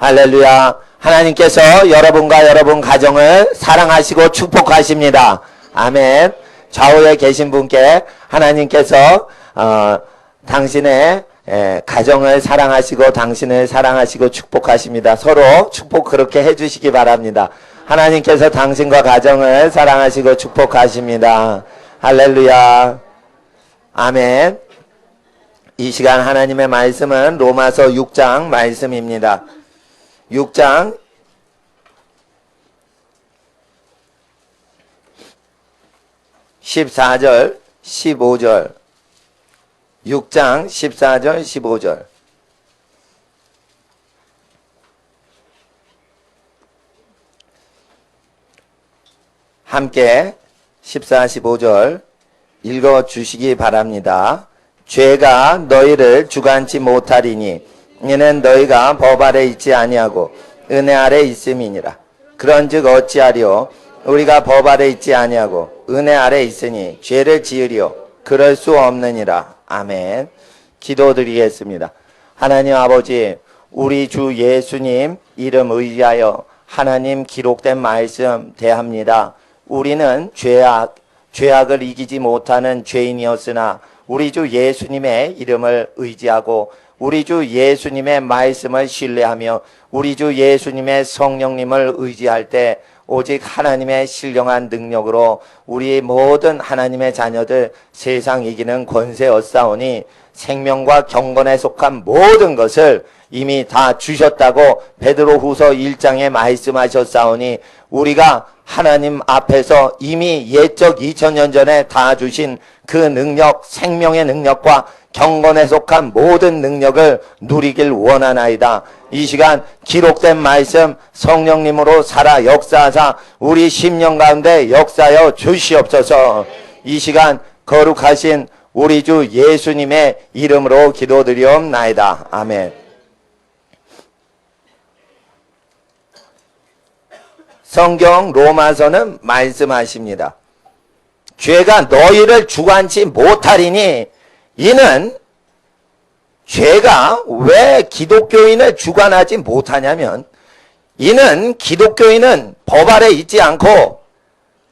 할렐루야. 하나님께서 여러분과 여러분 가정을 사랑하시고 축복하십니다. 아멘. 좌우에 계신 분께 하나님께서 당신의 가정을 사랑하시고 당신을 사랑하시고 축복하십니다. 서로 축복 그렇게 해주시기 바랍니다. 하나님께서 당신과 가정을 사랑하시고 축복하십니다. 할렐루야. 아멘. 이 시간 하나님의 말씀은 로마서 6장 말씀입니다. 6장 14절 15절 6장 14절 15절 함께 14, 15절 읽어주시기 바랍니다. 죄가 너희를 주관치 못하리니 이는 너희가 법 아래 있지 아니하고 은혜 아래 있음이니라. 그런즉 어찌하리요? 우리가 법 아래 있지 아니하고 은혜 아래 있으니 죄를 지으리요? 그럴 수 없느니라. 아멘. 기도드리겠습니다. 하나님 아버지, 우리 주 예수님 이름 의지하여 하나님 기록된 말씀 대합니다. 우리는 죄악을 이기지 못하는 죄인이었으나 우리 주 예수님의 이름을 의지하고 우리 주 예수님의 말씀을 신뢰하며 우리 주 예수님의 성령님을 의지할 때 오직 하나님의 신령한 능력으로 우리 모든 하나님의 자녀들 세상 이기는 권세였사오니 생명과 경건에 속한 모든 것을 이미 다 주셨다고 베드로후서 1장에 말씀하셨사오니 우리가 하나님 앞에서 이미 옛적 2000년 전에 다 주신 그 능력, 생명의 능력과 경건에 속한 모든 능력을 누리길 원하나이다. 이 시간 기록된 말씀 성령님으로 살아 역사하사 우리 심령 가운데 역사하여 주시옵소서. 이 시간 거룩하신 우리 주 예수님의 이름으로 기도드리옵나이다. 아멘. 성경 로마서는 말씀하십니다. 죄가 너희를 주관치 못하리니 이는 죄가 왜 기독교인을 주관하지 못하냐면 이는 기독교인은 법 아래 있지 않고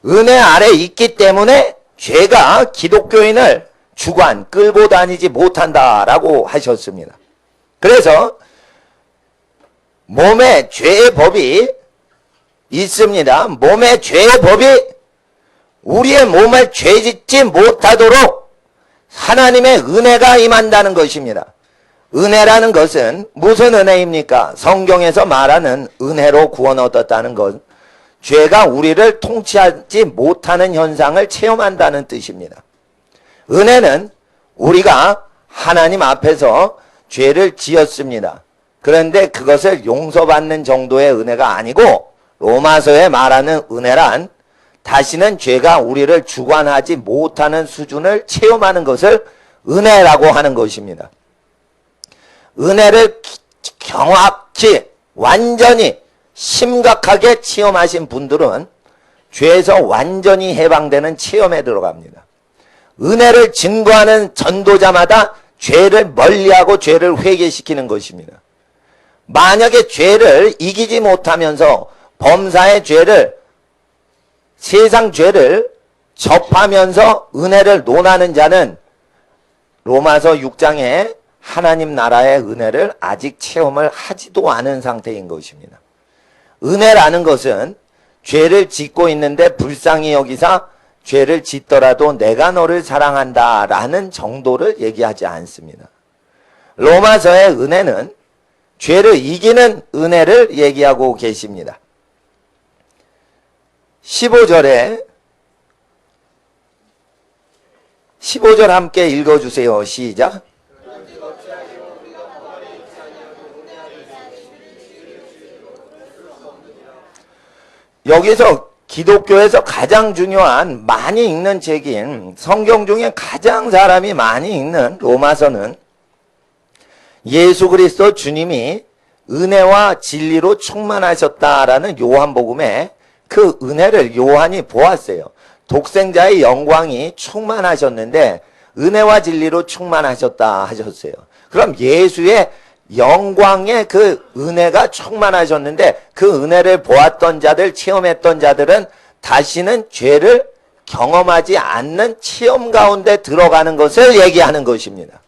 은혜 아래 있기 때문에 죄가 기독교인을 주관 끌고 다니지 못한다라고 하셨습니다. 그래서 몸에 죄의 법이 있습니다. 몸에 죄의 법이 우리의 몸을 죄짓지 못하도록 하나님의 은혜가 임한다는 것입니다. 은혜라는 것은 무슨 은혜입니까? 성경에서 말하는 은혜로 구원 얻었다는 것, 죄가 우리를 통치하지 못하는 현상을 체험한다는 뜻입니다. 은혜는 우리가 하나님 앞에서 죄를 지었습니다. 그런데 그것을 용서받는 정도의 은혜가 아니고 로마서에 말하는 은혜란 다시는 죄가 우리를 주관하지 못하는 수준을 체험하는 것을 은혜라고 하는 것입니다. 은혜를 정확히 완전히 심각하게 체험하신 분들은 죄에서 완전히 해방되는 체험에 들어갑니다. 은혜를 증거하는 전도자마다 죄를 멀리하고 죄를 회개시키는 것입니다. 만약에 죄를 이기지 못하면서 범사의 죄를 세상 죄를 접하면서 은혜를 논하는 자는 로마서 6장에 하나님 나라의 은혜를 아직 체험을 하지도 않은 상태인 것입니다. 은혜라는 것은 죄를 짓고 있는데 불쌍히 여기사 죄를 짓더라도 내가 너를 사랑한다 라는 정도를 얘기하지 않습니다. 로마서의 은혜는 죄를 이기는 은혜를 얘기하고 계십니다. 15절 함께 읽어주세요. 시작. 여기서 기독교에서 가장 중요한 많이 읽는 책인 성경 중에 가장 사람이 많이 읽는 로마서는 예수 그리스도 주님이 은혜와 진리로 충만하셨다라는 요한복음에 그 은혜를 요한이 보았어요. 독생자의 영광이 충만하셨는데 은혜와 진리로 충만하셨다 하셨어요. 그럼 예수의 영광의 그 은혜가 충만하셨는데 그 은혜를 보았던 자들, 체험했던 자들은 다시는 죄를 경험하지 않는 체험 가운데 들어가는 것을 얘기하는 것입니다.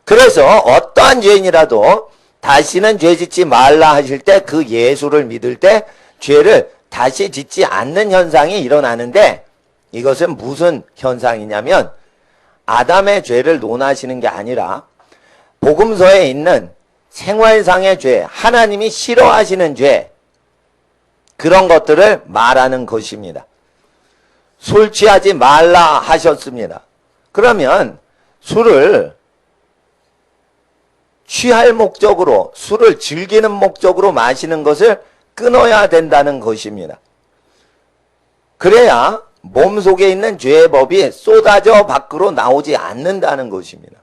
그래서 어떠한 죄인이라도 다시는 죄 짓지 말라 하실 때 그 예수를 믿을 때 죄를 다시 짓지 않는 현상이 일어나는데, 이것은 무슨 현상이냐면 아담의 죄를 논하시는 게 아니라 복음서에 있는 생활상의 죄, 하나님이 싫어하시는 죄, 그런 것들을 말하는 것입니다. 술 취하지 말라 하셨습니다. 그러면 술을 취할 목적으로, 술을 즐기는 목적으로 마시는 것을 끊어야 된다는 것입니다. 그래야 몸속에 있는 죄의 법이 쏟아져 밖으로 나오지 않는다는 것입니다.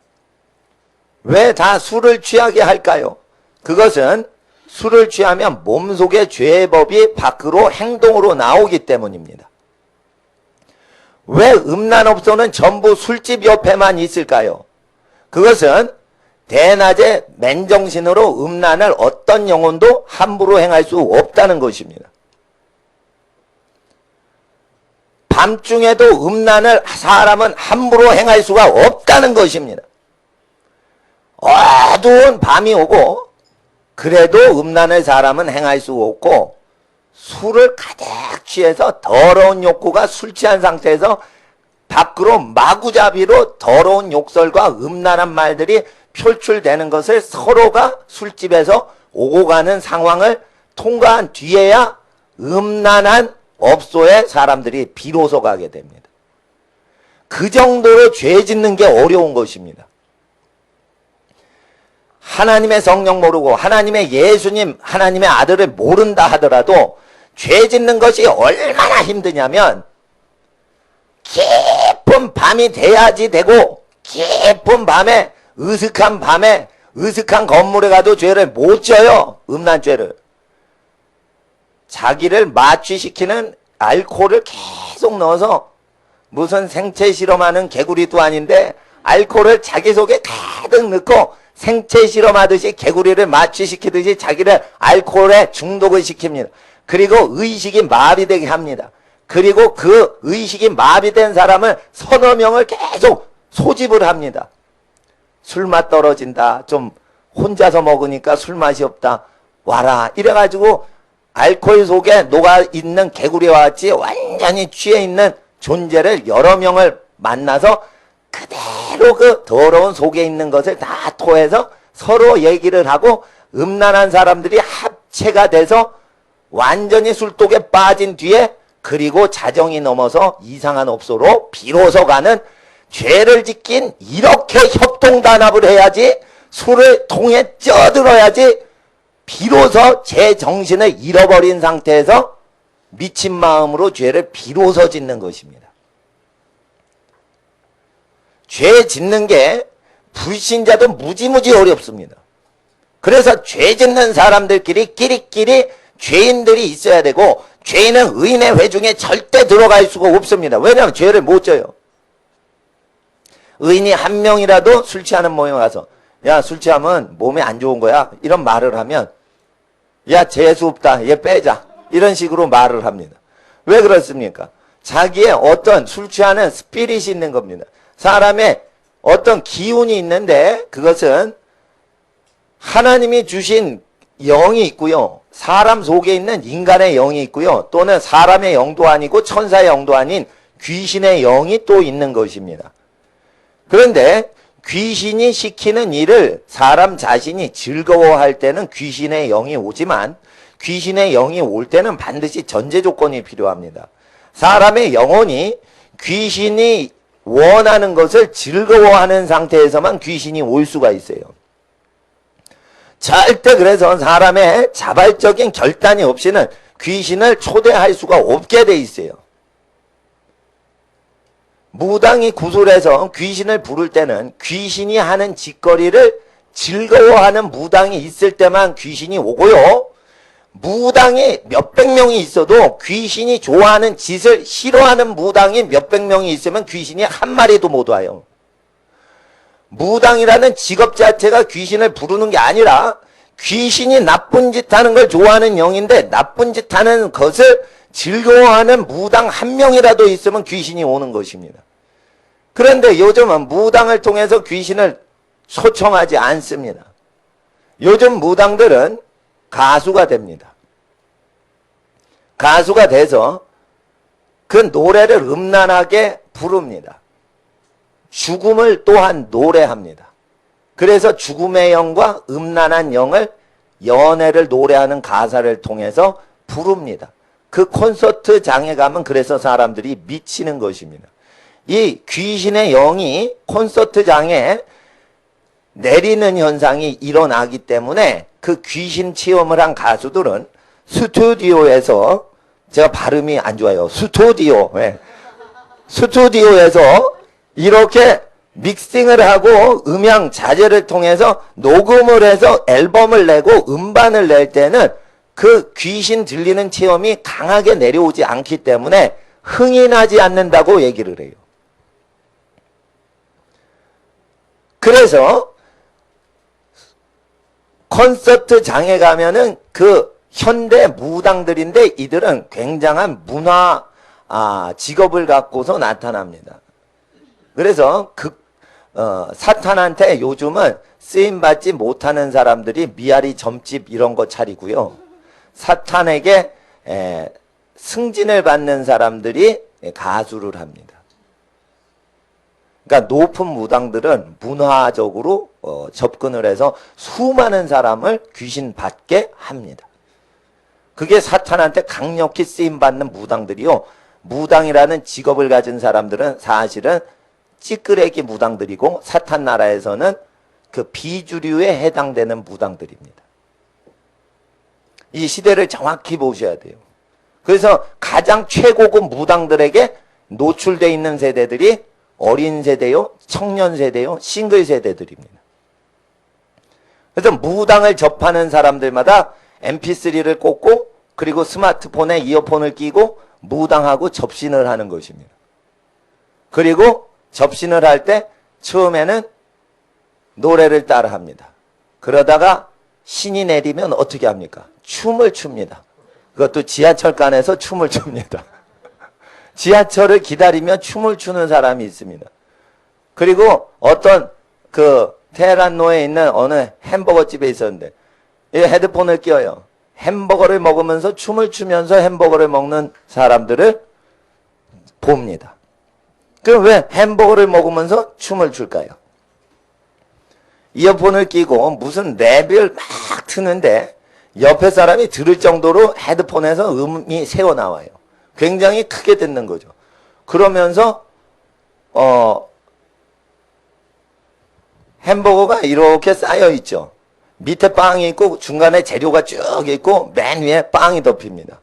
왜 다 술을 취하게 할까요? 그것은 술을 취하면 몸속의 죄의 법이 밖으로 행동으로 나오기 때문입니다. 왜 음란업소는 전부 술집 옆에만 있을까요? 그것은 대낮에 맨정신으로 음란을 어떤 영혼도 함부로 행할 수 없다는 것입니다. 밤중에도 음란을 사람은 함부로 행할 수가 없다는 것입니다. 어두운 밤이 오고 그래도 음란을 사람은 행할 수 없고, 술을 가득 취해서 더러운 욕구가 술 취한 상태에서 밖으로 마구잡이로 더러운 욕설과 음란한 말들이 표출되는 것을 서로가 술집에서 오고 가는 상황을 통과한 뒤에야 음란한 업소에 사람들이 비로소 가게 됩니다. 그 정도로 죄 짓는 게 어려운 것입니다. 하나님의 성령 모르고 하나님의 예수님, 하나님의 아들을 모른다 하더라도 죄 짓는 것이 얼마나 힘드냐면, 깊은 밤이 돼야지 되고, 깊은 밤에, 으슥한 밤에, 으슥한 건물에 가도 죄를 못 져요. 음란죄를. 자기를 마취시키는 알코올을 계속 넣어서, 무슨 생체 실험하는 개구리도 아닌데 알코올을 자기 속에 가득 넣고 생체 실험하듯이 개구리를 마취시키듯이 자기를 알코올에 중독을 시킵니다. 그리고 의식이 마비되게 합니다. 그리고 그 의식이 마비된 사람을 서너 명을 계속 소집을 합니다. 술맛 떨어진다. 좀 혼자서 먹으니까 술맛이 없다. 와라. 이래가지고 알코올 속에 녹아있는 개구리와 같이 완전히 취해 있는 존재를 여러 명을 만나서 그대로 그 더러운 속에 있는 것을 다 토해서 서로 얘기를 하고, 음란한 사람들이 합체가 돼서 완전히 술독에 빠진 뒤에, 그리고 자정이 넘어서 이상한 업소로 비로소 가는, 죄를 짓긴 이렇게 협동단합을 해야지, 술을 통해 쪄들어야지 비로소 제 정신을 잃어버린 상태에서 미친 마음으로 죄를 비로소 짓는 것입니다. 죄 짓는 게 불신자도 무지무지 어렵습니다. 그래서 죄 짓는 사람들끼리 끼리끼리 죄인들이 있어야 되고, 죄인은 의인의 회중에 절대 들어갈 수가 없습니다. 왜냐하면 죄를 못 져요. 의인이 한 명이라도 술 취하는 모임에 가서, 야, 술 취하면 몸에 안 좋은 거야, 이런 말을 하면, 야, 재수 없다, 얘 빼자, 이런 식으로 말을 합니다. 왜 그렇습니까? 자기의 어떤 술 취하는 스피릿이 있는 겁니다. 사람의 어떤 기운이 있는데, 그것은 하나님이 주신 영이 있고요, 사람 속에 있는 인간의 영이 있고요, 또는 사람의 영도 아니고 천사의 영도 아닌 귀신의 영이 또 있는 것입니다. 그런데 귀신이 시키는 일을 사람 자신이 즐거워할 때는 귀신의 영이 오지만, 귀신의 영이 올 때는 반드시 전제 조건이 필요합니다. 사람의 영혼이 귀신이 원하는 것을 즐거워하는 상태에서만 귀신이 올 수가 있어요. 절대 그래서 사람의 자발적인 결단이 없이는 귀신을 초대할 수가 없게 돼 있어요. 무당이 구슬해서 귀신을 부를 때는 귀신이 하는 짓거리를 즐거워하는 무당이 있을 때만 귀신이 오고요, 무당이 몇백 명이 있어도 귀신이 좋아하는 짓을 싫어하는 무당이 몇백 명이 있으면 귀신이 한 마리도 못 와요. 무당이라는 직업 자체가 귀신을 부르는 게 아니라 귀신이 나쁜 짓 하는 걸 좋아하는 영인데 나쁜 짓 하는 것을 즐거워하는 무당 한 명이라도 있으면 귀신이 오는 것입니다. 그런데 요즘은 무당을 통해서 귀신을 초청하지 않습니다. 요즘 무당들은 가수가 됩니다. 가수가 돼서 그 노래를 음란하게 부릅니다. 죽음을 또한 노래합니다. 그래서 죽음의 영과 음란한 영을 연애를 노래하는 가사를 통해서 부릅니다. 그 콘서트장에 가면 그래서 사람들이 미치는 것입니다. 이 귀신의 영이 콘서트장에 내리는 현상이 일어나기 때문에 그 귀신 체험을 한 가수들은 스튜디오에서, 제가 발음이 안 좋아요. 스튜디오. 네. 스튜디오에서 이렇게 믹싱을 하고 음향 자재를 통해서 녹음을 해서 앨범을 내고 음반을 낼 때는 그 귀신 들리는 체험이 강하게 내려오지 않기 때문에 흥이 나지 않는다고 얘기를 해요. 그래서 콘서트장에 가면은 그 현대 무당들인데 이들은 굉장한 문화 직업을 갖고서 나타납니다. 그래서 사탄한테 요즘은 쓰임받지 못하는 사람들이 미아리 점집 이런 거 차리고요. 사탄에게 승진을 받는 사람들이 가수를 합니다. 그러니까 높은 무당들은 문화적으로 접근을 해서 수많은 사람을 귀신 받게 합니다. 그게 사탄한테 강력히 쓰임받는 무당들이요. 무당이라는 직업을 가진 사람들은 사실은 찌끄레기 무당들이고 사탄 나라에서는 그 비주류에 해당되는 무당들입니다. 이 시대를 정확히 보셔야 돼요. 그래서 가장 최고급 무당들에게 노출되어 있는 세대들이 어린 세대요, 청년 세대요, 싱글 세대들입니다. 그래서 무당을 접하는 사람들마다 mp3를 꽂고 그리고 스마트폰에 이어폰을 끼고 무당하고 접신을 하는 것입니다. 그리고 접신을 할 때 처음에는 노래를 따라 합니다. 그러다가 신이 내리면 어떻게 합니까? 춤을 춥니다. 그것도 지하철간에서 춤을 춥니다. 지하철을 기다리며 춤을 추는 사람이 있습니다. 그리고 어떤 그 테헤란로에 있는 어느 햄버거 집에 있었는데 이 헤드폰을 껴요. 햄버거를 먹으면서 춤을 추면서 햄버거를 먹는 사람들을 봅니다. 그럼 왜 햄버거를 먹으면서 춤을 출까요? 이어폰을 끼고 무슨 랩을 막 트는데 옆에 사람이 들을 정도로 헤드폰에서 음이 새어나와요. 굉장히 크게 듣는 거죠. 그러면서 햄버거가 이렇게 쌓여 있죠. 밑에 빵이 있고 중간에 재료가 쭉 있고 맨 위에 빵이 덮입니다.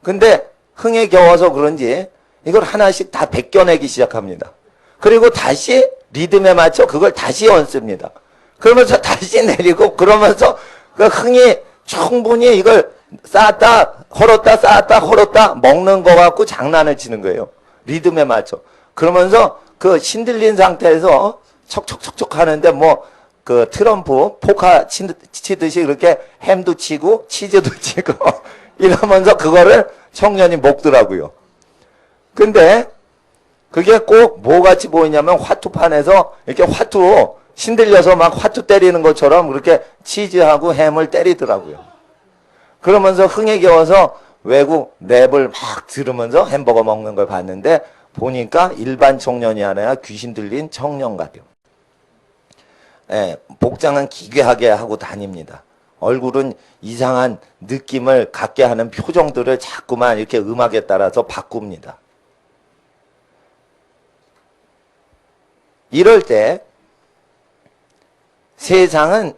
근데 흥에 겨워서 그런지 이걸 하나씩 다 벗겨내기 시작합니다. 그리고 다시 리듬에 맞춰 그걸 다시 얹습니다. 그러면서 다시 내리고 그러면서 그 흥이 충분히 이걸 쌓았다 헐었다 쌓았다 헐었다 먹는 거 갖고 장난을 치는 거예요. 리듬에 맞춰. 그러면서 그 신들린 상태에서 척척척척 하는데 뭐 그 트럼프 포카 치듯이 그렇게 햄도 치고 치즈도 치고 이러면서 그거를 청년이 먹더라고요. 근데 그게 꼭 뭐같이 보이냐면 화투판에서 이렇게 화투 신들려서 막 화투 때리는 것처럼 그렇게 치즈하고 햄을 때리더라고요. 그러면서 흥에 겨워서 외국 랩을 막 들으면서 햄버거 먹는 걸 봤는데 보니까 일반 청년이 아니라 귀신 들린 청년 같아요. 복장은 기괴하게 하고 다닙니다. 얼굴은 이상한 느낌을 갖게 하는 표정들을 자꾸만 이렇게 음악에 따라서 바꿉니다. 이럴 때 세상은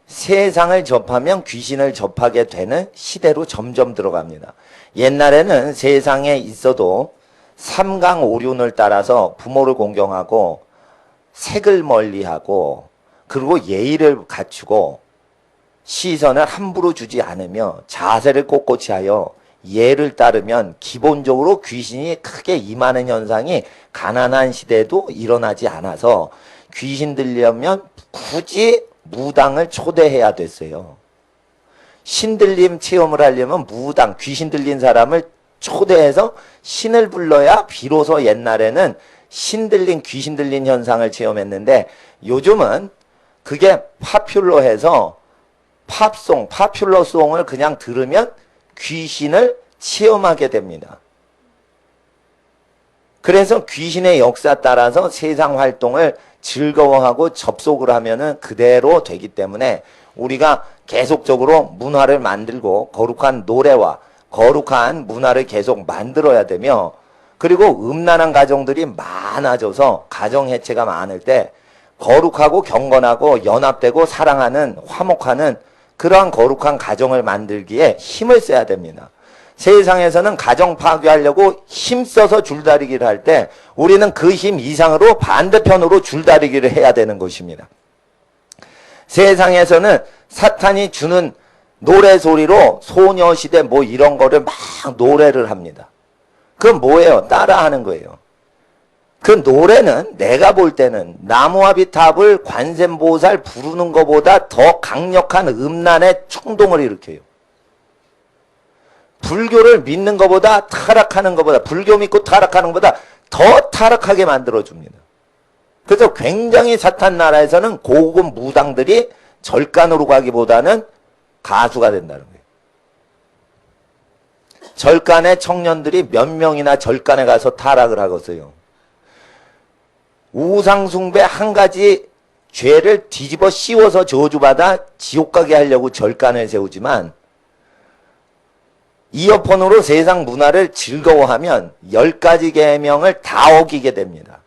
세상을 접하면 귀신을 접하게 되는 시대로 점점 들어갑니다. 옛날에는 세상에 있어도 삼강오륜을 따라서 부모를 공경하고 색을 멀리하고 그리고 예의를 갖추고 시선을 함부로 주지 않으며 자세를 꼿꼿이 하여 예를 따르면 기본적으로 귀신이 크게 임하는 현상이 가난한 시대에도 일어나지 않아서 귀신 들려면 굳이 무당을 초대해야 됐어요. 신들림 체험을 하려면 무당, 귀신 들린 사람을 초대해서 신을 불러야 비로소 옛날에는 신 들린, 귀신 들린 현상을 체험했는데 요즘은 그게 파퓰러해서 팝송, 파퓰러송을 그냥 들으면 귀신을 체험하게 됩니다. 그래서 귀신의 역사 따라서 세상 활동을 즐거워하고 접속을 하면은 그대로 되기 때문에 우리가 계속적으로 문화를 만들고 거룩한 노래와 거룩한 문화를 계속 만들어야 되며, 그리고 음란한 가정들이 많아져서 가정 해체가 많을 때 거룩하고 경건하고 연합되고 사랑하는, 화목하는 그러한 거룩한 가정을 만들기에 힘을 써야 됩니다. 세상에서는 가정 파괴하려고 힘써서 줄다리기를 할 때 우리는 그 힘 이상으로 반대편으로 줄다리기를 해야 되는 것입니다. 세상에서는 사탄이 주는 노래 소리로 소녀시대 뭐 이런 거를 막 노래를 합니다. 그건 뭐예요? 따라하는 거예요. 그 노래는 내가 볼 때는 나무아비탑을 관세음보살 부르는 것보다 더 강력한 음란의 충동을 일으켜요. 불교를 믿는 것보다 타락하는 것보다, 불교 믿고 타락하는 것보다 더 타락하게 만들어줍니다. 그래서 굉장히 사탄 나라에서는 고급 무당들이 절간으로 가기보다는 가수가 된다는 거예요. 절간의 청년들이 몇 명이나 절간에 가서 타락을 하겠어요. 우상숭배 한 가지 죄를 뒤집어 씌워서 저주받아 지옥 가게 하려고 절간을 세우지만 이어폰으로 세상 문화를 즐거워하면 10가지 계명을 다 어기게 됩니다.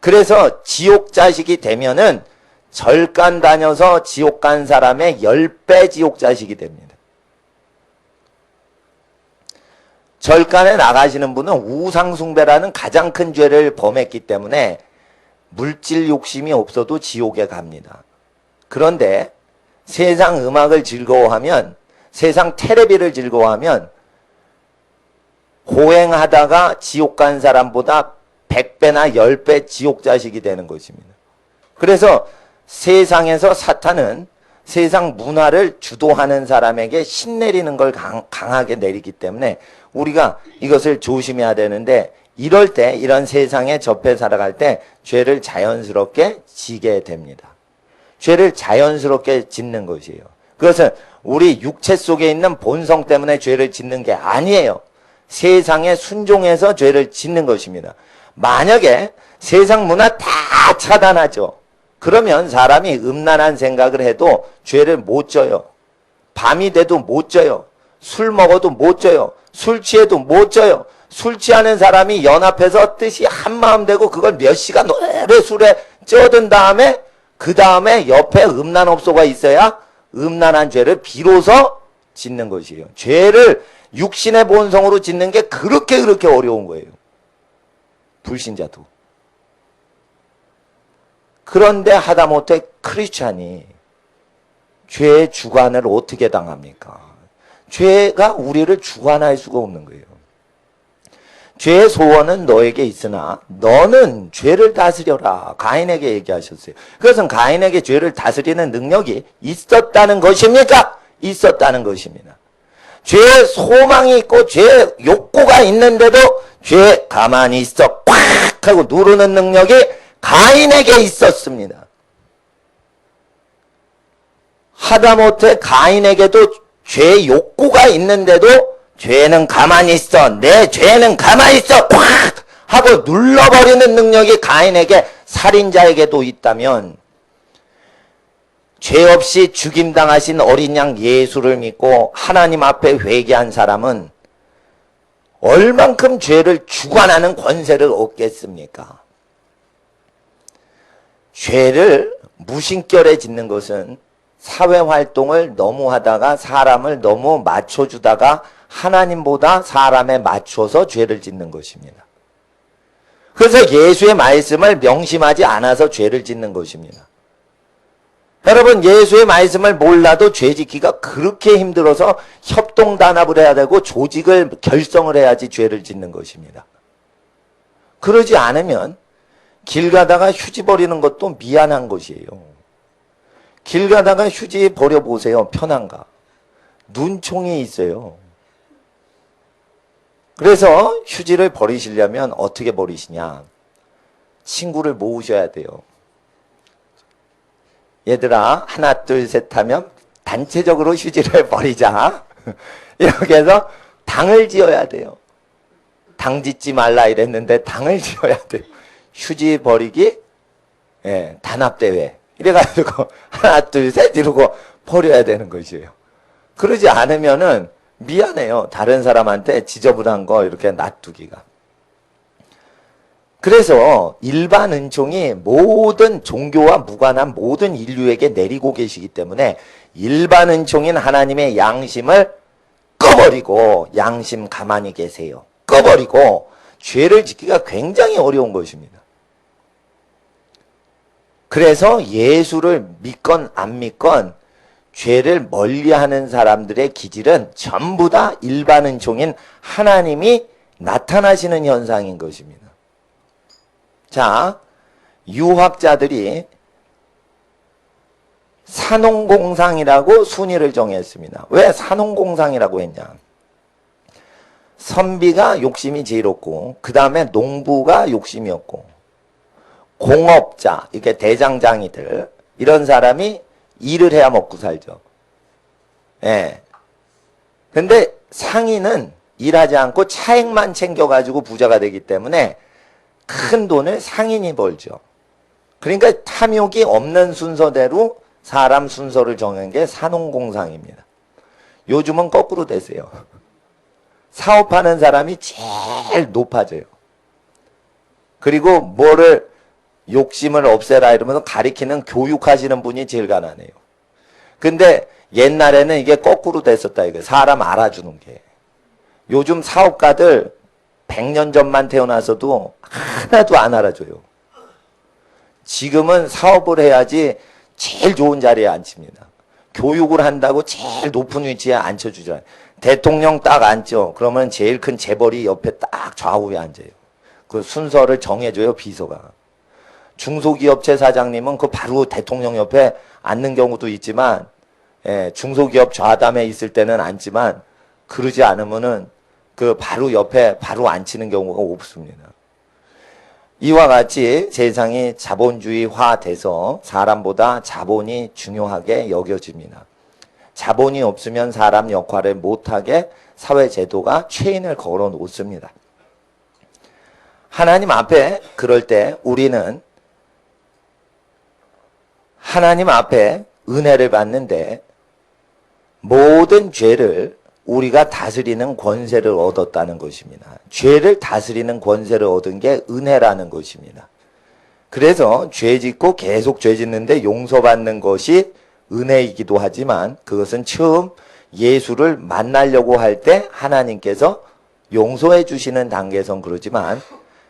그래서 지옥 자식이 되면은 절간 다녀서 지옥 간 사람의 10배 지옥 자식이 됩니다. 절간에 나가시는 분은 우상숭배라는 가장 큰 죄를 범했기 때문에 물질 욕심이 없어도 지옥에 갑니다. 그런데 세상 음악을 즐거워하면, 세상 텔레비를 즐거워하면 고행하다가 지옥 간 사람보다 100배나 10배 지옥 자식이 되는 것입니다. 그래서 세상에서 사탄은 세상 문화를 주도하는 사람에게 신내리는 걸 강하게 내리기 때문에 우리가 이것을 조심해야 되는데, 이럴 때, 이런 세상에 접해 살아갈 때 죄를 자연스럽게 지게 됩니다. 죄를 자연스럽게 짓는 것이에요. 그것은 우리 육체 속에 있는 본성 때문에 죄를 짓는 게 아니에요. 세상에 순종해서 죄를 짓는 것입니다. 만약에 세상 문화 다 차단하죠. 그러면 사람이 음란한 생각을 해도 죄를 못 져요. 밤이 돼도 못 져요. 술 먹어도 못 져요. 술 취해도 못 져요. 술 취하는 사람이 연합해서 뜻이 한마음 되고 그걸 몇 시간 오래 술에 쪄든 다음에 그 다음에 옆에 음란업소가 있어야 음란한 죄를 비로소 짓는 것이에요. 죄를 육신의 본성으로 짓는 게 그렇게 어려운 거예요. 불신자도. 그런데 하다못해 크리스찬이 죄의 주관을 어떻게 당합니까? 죄가 우리를 주관할 수가 없는 거예요. 죄의 소원은 너에게 있으나 너는 죄를 다스려라. 가인에게 얘기하셨어요. 그것은 가인에게 죄를 다스리는 능력이 있었다는 것입니까? 있었다는 것입니다. 죄의 소망이 있고 죄의 욕구가 있는데도 죄 가만히 있어 꽉 하고 누르는 능력이 가인에게 있었습니다. 하다못해 가인에게도 죄의 욕구가 있는데도 죄는 가만히 있어, 내 죄는 가만히 있어 꽉 하고 눌러버리는 능력이 가인에게, 살인자에게도 있다면 죄 없이 죽임당하신 어린 양 예수를 믿고 하나님 앞에 회개한 사람은 얼만큼 죄를 주관하는 권세를 얻겠습니까? 죄를 무심결에 짓는 것은 사회활동을 너무 하다가 사람을 너무 맞춰주다가 하나님보다 사람에 맞춰서 죄를 짓는 것입니다. 그래서 예수의 말씀을 명심하지 않아서 죄를 짓는 것입니다. 여러분, 예수의 말씀을 몰라도 죄 짓기가 그렇게 힘들어서 협동 단합을 해야 되고 조직을 결성을 해야지 죄를 짓는 것입니다. 그러지 않으면 길 가다가 휴지 버리는 것도 미안한 것이에요. 길 가다가 휴지 버려보세요. 편한가? 눈총이 있어요. 그래서 휴지를 버리시려면 어떻게 버리시냐? 친구를 모으셔야 돼요. 얘들아, 하나, 둘, 셋 하면 단체적으로 휴지를 버리자. 이렇게 해서 당을 지어야 돼요. 당 짓지 말라 이랬는데 당을 지어야 돼요. 휴지 버리기 단합대회. 이래가지고 하나, 둘, 셋 이러고 버려야 되는 것이에요. 그러지 않으면은 미안해요. 다른 사람한테 지저분한 거 이렇게 놔두기가. 그래서 일반 은총이 모든 종교와 무관한 모든 인류에게 내리고 계시기 때문에 일반 은총인 하나님의 양심을 꺼버리고 양심 가만히 계세요. 꺼버리고 죄를 짓기가 굉장히 어려운 것입니다. 그래서 예수를 믿건 안 믿건 죄를 멀리하는 사람들의 기질은 전부 다 일반 은총인 하나님이 나타나시는 현상인 것입니다. 자, 유학자들이 산홍공상이라고 순위를 정했습니다. 왜 산홍공상이라고 했냐? 선비가 욕심이 제일 없고 그 다음에 농부가 욕심이 없고 공업자, 이렇게 대장장이들 이런 사람이 일을 해야 먹고 살죠. 예. 근데 상인은 일하지 않고 차액만 챙겨가지고 부자가 되기 때문에 큰 돈을 상인이 벌죠. 그러니까 탐욕이 없는 순서대로 사람 순서를 정한 게 산홍공상입니다. 요즘은 거꾸로 되세요. 사업하는 사람이 제일 높아져요. 그리고 뭐를 욕심을 없애라 이러면서 가리키는 교육하시는 분이 제일 가난해요. 근데 옛날에는 이게 거꾸로 됐었다 이거. 사람 알아주는 게. 요즘 사업가들 100년 전만 태어나서도 하나도 안 알아줘요. 지금은 사업을 해야지 제일 좋은 자리에 앉힙니다. 교육을 한다고 제일 높은 위치에 앉혀주잖아요. 대통령 딱 앉죠. 그러면 제일 큰 재벌이 옆에 딱 좌우에 앉아요. 그 순서를 정해줘요, 비서가. 중소기업체 사장님은 그 바로 대통령 옆에 앉는 경우도 있지만, 중소기업 좌담에 있을 때는 앉지만, 그러지 않으면은 그 바로 옆에 바로 앉히는 경우가 없습니다. 이와 같이 세상이 자본주의화 돼서 사람보다 자본이 중요하게 여겨집니다. 자본이 없으면 사람 역할을 못하게 사회제도가 체인을 걸어 놓습니다. 하나님 앞에 그럴 때 우리는 하나님 앞에 은혜를 받는데 모든 죄를 우리가 다스리는 권세를 얻었다는 것입니다. 죄를 다스리는 권세를 얻은 게 은혜라는 것입니다. 그래서 죄 짓고 계속 죄 짓는데 용서받는 것이 은혜이기도 하지만 그것은 처음 예수를 만나려고 할 때 하나님께서 용서해 주시는 단계에선 그러지만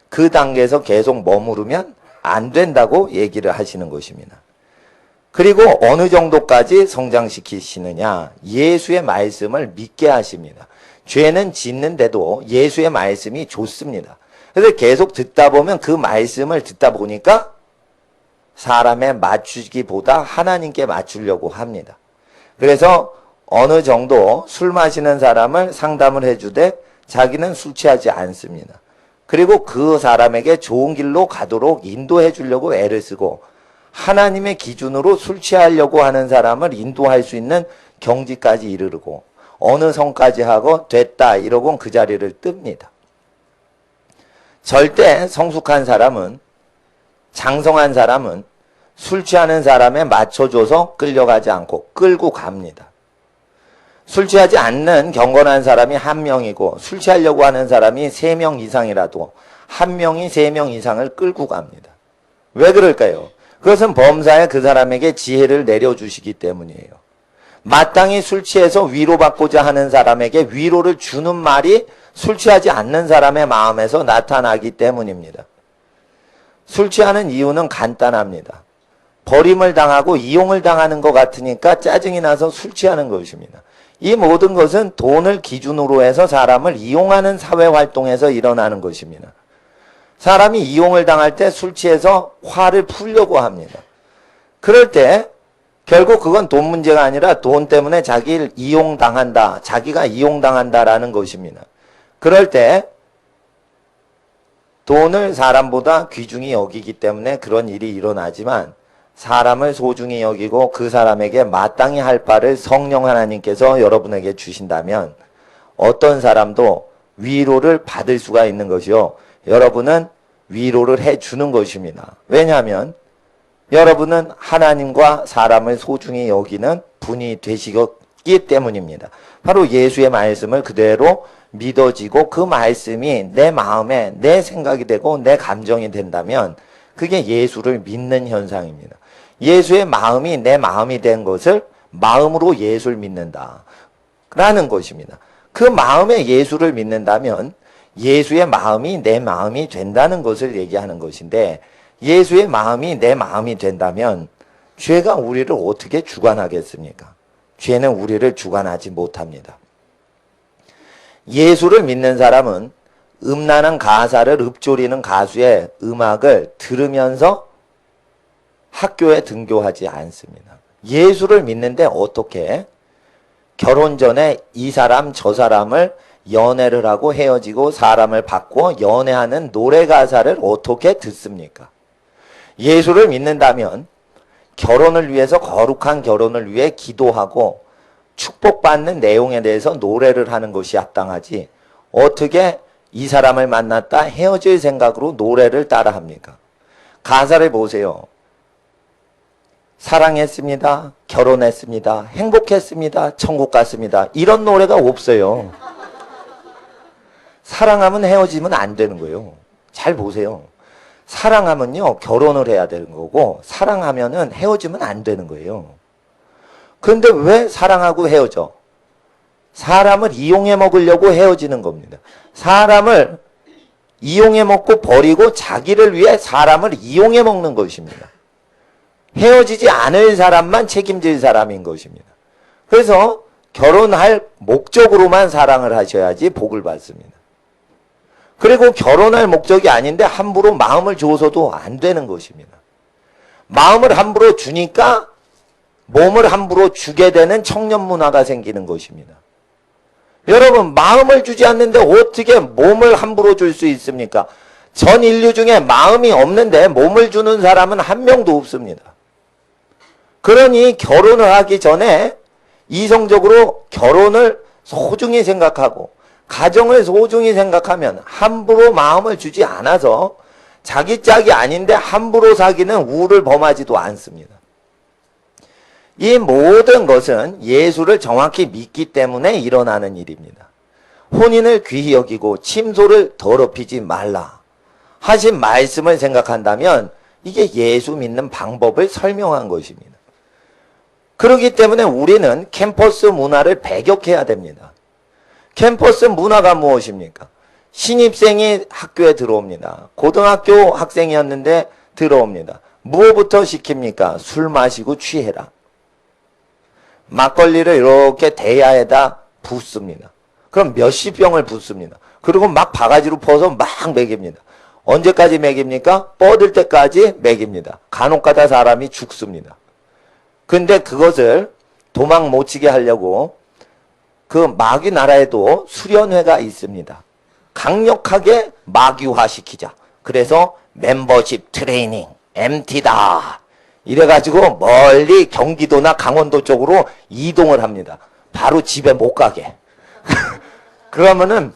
그 단계에서 계속 머무르면 안 된다고 얘기를 하시는 것입니다. 그리고 어느 정도까지 성장시키시느냐? 예수의 말씀을 믿게 하십니다. 죄는 짓는데도 예수의 말씀이 좋습니다. 그래서 계속 듣다 보면 그 말씀을 듣다 보니까 사람에 맞추기보다 하나님께 맞추려고 합니다. 그래서 어느 정도 술 마시는 사람을 상담을 해주되 자기는 술 취하지 않습니다. 그리고 그 사람에게 좋은 길로 가도록 인도해 주려고 애를 쓰고 하나님의 기준으로 술 취하려고 하는 사람을 인도할 수 있는 경지까지 이르르고 어느 선까지 하고 됐다 이러고 그 자리를 뜹니다. 절대 성숙한 사람은 장성한 사람은 술 취하는 사람에 맞춰줘서 끌려가지 않고 끌고 갑니다. 술 취하지 않는 경건한 사람이 한 명이고 술 취하려고 하는 사람이 3명 이상이라도 한 명이 3명 이상을 끌고 갑니다. 왜 그럴까요? 그것은 범사에 그 사람에게 지혜를 내려주시기 때문이에요. 마땅히 술 취해서 위로받고자 하는 사람에게 위로를 주는 말이 술 취하지 않는 사람의 마음에서 나타나기 때문입니다. 술 취하는 이유는 간단합니다. 버림을 당하고 이용을 당하는 것 같으니까 짜증이 나서 술 취하는 것입니다. 이 모든 것은 돈을 기준으로 해서 사람을 이용하는 사회활동에서 일어나는 것입니다. 사람이 이용을 당할 때 술 취해서 화를 풀려고 합니다. 그럴 때 결국 그건 돈 문제가 아니라 돈 때문에 자기를 이용당한다, 자기가 이용당한다라는 것입니다. 그럴 때 돈을 사람보다 귀중히 여기기 때문에 그런 일이 일어나지만 사람을 소중히 여기고 그 사람에게 마땅히 할 바를 성령 하나님께서 여러분에게 주신다면 어떤 사람도 위로를 받을 수가 있는 것이요. 여러분은 위로를 해주는 것입니다. 왜냐하면 여러분은 하나님과 사람을 소중히 여기는 분이 되시기 때문입니다. 바로 예수의 말씀을 그대로 믿어지고 그 말씀이 내 마음에 내 생각이 되고 내 감정이 된다면 그게 예수를 믿는 현상입니다. 예수의 마음이 내 마음이 된 것을 마음으로 예수를 믿는다 라는 것입니다. 그 마음에 예수를 믿는다면 예수의 마음이 내 마음이 된다는 것을 얘기하는 것인데 예수의 마음이 내 마음이 된다면 죄가 우리를 어떻게 주관하겠습니까? 죄는 우리를 주관하지 못합니다. 예수를 믿는 사람은 음란한 가사를 읊조리는 가수의 음악을 들으면서 학교에 등교하지 않습니다. 예수를 믿는데 어떻게 결혼 전에 이 사람 저 사람을 연애를 하고 헤어지고 사람을 바꿔 연애하는 노래 가사를 어떻게 듣습니까? 예수를 믿는다면 결혼을 위해서 거룩한 결혼을 위해 기도하고 축복받는 내용에 대해서 노래를 하는 것이 합당하지 어떻게 이 사람을 만났다 헤어질 생각으로 노래를 따라합니까? 가사를 보세요. 사랑했습니다. 결혼했습니다. 행복했습니다. 천국 갔습니다. 이런 노래가 없어요. 사랑하면 헤어지면 안 되는 거예요. 잘 보세요. 사랑하면요 결혼을 해야 되는 거고 사랑하면은 헤어지면 안 되는 거예요. 그런데 왜 사랑하고 헤어져? 사람을 이용해 먹으려고 헤어지는 겁니다. 사람을 이용해 먹고 버리고 자기를 위해 사람을 이용해 먹는 것입니다. 헤어지지 않을 사람만 책임질 사람인 것입니다. 그래서 결혼할 목적으로만 사랑을 하셔야지 복을 받습니다. 그리고 결혼할 목적이 아닌데 함부로 마음을 줘서도 안 되는 것입니다. 마음을 함부로 주니까 몸을 함부로 주게 되는 청년 문화가 생기는 것입니다. 여러분 마음을 주지 않는데 어떻게 몸을 함부로 줄 수 있습니까? 전 인류 중에 마음이 없는데 몸을 주는 사람은 한 명도 없습니다. 그러니 결혼을 하기 전에 이성적으로 결혼을 소중히 생각하고 가정을 소중히 생각하면 함부로 마음을 주지 않아서 자기 짝이 아닌데 함부로 사귀는 우를 범하지도 않습니다. 이 모든 것은 예수를 정확히 믿기 때문에 일어나는 일입니다. 혼인을 귀히 여기고 침소를 더럽히지 말라 하신 말씀을 생각한다면 이게 예수 믿는 방법을 설명한 것입니다. 그렇기 때문에 우리는 캠퍼스 문화를 배격해야 됩니다. 캠퍼스 문화가 무엇입니까? 신입생이 학교에 들어옵니다. 고등학교 학생이었는데 들어옵니다. 무엇부터 시킵니까? 술 마시고 취해라. 막걸리를 이렇게 대야에다 붓습니다. 그럼 몇십 병을 붓습니다. 그리고 막 바가지로 퍼서 막 먹입니다. 언제까지 먹입니까? 뻗을 때까지 먹입니다. 간혹가다 사람이 죽습니다. 근데 그것을 도망 못 치게 하려고 그 마귀 나라에도 수련회가 있습니다. 강력하게 마귀화시키자. 그래서 멤버십 트레이닝, MT다. 이래가지고 멀리 경기도나 강원도 쪽으로 이동을 합니다. 바로 집에 못 가게. 그러면은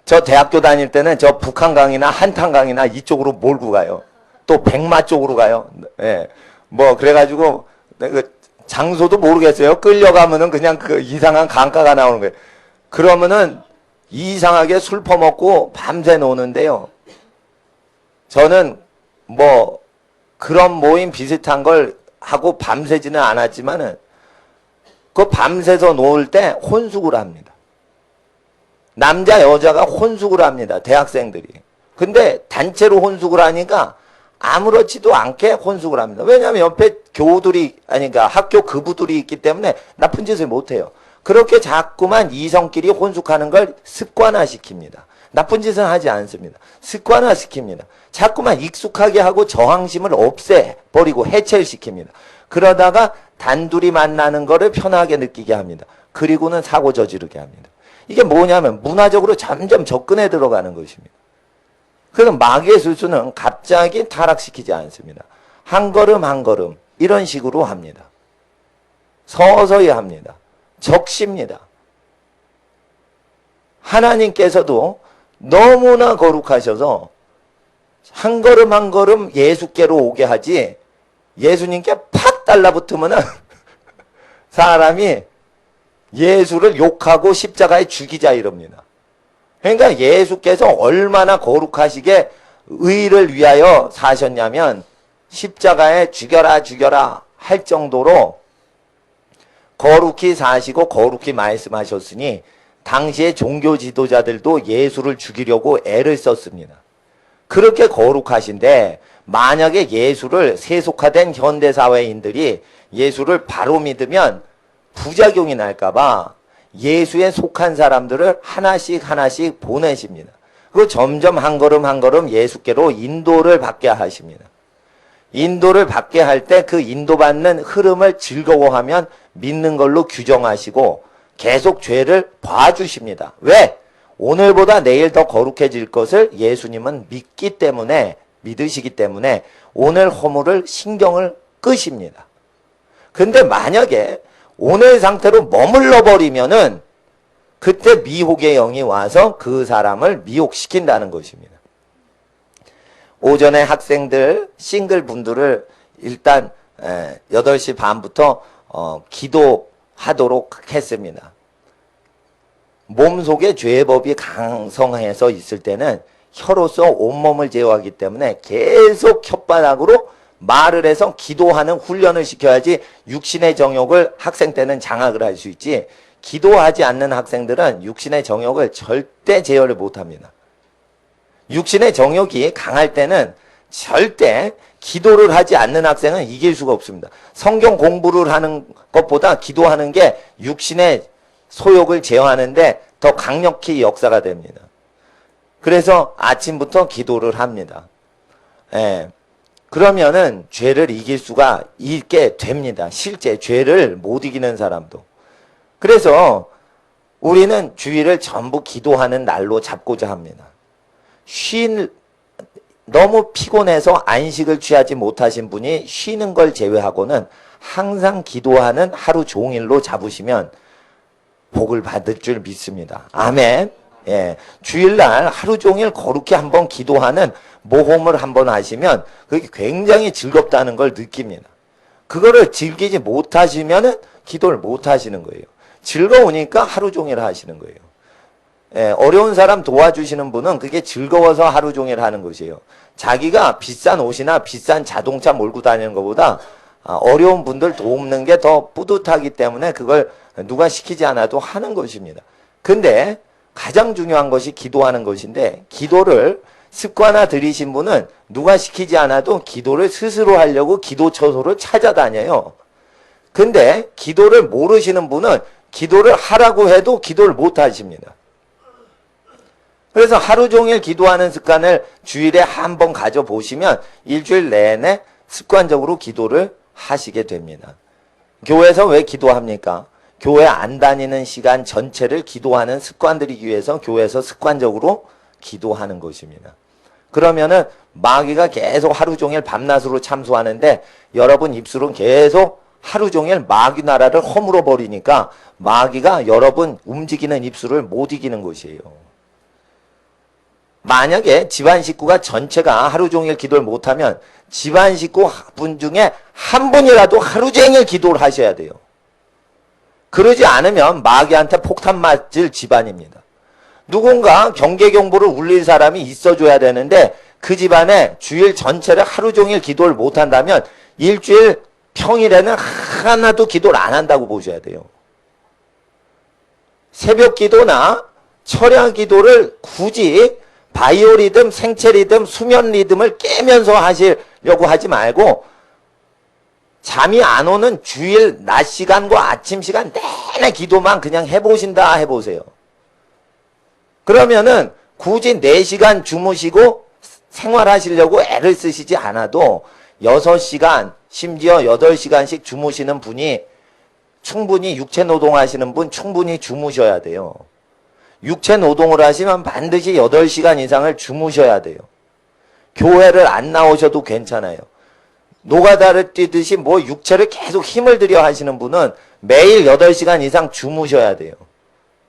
저 대학교 다닐 때는 저 북한강이나 한탄강이나 이쪽으로 몰고 가요. 또 백마 쪽으로 가요. 예. 뭐 그래가지고 그 장소도 모르겠어요. 끌려가면은 그냥 그 이상한 강가가 나오는 거예요. 그러면은 이상하게 술 퍼먹고 밤새 노는데요. 저는 뭐 그런 모임 비슷한 걸 하고 밤새지는 않았지만은 그 밤새서 놀 때 혼숙을 합니다. 남자 여자가 혼숙을 합니다. 대학생들이. 근데 단체로 혼숙을 하니까 아무렇지도 않게 혼숙을 합니다. 왜냐하면 옆에 교우들이, 아니, 그러니까 학교 급부들이 있기 때문에 나쁜 짓을 못해요. 그렇게 자꾸만 이성끼리 혼숙하는 걸 습관화시킵니다. 나쁜 짓은 하지 않습니다. 습관화시킵니다. 자꾸만 익숙하게 하고 저항심을 없애버리고 해체시킵니다. 그러다가 단둘이 만나는 거를 편하게 느끼게 합니다. 그리고는 사고 저지르게 합니다. 이게 뭐냐면 문화적으로 점점 접근해 들어가는 것입니다. 그래서 마귀의 술수는 갑자기 타락시키지 않습니다. 한 걸음 한 걸음 이런 식으로 합니다. 서서히 합니다. 적십니다. 하나님께서도 너무나 거룩하셔서 한 걸음 한 걸음 예수께로 오게 하지, 예수님께 팍 달라붙으면은 사람이 예수를 욕하고 십자가에 죽이자 이럽니다. 그러니까 예수께서 얼마나 거룩하시게 의를 위하여 사셨냐면 십자가에 죽여라 죽여라 할 정도로 거룩히 사시고 거룩히 말씀하셨으니 당시의 종교 지도자들도 예수를 죽이려고 애를 썼습니다. 그렇게 거룩하신데 만약에 예수를 세속화된 현대사회인들이 예수를 바로 믿으면 부작용이 날까봐 예수에 속한 사람들을 하나씩 하나씩 보내십니다. 그리고 점점 한 걸음 한 걸음 예수께로 인도를 받게 하십니다. 인도를 받게 할 때 그 인도받는 흐름을 즐거워하면 믿는 걸로 규정하시고 계속 죄를 봐주십니다. 왜? 오늘보다 내일 더 거룩해질 것을 예수님은 믿기 때문에, 믿으시기 때문에 오늘 허물을 신경을 끄십니다. 근데 만약에 오늘 상태로 머물러 버리면은 그때 미혹의 영이 와서 그 사람을 미혹시킨다는 것입니다. 오전에 학생들, 싱글 분들을 일단 8시 반부터 기도하도록 했습니다. 몸속에 죄법이 강성해서 있을 때는 혀로서 온몸을 제어하기 때문에 계속 혓바닥으로 말을 해서 기도하는 훈련을 시켜야지 육신의 정욕을 학생 때는 장악을 할 수 있지, 기도하지 않는 학생들은 육신의 정욕을 절대 제어를 못합니다. 육신의 정욕이 강할 때는 절대 기도를 하지 않는 학생은 이길 수가 없습니다. 성경 공부를 하는 것보다 기도하는 게 육신의 소욕을 제어하는데 더 강력히 역사가 됩니다. 그래서 아침부터 기도를 합니다. 그러면은 죄를 이길 수가 있게 됩니다. 실제 죄를 못 이기는 사람도. 그래서 우리는 주일을 전부 기도하는 날로 잡고자 합니다. 너무 피곤해서 안식을 취하지 못하신 분이 쉬는 걸 제외하고는 항상 기도하는 하루 종일로 잡으시면 복을 받을 줄 믿습니다. 아멘. 예. 주일날 하루 종일 거룩히 한번 기도하는 모험을 한번 하시면 그게 굉장히 즐겁다는 걸 느낍니다. 그거를 즐기지 못하시면은 기도를 못 하시는 거예요. 즐거우니까 하루 종일 하시는 거예요. 예, 어려운 사람 도와주시는 분은 그게 즐거워서 하루 종일 하는 것이에요. 자기가 비싼 옷이나 비싼 자동차 몰고 다니는 것보다 어려운 분들 돕는 게 더 뿌듯하기 때문에 그걸 누가 시키지 않아도 하는 것입니다. 근데 가장 중요한 것이 기도하는 것인데, 기도를 습관화 들이신 분은 누가 시키지 않아도 기도를 스스로 하려고 기도처소를 찾아다녀요. 근데 기도를 모르시는 분은 기도를 하라고 해도 기도를 못 하십니다. 그래서 하루 종일 기도하는 습관을 주일에 한 번 가져보시면 일주일 내내 습관적으로 기도를 하시게 됩니다. 교회에서 왜 기도합니까? 교회 안 다니는 시간 전체를 기도하는 습관 들이기 위해서 교회에서 습관적으로 기도하는 것입니다. 그러면은 마귀가 계속 하루 종일 밤낮으로 참소하는데 여러분 입술은 계속 하루 종일 마귀 나라를 허물어 버리니까 마귀가 여러분 움직이는 입술을 못 이기는 것이에요. 만약에 집안 식구가 전체가 하루 종일 기도를 못하면 집안 식구 분 중에 한 분이라도 하루 종일 기도를 하셔야 돼요. 그러지 않으면 마귀한테 폭탄 맞을 집안입니다. 누군가 경계경보를 울릴 사람이 있어줘야 되는데 그 집안에 주일 전체를 하루 종일 기도를 못한다면 일주일 평일에는 하나도 기도를 안 한다고 보셔야 돼요. 새벽 기도나 철야 기도를 굳이 바이오 리듬, 생체 리듬, 수면 리듬을 깨면서 하시려고 하지 말고 잠이 안 오는 주일 낮 시간과 아침 시간 내내 기도만 그냥 해보신다 해보세요. 그러면은 굳이 4시간 주무시고 생활하시려고 애를 쓰시지 않아도 6시간, 심지어 8시간씩 주무시는 분이 충분히 육체 노동하시는 분 충분히 주무셔야 돼요. 육체 노동을 하시면 반드시 8시간 이상을 주무셔야 돼요. 교회를 안 나오셔도 괜찮아요. 노가다를 뛰듯이 뭐 육체를 계속 힘을 들여 하시는 분은 매일 8시간 이상 주무셔야 돼요.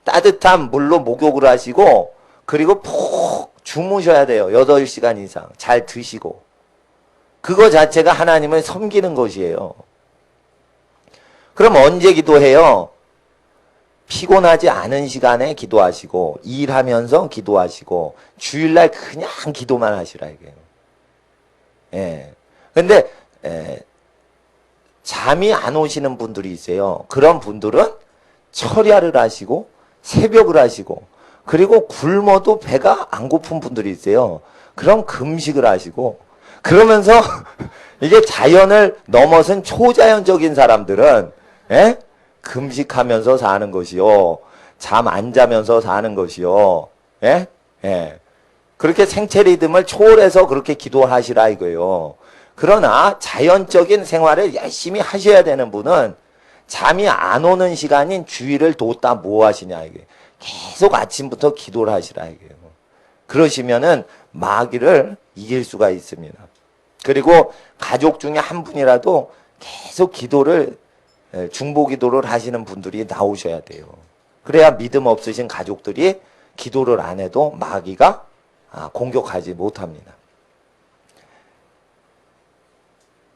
따뜻한 물로 목욕을 하시고 그리고 푹 주무셔야 돼요. 8시간 이상 잘 드시고. 그거 자체가 하나님을 섬기는 것이에요. 그럼 언제 기도해요? 피곤하지 않은 시간에 기도하시고 일하면서 기도하시고 주일날 그냥 기도만 하시라 이게요. 예. 근데 잠이 안 오시는 분들이 있어요. 그런 분들은 철야를 하시고 새벽을 하시고 그리고 굶어도 배가 안 고픈 분들이 있어요. 그럼 금식을 하시고 그러면서 이게 자연을 넘어선 초자연적인 사람들은 금식하면서 사는 것이요. 잠 안 자면서 사는 것이요. 그렇게 생체 리듬을 초월해서 그렇게 기도하시라 이거예요. 그러나 자연적인 생활을 열심히 하셔야 되는 분은 잠이 안 오는 시간인 주일을 뒀다 뭐 하시냐 이게 계속 아침부터 기도를 하시라 이게요. 그러시면은 마귀를 이길 수가 있습니다. 그리고 가족 중에 한 분이라도 계속 기도를 중보 기도를 하시는 분들이 나오셔야 돼요. 그래야 믿음 없으신 가족들이 기도를 안 해도 마귀가 공격하지 못합니다.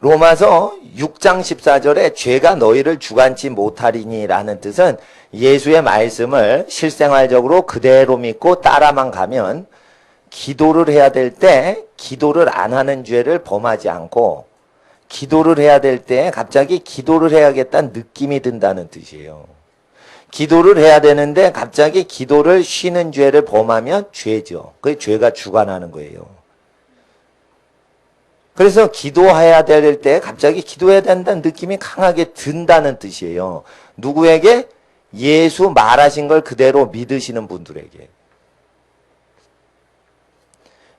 로마서 6장 14절에 죄가 너희를 주관치 못하리니 라는 뜻은 예수의 말씀을 실생활적으로 그대로 믿고 따라만 가면 기도를 해야 될 때 기도를 안 하는 죄를 범하지 않고 기도를 해야 될 때 갑자기 기도를 해야겠다는 느낌이 든다는 뜻이에요. 기도를 해야 되는데 갑자기 기도를 쉬는 죄를 범하면 죄죠. 그게 죄가 주관하는 거예요. 그래서 기도해야 될 때 갑자기 기도해야 된다는 느낌이 강하게 든다는 뜻이에요. 누구에게? 예수 말하신 걸 그대로 믿으시는 분들에게.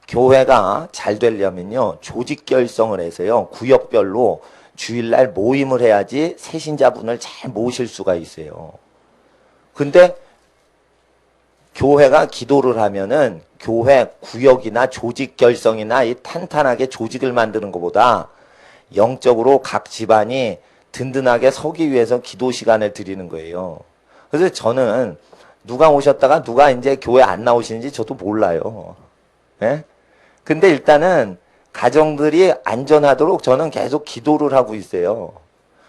교회가 잘 되려면요, 조직 결성을 해서요, 구역별로 주일날 모임을 해야지 새신자분을 잘 모실 수가 있어요. 근데 교회가 기도를 하면은 교회 구역이나 조직 결성이나 이 탄탄하게 조직을 만드는 것보다 영적으로 각 집안이 든든하게 서기 위해서 기도 시간을 드리는 거예요. 그래서 저는 누가 오셨다가 누가 이제 교회 안 나오시는지 저도 몰라요. 예? 근데 일단은 가정들이 안전하도록 저는 계속 기도를 하고 있어요.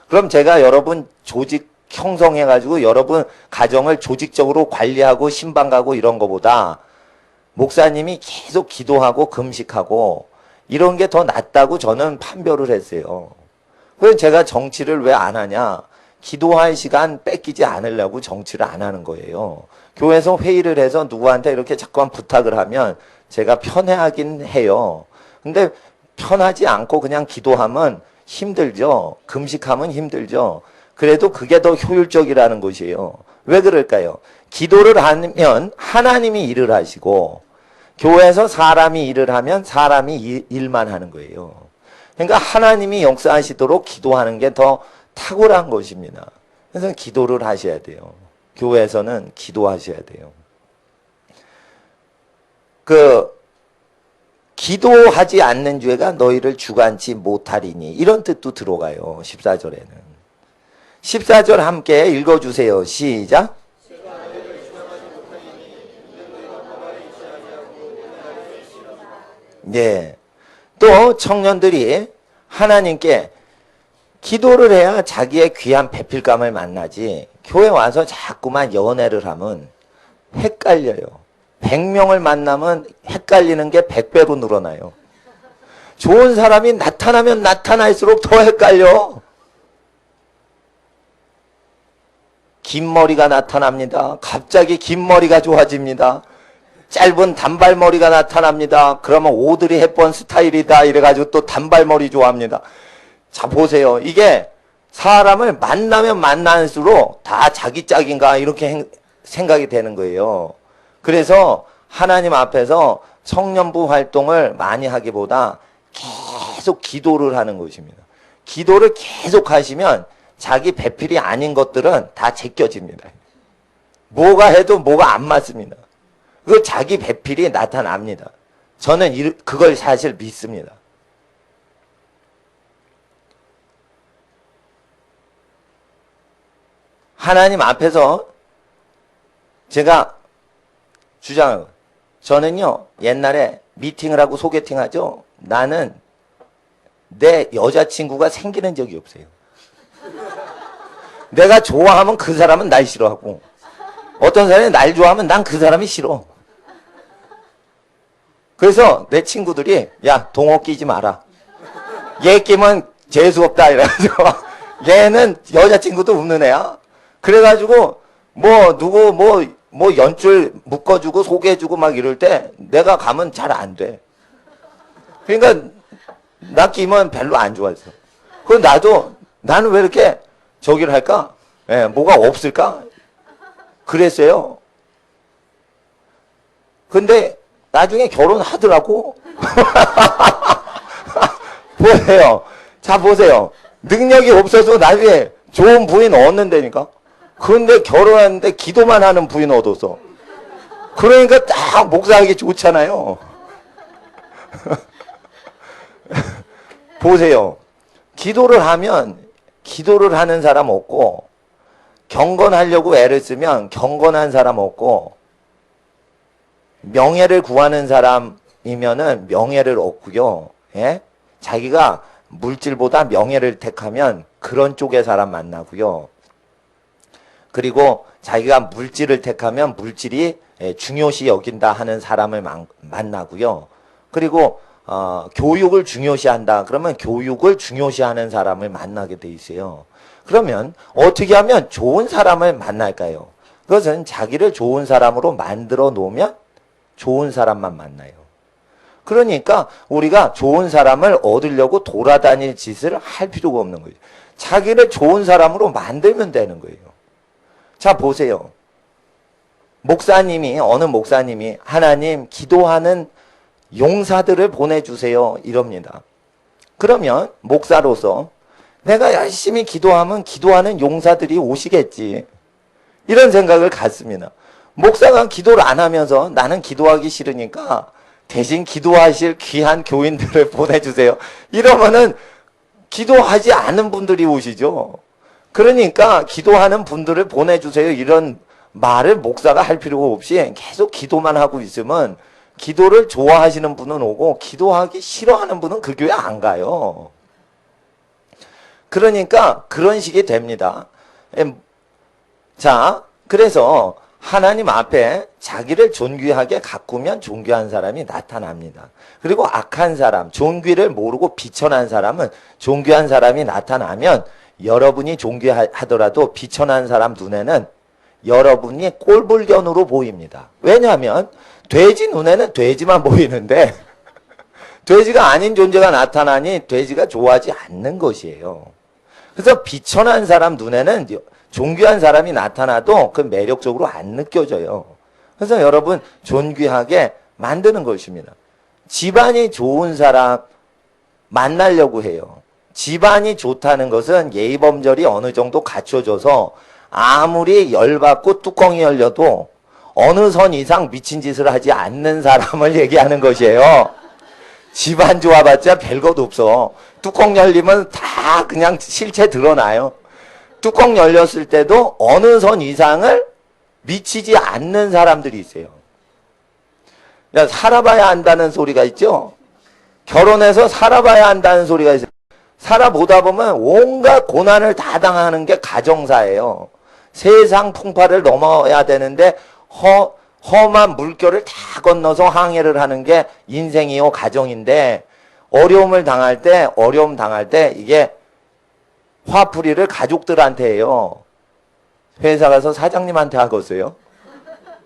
그럼 제가 여러분 조직 형성해가지고 여러분 가정을 조직적으로 관리하고 신방 가고 이런 거보다 목사님이 계속 기도하고 금식하고 이런 게 더 낫다고 저는 판별을 했어요. 그래서 제가 정치를 왜 안 하냐? 기도할 시간 뺏기지 않으려고 정치를 안 하는 거예요. 교회에서 회의를 해서 누구한테 이렇게 자꾸만 부탁을 하면 제가 편해하긴 해요. 근데 편하지 않고 그냥 기도하면 힘들죠. 금식하면 힘들죠. 그래도 그게 더 효율적이라는 것이에요. 왜 그럴까요? 기도를 하면 하나님이 일을 하시고 교회에서 사람이 일을 하면 사람이 일만 하는 거예요. 그러니까 하나님이 역사하시도록 기도하는 게 더 탁월한 것입니다. 그래서 기도를 하셔야 돼요. 교회에서는 기도하셔야 돼요. 기도하지 않는 죄가 너희를 주관치 못하리니 이런 뜻도 들어가요. 14절에는. 14절 함께 읽어주세요. 시작. 네. 또 청년들이 하나님께 기도를 해야 자기의 귀한 배필감을 만나지 교회 와서 자꾸만 연애를 하면 헷갈려요. 100명을 만나면 헷갈리는 게 100배로 늘어나요. 좋은 사람이 나타나면 나타날수록 더 헷갈려. 긴 머리가 나타납니다. 갑자기 긴 머리가 좋아집니다. 짧은 단발머리가 나타납니다. 그러면 오드리 헵번 스타일이다 이래가지고 또 단발머리 좋아합니다. 자 보세요. 이게 사람을 만나면 만날수록 다 자기 짝인가 이렇게 생각이 되는 거예요. 그래서 하나님 앞에서 청년부 활동을 많이 하기보다 계속 기도를 하는 것입니다. 기도를 계속 하시면 자기 배필이 아닌 것들은 다 제껴집니다. 뭐가 해도 뭐가 안 맞습니다. 그 자기 배필이 나타납니다. 저는 그걸 사실 믿습니다. 하나님 앞에서 제가 주장하고 저는요 옛날에 미팅을 하고 소개팅 하죠. 나는 내 여자친구가 생기는 적이 없어요. 내가 좋아하면 그 사람은 날 싫어하고 어떤 사람이 날 좋아하면 난 그 사람이 싫어. 그래서 내 친구들이 야 동호 끼지 마라. 얘 끼면 재수없다 이래가지고 얘는 여자친구도 없는 애야. 그래가지고 뭐 누구 뭐 연줄 묶어주고 소개해주고 막 이럴 때 내가 가면 잘 안 돼. 그러니까 나 끼면 별로 안 좋아했어. 그럼 나는 왜 이렇게 저기를 할까? 예, 뭐가 없을까? 그랬어요. 근데 나중에 결혼하더라고. 보세요. 자 보세요. 능력이 없어서 나중에 좋은 부인 얻는다니까. 그런데 결혼하는데 기도만 하는 부인 얻어서. 그러니까 딱 목사하기 좋잖아요. 보세요. 기도를 하는 사람 없고 경건하려고 애를 쓰면 경건한 사람 없고 명예를 구하는 사람이면은 명예를 얻고요. 예? 자기가 물질보다 명예를 택하면 그런 쪽의 사람 만나고요. 그리고 자기가 물질을 택하면 물질이 중요시 여긴다 하는 사람을 만나고요. 그리고 교육을 중요시한다. 그러면 교육을 중요시하는 사람을 만나게 돼 있어요. 그러면 어떻게 하면 좋은 사람을 만날까요? 그것은 자기를 좋은 사람으로 만들어 놓으면 좋은 사람만 만나요. 그러니까 우리가 좋은 사람을 얻으려고 돌아다닐 짓을 할 필요가 없는 거예요. 자기를 좋은 사람으로 만들면 되는 거예요. 자 보세요. 어느 목사님이 하나님 기도하는 용사들을 보내주세요 이럽니다. 그러면 목사로서 내가 열심히 기도하면 기도하는 용사들이 오시겠지. 이런 생각을 갖습니다. 목사가 기도를 안 하면서 나는 기도하기 싫으니까 대신 기도하실 귀한 교인들을 보내주세요. 이러면은 기도하지 않은 분들이 오시죠. 그러니까 기도하는 분들을 보내주세요. 이런 말을 목사가 할 필요가 없이 계속 기도만 하고 있으면 기도를 좋아하시는 분은 오고 기도하기 싫어하는 분은 그 교회 안 가요. 그러니까 그런 식이 됩니다. 자, 그래서 하나님 앞에 자기를 존귀하게 가꾸면 존귀한 사람이 나타납니다. 그리고 악한 사람, 존귀를 모르고 비천한 사람은 존귀한 사람이 나타나면 여러분이 존귀하더라도 비천한 사람 눈에는 여러분이 꼴불견으로 보입니다. 왜냐하면 돼지 눈에는 돼지만 보이는데 돼지가 아닌 존재가 나타나니 돼지가 좋아하지 않는 것이에요. 그래서 비천한 사람 눈에는 존귀한 사람이 나타나도 그 매력적으로 안 느껴져요. 그래서 여러분 존귀하게 만드는 것입니다. 집안이 좋은 사람 만나려고 해요. 집안이 좋다는 것은 예의범절이 어느 정도 갖춰져서 아무리 열받고 뚜껑이 열려도 어느 선 이상 미친 짓을 하지 않는 사람을 얘기하는 것이에요. 집안 좋아봤자 별것 없어. 뚜껑 열리면 다 그냥 실체 드러나요. 뚜껑 열렸을 때도 어느 선 이상을 미치지 않는 사람들이 있어요. 살아봐야 한다는 소리가 있죠. 결혼해서 살아봐야 한다는 소리가 있어요. 살아보다 보면 온갖 고난을 다 당하는 게 가정사예요. 세상 풍파를 넘어야 되는데 험한 물결을 다 건너서 항해를 하는 게 인생이요 가정인데 어려움 당할 때 이게 화풀이를 가족들한테 해요. 회사 가서 사장님한테 하겠어요.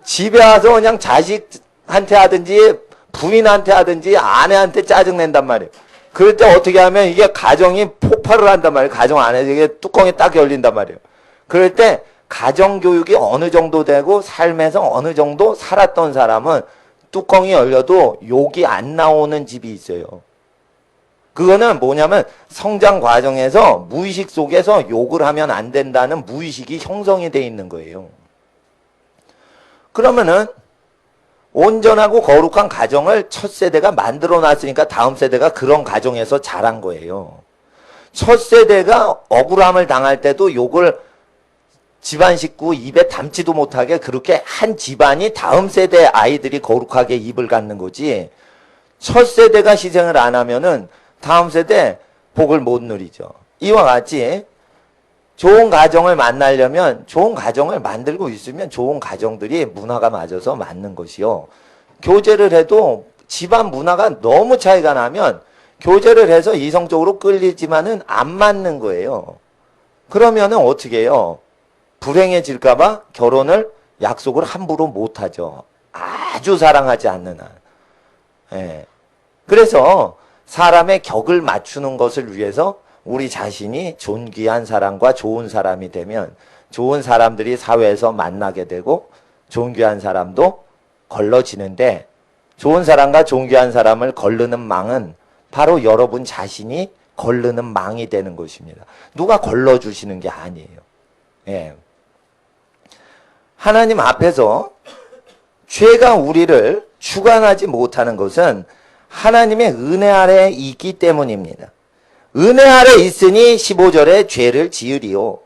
집에 와서 그냥 자식 남편한테 하든지 부인한테 하든지 아내한테 짜증낸단 말이에요. 그럴 때 어떻게 하면 이게 가정이 폭발을 한단 말이에요. 가정 안에서 이게 뚜껑이 딱 열린단 말이에요. 그럴 때 가정교육이 어느 정도 되고 삶에서 어느 정도 살았던 사람은 뚜껑이 열려도 욕이 안 나오는 집이 있어요. 그거는 뭐냐면 성장 과정에서 무의식 속에서 욕을 하면 안 된다는 무의식이 형성이 돼 있는 거예요. 그러면은 온전하고 거룩한 가정을 첫 세대가 만들어 놨으니까 다음 세대가 그런 가정에서 자란 거예요. 첫 세대가 억울함을 당할 때도 욕을 집안 식구 입에 담지도 못하게 그렇게 한 집안이 다음 세대 아이들이 거룩하게 입을 갖는 거지. 첫 세대가 희생을 안 하면은 다음 세대 복을 못 누리죠. 이와 같이 좋은 가정을 만나려면 좋은 가정을 만들고 있으면 좋은 가정들이 문화가 맞아서 맞는 것이요. 교제를 해도 집안 문화가 너무 차이가 나면 교제를 해서 이성적으로 끌리지만은 안 맞는 거예요. 그러면은 어떻게 해요? 불행해질까봐 결혼을 약속을 함부로 못하죠. 아주 사랑하지 않는 한. 예. 그래서 사람의 격을 맞추는 것을 위해서 우리 자신이 존귀한 사람과 좋은 사람이 되면 좋은 사람들이 사회에서 만나게 되고 존귀한 사람도 걸러지는데 좋은 사람과 존귀한 사람을 걸르는 망은 바로 여러분 자신이 걸르는 망이 되는 것입니다. 누가 걸러주시는 게 아니에요. 예. 하나님 앞에서 죄가 우리를 주관하지 못하는 것은 하나님의 은혜 아래에 있기 때문입니다. 은혜 아래 있으니 15절에 죄를 지으리요.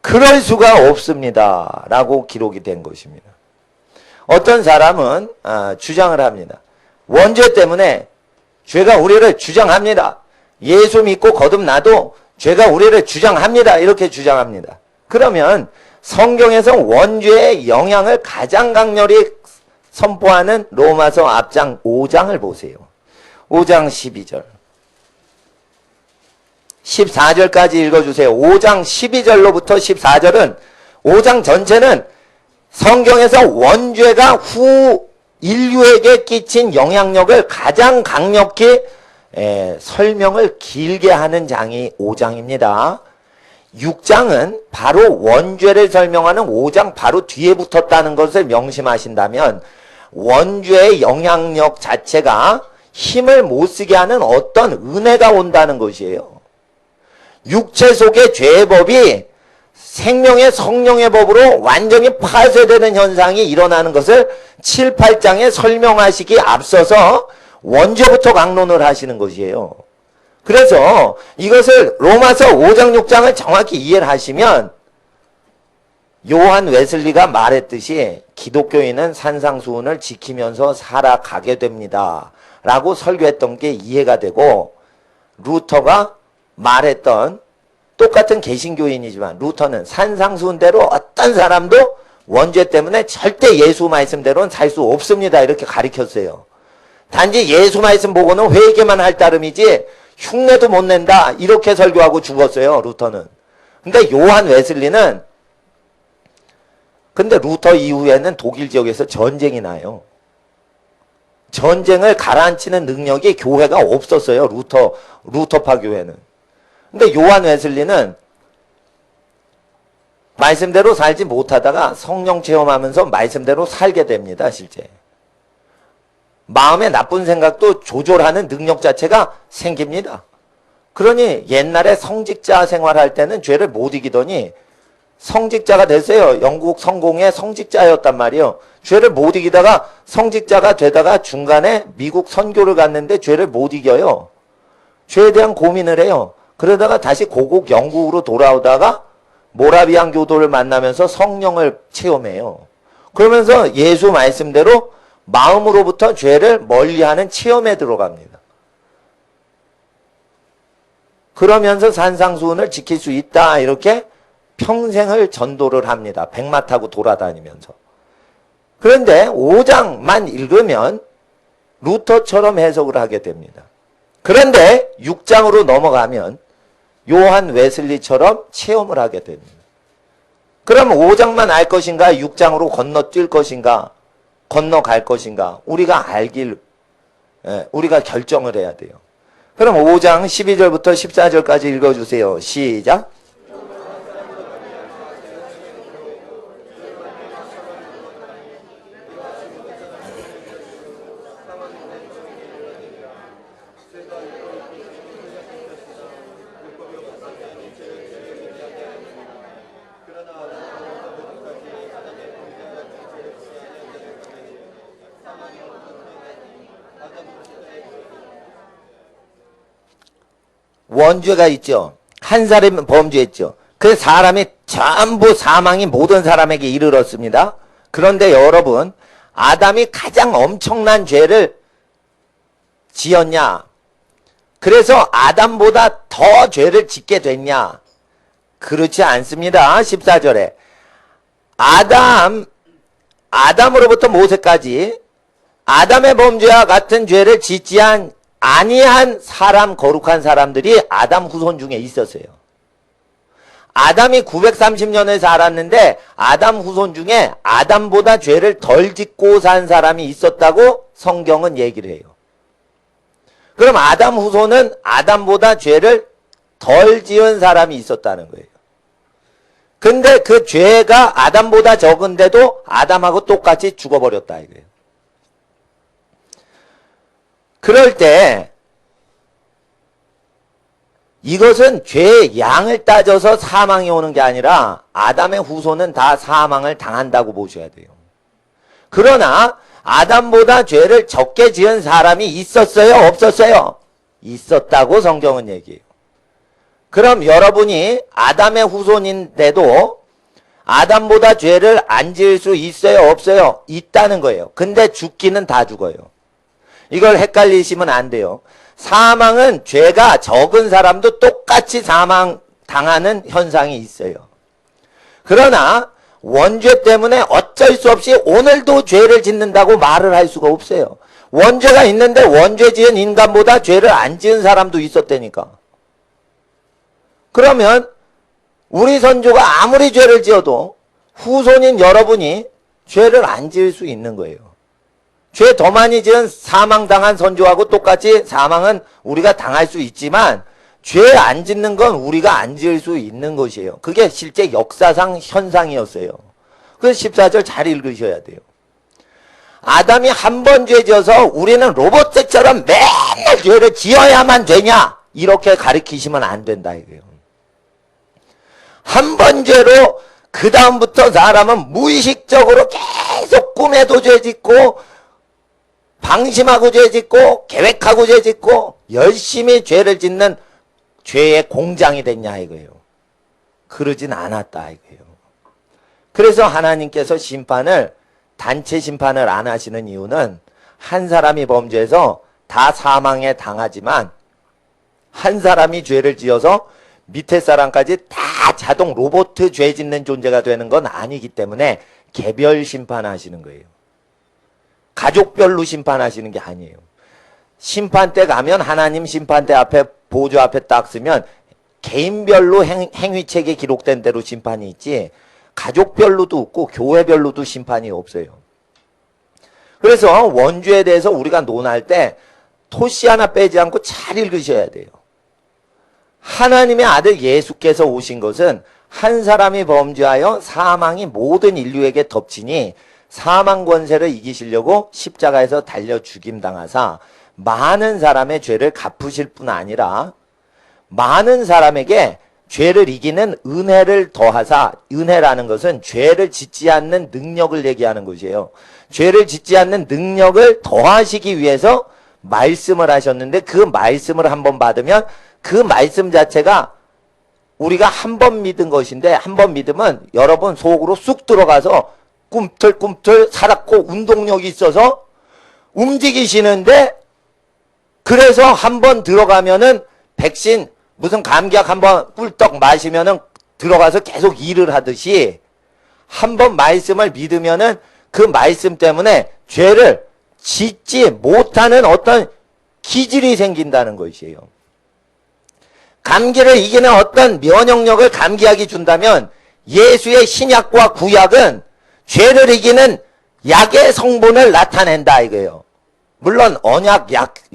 그럴 수가 없습니다. 라고 기록이 된 것입니다. 어떤 사람은 주장을 합니다. 원죄 때문에 죄가 우리를 주장합니다. 예수 믿고 거듭나도 죄가 우리를 주장합니다. 이렇게 주장합니다. 그러면 성경에서 원죄의 영향을 가장 강렬히 선포하는 로마서 앞장 5장을 보세요. 5장 12절. 14절까지 읽어주세요. 5장 12절로부터 14절은 5장 전체는 성경에서 원죄가 후 인류에게 끼친 영향력을 가장 강력히 설명을 길게 하는 장이 5장입니다. 6장은 바로 원죄를 설명하는 5장 바로 뒤에 붙었다는 것을 명심하신다면 원죄의 영향력 자체가 힘을 못 쓰게 하는 어떤 은혜가 온다는 것이에요. 육체 속의 죄의 법이 생명의 성령의 법으로 완전히 파쇄되는 현상이 일어나는 것을 7, 8장에 설명하시기 앞서서 원죄부터 강론을 하시는 것이에요. 그래서 이것을 로마서 5장 6장을 정확히 이해를 하시면 요한 웨슬리가 말했듯이 기독교인은 산상수훈을 지키면서 살아가게 됩니다. 라고 설교했던 게 이해가 되고 루터가 말했던 똑같은 개신교인이지만 루터는 산상수훈대로 어떤 사람도 원죄 때문에 절대 예수 말씀대로는 살 수 없습니다. 이렇게 가르쳤어요. 단지 예수 말씀 보고는 회개만 할 따름이지 흉내도 못 낸다. 이렇게 설교하고 죽었어요. 루터는. 근데 요한 웨슬리는 근데 루터 이후에는 독일 지역에서 전쟁이 나요. 전쟁을 가라앉히는 능력이 교회가 없었어요. 루터파 교회는. 근데 요한 웨슬리는 말씀대로 살지 못하다가 성령 체험하면서 말씀대로 살게 됩니다. 실제. 마음의 나쁜 생각도 조절하는 능력 자체가 생깁니다. 그러니 옛날에 성직자 생활할 때는 죄를 못 이기더니 성직자가 됐어요. 영국 성공의 성직자였단 말이에요. 죄를 못 이기다가 성직자가 되다가 중간에 미국 선교를 갔는데 죄를 못 이겨요. 죄에 대한 고민을 해요. 그러다가 다시 고국 영국으로 돌아오다가 모라비안 교도를 만나면서 성령을 체험해요. 그러면서 예수 말씀대로 마음으로부터 죄를 멀리하는 체험에 들어갑니다. 그러면서 산상수훈을 지킬 수 있다. 이렇게 평생을 전도를 합니다. 백마 타고 돌아다니면서. 그런데 5장만 읽으면 루터처럼 해석을 하게 됩니다. 그런데 6장으로 넘어가면 요한 웨슬리처럼 체험을 하게 됩니다. 그럼 5장만 알 것인가? 6장으로 건너뛸 것인가? 건너갈 것인가? 우리가 결정을 해야 돼요. 그럼 5장 12절부터 14절까지 읽어주세요. 시작. 원죄가 있죠. 한 사람이 범죄했죠. 그 사람이 전부 사망이 모든 사람에게 이르렀습니다. 그런데 여러분, 아담이 가장 엄청난 죄를 지었냐? 그래서 아담보다 더 죄를 짓게 됐냐? 그렇지 않습니다. 14절에 아담으로부터 모세까지 아담의 범죄와 같은 죄를 짓지 아니한 사람, 거룩한 사람들이 아담 후손 중에 있었어요. 아담이 930년을 살았는데 아담 후손 중에 아담보다 죄를 덜 짓고 산 사람이 있었다고 성경은 얘기를 해요. 그럼 아담 후손은 아담보다 죄를 덜 지은 사람이 있었다는 거예요. 근데 그 죄가 아담보다 적은데도 아담하고 똑같이 죽어버렸다 이거예요. 그럴 때 이것은 죄의 양을 따져서 사망이 오는 게 아니라 아담의 후손은 다 사망을 당한다고 보셔야 돼요. 그러나 아담보다 죄를 적게 지은 사람이 있었어요? 없었어요? 있었다고 성경은 얘기해요. 그럼 여러분이 아담의 후손인데도 아담보다 죄를 안 지을 수 있어요? 없어요? 있다는 거예요. 근데 죽기는 다 죽어요. 이걸 헷갈리시면 안 돼요. 사망은 죄가 적은 사람도 똑같이 사망 당하는 현상이 있어요. 그러나 원죄 때문에 어쩔 수 없이 오늘도 죄를 짓는다고 말을 할 수가 없어요. 원죄가 있는데 원죄 지은 인간보다 죄를 안 지은 사람도 있었다니까. 그러면 우리 선조가 아무리 죄를 지어도 후손인 여러분이 죄를 안 지을 수 있는 거예요. 죄 더 많이 지은 사망당한 선조하고 똑같이 사망은 우리가 당할 수 있지만 죄 안 짓는 건 우리가 안 지을 수 있는 것이에요. 그게 실제 역사상 현상이었어요. 그래서 14절 잘 읽으셔야 돼요. 아담이 한 번 죄 지어서 우리는 로봇처럼 맨날 죄를 지어야만 되냐? 이렇게 가르치시면 안 된다 이거예요. 한 번 죄로 그 다음부터 사람은 무의식적으로 계속 꿈에도 죄 짓고 방심하고 죄 짓고 계획하고 죄 짓고 열심히 죄를 짓는 죄의 공장이 됐냐 이거예요. 그러진 않았다 이거예요. 그래서 하나님께서 단체 심판을 안 하시는 이유는 한 사람이 범죄해서 다 사망에 당하지만 한 사람이 죄를 지어서 밑에 사람까지 다 자동 로봇 죄 짓는 존재가 되는 건 아니기 때문에 개별 심판하시는 거예요. 가족별로 심판하시는 게 아니에요. 심판대 가면 하나님 심판대 앞에 보좌 앞에 딱 쓰면 개인별로 행위책에 기록된 대로 심판이 있지 가족별로도 없고 교회별로도 심판이 없어요. 그래서 원죄에 대해서 우리가 논할 때 토시 하나 빼지 않고 잘 읽으셔야 돼요. 하나님의 아들 예수께서 오신 것은 한 사람이 범죄하여 사망이 모든 인류에게 덮치니 사망 권세를 이기시려고 십자가에서 달려 죽임당하사 많은 사람의 죄를 갚으실 뿐 아니라 많은 사람에게 죄를 이기는 은혜를 더하사, 은혜라는 것은 죄를 짓지 않는 능력을 얘기하는 것이에요. 죄를 짓지 않는 능력을 더하시기 위해서 말씀을 하셨는데 그 말씀을 한번 받으면 그 말씀 자체가 우리가 한 번 믿은 것인데 한 번 믿으면 여러분 속으로 쑥 들어가서 꿈틀꿈틀 살았고 운동력이 있어서 움직이시는데 그래서 한 번 들어가면은 백신 무슨 감기약 한 번 꿀떡 마시면은 들어가서 계속 일을 하듯이 한 번 말씀을 믿으면은 그 말씀 때문에 죄를 짓지 못하는 어떤 기질이 생긴다는 것이에요. 감기를 이기는 어떤 면역력을 감기약이 준다면 예수의 신약과 구약은 죄를 이기는 약의 성분을 나타낸다 이거예요. 물론 언약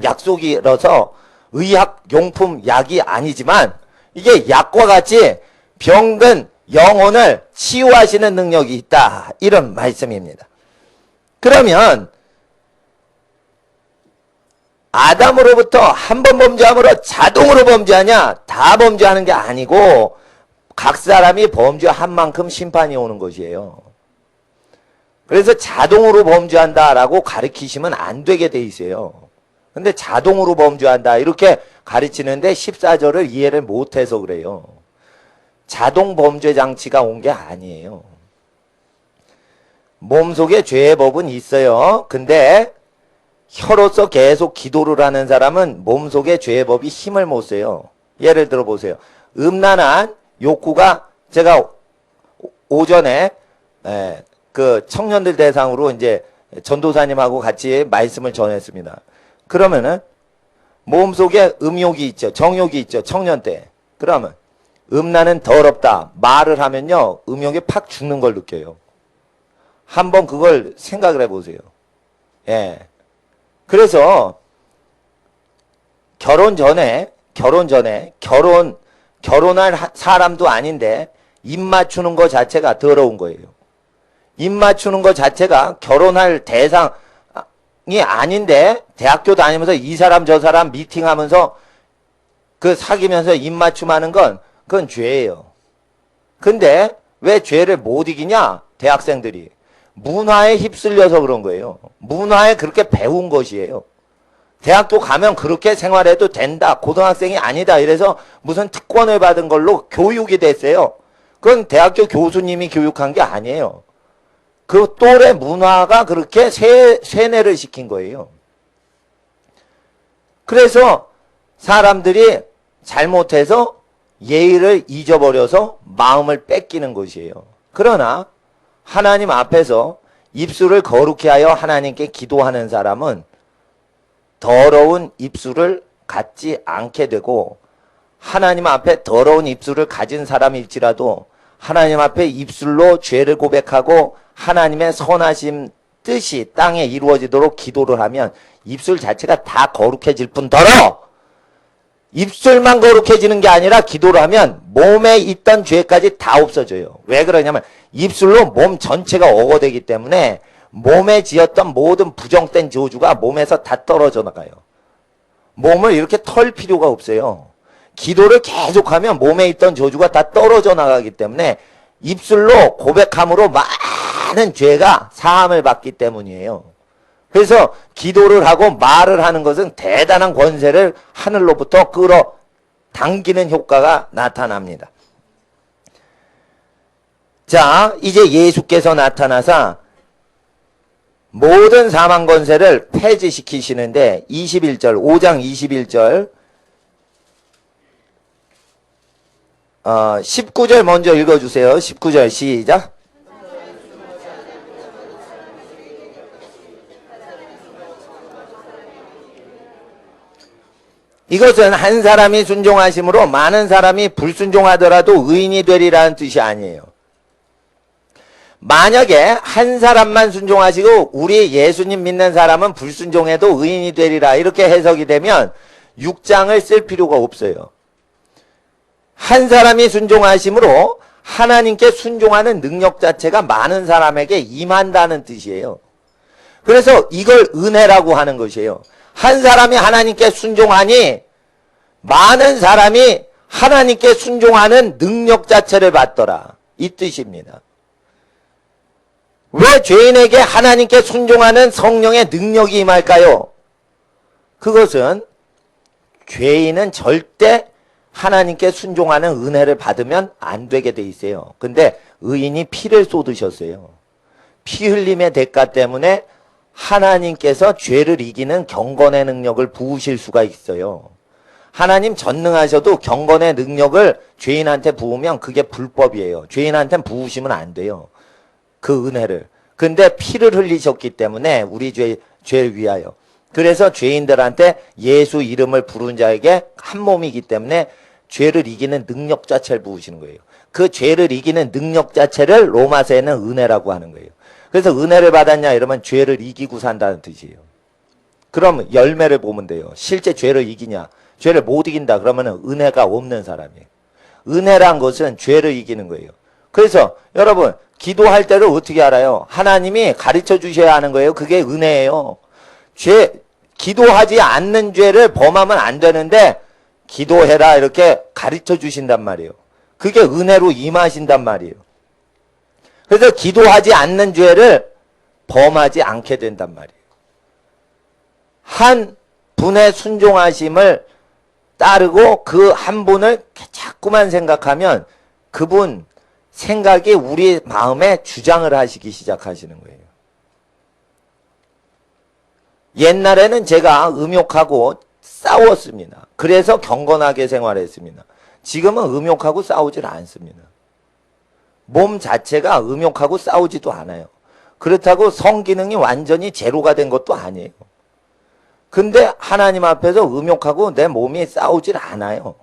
약속이라서 의학용품 약이 아니지만 이게 약과 같이 병든 영혼을 치유하시는 능력이 있다. 이런 말씀입니다. 그러면 아담으로부터 한 번 범죄함으로 자동으로 범죄하냐? 다 범죄하는 게 아니고 각 사람이 범죄한 만큼 심판이 오는 것이에요. 그래서 자동으로 범죄한다라고 가르치시면 안 되게 돼 있어요. 근데 자동으로 범죄한다 이렇게 가르치는데 14절을 이해를 못해서 그래요. 자동 범죄 장치가 온 게 아니에요. 몸속에 죄의 법은 있어요. 근데 혀로서 계속 기도를 하는 사람은 몸속에 죄의 법이 힘을 못 써요. 예를 들어 보세요. 음란한 욕구가 제가 오전에 그 청년들 대상으로 이제 전도사님하고 같이 말씀을 전했습니다. 그러면은 몸속에 음욕이 있죠. 정욕이 있죠. 청년 때. 그러면 음란은 더럽다. 말을 하면요. 음욕이 팍 죽는 걸 느껴요. 한번 그걸 생각을 해보세요. 예. 그래서 결혼할 사람도 아닌데 입 맞추는 것 자체가 더러운 거예요. 입 맞추는 것 자체가 결혼할 대상이 아닌데 대학교 다니면서 이 사람 저 사람 미팅하면서 그 사귀면서 입 맞춤하는 건 그건 죄예요. 근데 왜 죄를 못 이기냐? 대학생들이. 문화에 휩쓸려서 그런 거예요. 문화에 그렇게 배운 것이에요. 대학도 가면 그렇게 생활해도 된다. 고등학생이 아니다. 이래서 무슨 특권을 받은 걸로 교육이 됐어요. 그건 대학교 교수님이 교육한 게 아니에요. 그 또래 문화가 그렇게 세뇌를 시킨 거예요. 그래서 사람들이 잘못해서 예의를 잊어버려서 마음을 뺏기는 것이에요. 그러나 하나님 앞에서 입술을 거룩히 하여 하나님께 기도하는 사람은 더러운 입술을 갖지 않게 되고 하나님 앞에 더러운 입술을 가진 사람일지라도 하나님 앞에 입술로 죄를 고백하고 하나님의 선하심 뜻이 땅에 이루어지도록 기도를 하면 입술 자체가 다 거룩해질 뿐더러 입술만 거룩해지는 게 아니라 기도를 하면 몸에 있던 죄까지 다 없어져요. 왜 그러냐면 입술로 몸 전체가 어거되기 때문에 몸에 지었던 모든 부정된 저주가 몸에서 다 떨어져 나가요. 몸을 이렇게 털 필요가 없어요. 기도를 계속하면 몸에 있던 저주가 다 떨어져 나가기 때문에 입술로 고백함으로 많은 죄가 사함을 받기 때문이에요. 그래서 기도를 하고 말을 하는 것은 대단한 권세를 하늘로부터 끌어당기는 효과가 나타납니다. 자, 이제 예수께서 나타나서 모든 사망 권세를 폐지시키시는데 21절, 5장 21절 19절 먼저 읽어주세요. 19절 시작. 이것은 한 사람이 순종하심으로 많은 사람이 불순종하더라도 의인이 되리라는 뜻이 아니에요. 만약에 한 사람만 순종하시고 우리 예수님 믿는 사람은 불순종해도 의인이 되리라 이렇게 해석이 되면 6장을 쓸 필요가 없어요. 한 사람이 순종하심으로 하나님께 순종하는 능력 자체가 많은 사람에게 임한다는 뜻이에요. 그래서 이걸 은혜라고 하는 것이에요. 한 사람이 하나님께 순종하니 많은 사람이 하나님께 순종하는 능력 자체를 받더라. 이 뜻입니다. 왜 죄인에게 하나님께 순종하는 성령의 능력이 임할까요? 그것은 죄인은 절대 하나님께 순종하는 은혜를 받으면 안 되게 돼 있어요. 근데 의인이 피를 쏟으셨어요. 피 흘림의 대가 때문에 하나님께서 죄를 이기는 경건의 능력을 부으실 수가 있어요. 하나님 전능하셔도 경건의 능력을 죄인한테 부으면 그게 불법이에요. 죄인한테는 부으시면 안 돼요. 그 은혜를. 근데 피를 흘리셨기 때문에 우리 죄를 위하여. 그래서 죄인들한테 예수 이름을 부른 자에게 한 몸이기 때문에 죄를 이기는 능력 자체를 부으시는 거예요. 그 죄를 이기는 능력 자체를 로마서에는 은혜라고 하는 거예요. 그래서 은혜를 받았냐 이러면 죄를 이기고 산다는 뜻이에요. 그럼 열매를 보면 돼요. 실제 죄를 이기냐? 죄를 못 이긴다 그러면 은혜가 없는 사람이에요. 은혜란 것은 죄를 이기는 거예요. 그래서 여러분 기도할 때를 어떻게 알아요? 하나님이 가르쳐 주셔야 하는 거예요. 그게 은혜예요. 기도하지 않는 죄를 범하면 안 되는데 기도해라 이렇게 가르쳐 주신단 말이에요. 그게 은혜로 임하신단 말이에요. 그래서 기도하지 않는 죄를 범하지 않게 된단 말이에요. 한 분의 순종하심을 따르고 그 한 분을 자꾸만 생각하면 그분 생각이 우리 마음에 주장을 하시기 시작하시는 거예요. 옛날에는 제가 음욕하고 싸웠습니다. 그래서 경건하게 생활했습니다. 지금은 음욕하고 싸우질 않습니다. 몸 자체가 음욕하고 싸우지도 않아요. 그렇다고 성기능이 완전히 제로가 된 것도 아니에요. 근데 하나님 앞에서 음욕하고 내 몸이 싸우질 않아요.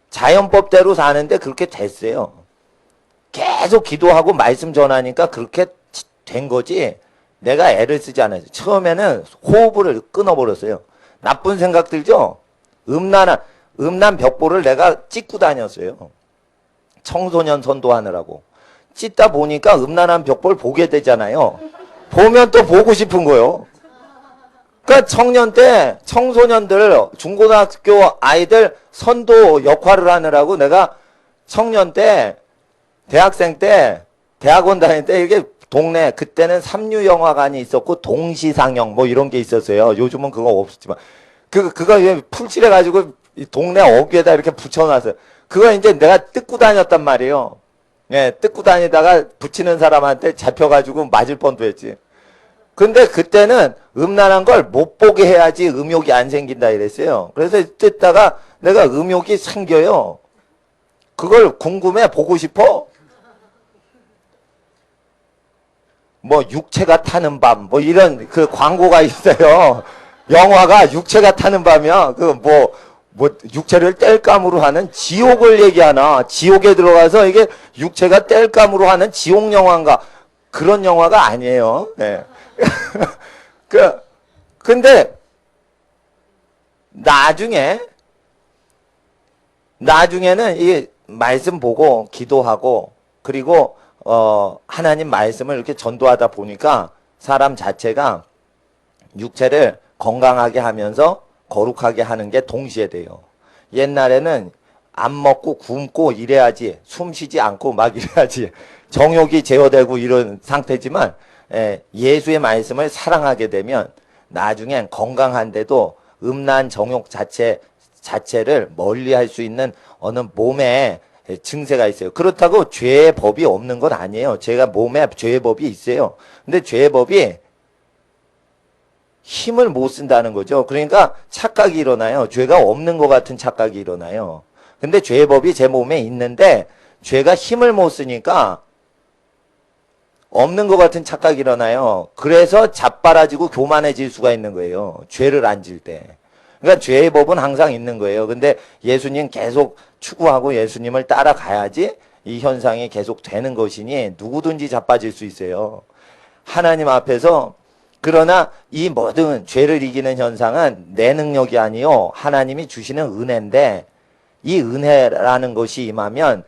자연법대로 사는데 그렇게 됐어요. 계속 기도하고 말씀 전하니까 그렇게 된 거지 내가 애를 쓰지 않아요. 처음에는 호흡을 끊어버렸어요. 나쁜 생각 들죠? 음란 벽보를 내가 찍고 다녔어요. 청소년 선도하느라고. 찍다 보니까 음란한 벽보를 보게 되잖아요. 보면 또 보고 싶은 거예요. 그러니까 청소년들, 중고등학교 아이들 선도 역할을 하느라고 내가 청년 때, 대학생 때, 대학원 다닐 때 이게 동네, 그때는 삼류영화관이 있었고 동시상영 뭐 이런 게 있었어요. 요즘은 그거 없었지만. 그거 풀칠해가지고 동네 어귀에다 이렇게 붙여놨어요. 그거 이제 내가 뜯고 다녔단 말이에요. 예, 뜯고 다니다가 붙이는 사람한테 잡혀가지고 맞을 뻔도 했지. 근데 그때는 음란한 걸 못 보게 해야지 음욕이 안 생긴다 이랬어요. 그래서 뜯다가 내가 음욕이 생겨요. 그걸 궁금해 보고 싶어? 뭐 육체가 타는 밤 뭐 이런 그 광고가 있어요. 영화가 육체가 타는 밤이야. 그 뭐 육체를 땔감으로 하는 지옥을 얘기하나. 지옥에 들어가서 이게 육체가 땔감으로 하는 지옥 영화인가. 그런 영화가 아니에요. 네. 근데 나중에는 이 말씀 보고 기도하고 그리고 하나님 말씀을 이렇게 전도하다 보니까 사람 자체가 육체를 건강하게 하면서 거룩하게 하는 게 동시에 돼요. 옛날에는 안 먹고 굶고 이래야지, 숨 쉬지 않고 막 이래야지 정욕이 제어되고 이런 상태지만 예수의 말씀을 사랑하게 되면 나중엔 건강한데도 음란 정욕 자체를 멀리할 수 있는 어느 몸에 증세가 있어요. 그렇다고 죄의 법이 없는 건 아니에요. 제가 몸에 죄의 법이 있어요. 근데 죄의 법이 힘을 못 쓴다는 거죠. 그러니까 착각이 일어나요. 죄가 없는 것 같은 착각이 일어나요. 근데 죄의 법이 제 몸에 있는데 죄가 힘을 못 쓰니까 없는 것 같은 착각이 일어나요. 그래서 자빠라지고 교만해질 수가 있는 거예요. 죄를 안 질 때. 그러니까 죄의 법은 항상 있는 거예요. 근데 예수님 계속 추구하고 예수님을 따라가야지 이 현상이 계속 되는 것이니 누구든지 자빠질 수 있어요. 하나님 앞에서. 그러나 이 모든 죄를 이기는 현상은 내 능력이 아니요 하나님이 주시는 은혜인데 이 은혜라는 것이 임하면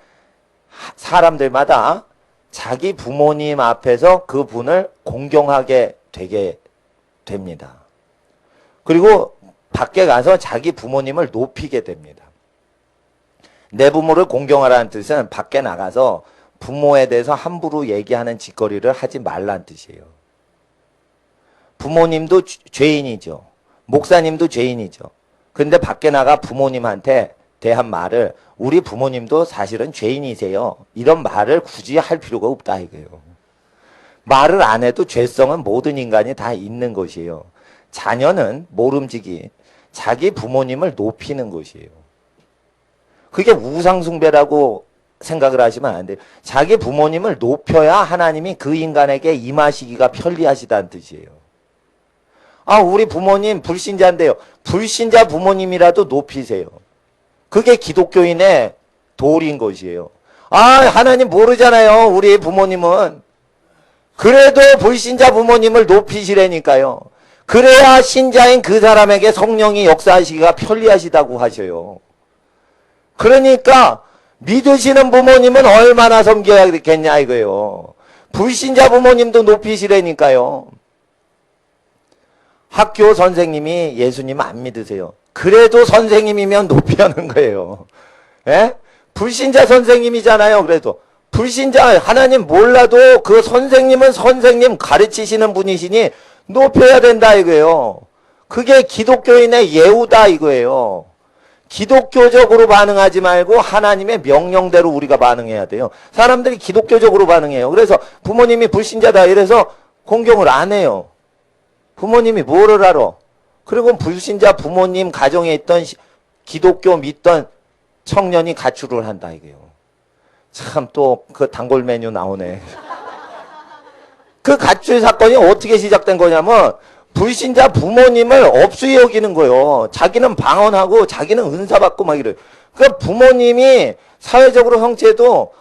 사람들마다 자기 부모님 앞에서 그 분을 공경하게 되게 됩니다. 그리고 밖에 가서 자기 부모님을 높이게 됩니다. 내 부모를 공경하라는 뜻은 밖에 나가서 부모에 대해서 함부로 얘기하는 짓거리를 하지 말라는 뜻이에요. 부모님도 죄인이죠. 목사님도 죄인이죠. 근데 밖에 나가 부모님한테 대한 말을 우리 부모님도 사실은 죄인이세요. 이런 말을 굳이 할 필요가 없다 이거예요. 말을 안 해도 죄성은 모든 인간이 다 있는 것이에요. 자녀는 모름지기 자기 부모님을 높이는 것이에요. 그게 우상숭배라고 생각을 하시면 안 돼요. 자기 부모님을 높여야 하나님이 그 인간에게 임하시기가 편리하시다는 뜻이에요. 아, 우리 부모님 불신자인데요. 불신자 부모님이라도 높이세요. 그게 기독교인의 도리인 것이에요. 아, 하나님 모르잖아요. 우리 부모님은. 그래도 불신자 부모님을 높이시라니까요. 그래야 신자인 그 사람에게 성령이 역사하시기가 편리하시다고 하셔요. 그러니까 믿으시는 부모님은 얼마나 섬겨야겠냐 이거예요. 불신자 부모님도 높이시라니까요. 학교 선생님이 예수님 안 믿으세요. 그래도 선생님이면 높이하는 거예요. 예? 불신자 선생님이잖아요. 그래도 불신자 하나님 몰라도 그 선생님은 선생님 가르치시는 분이시니 높여야 된다 이거예요. 그게 기독교인의 예우다 이거예요. 기독교적으로 반응하지 말고 하나님의 명령대로 우리가 반응해야 돼요. 사람들이 기독교적으로 반응해요. 그래서 부모님이 불신자다 이래서 공경을 안 해요. 부모님이 뭐를 알아? 그리고 불신자 부모님 가정에 있던 기독교 믿던 청년이 가출을 한다 이거예요. 참 또 그 단골 메뉴 나오네. 그 가출 사건이 어떻게 시작된 거냐면 불신자 부모님을 업수히 여기는 거예요. 자기는 방언하고 자기는 은사 받고 막 이래요. 그 부모님이 사회적으로 형체도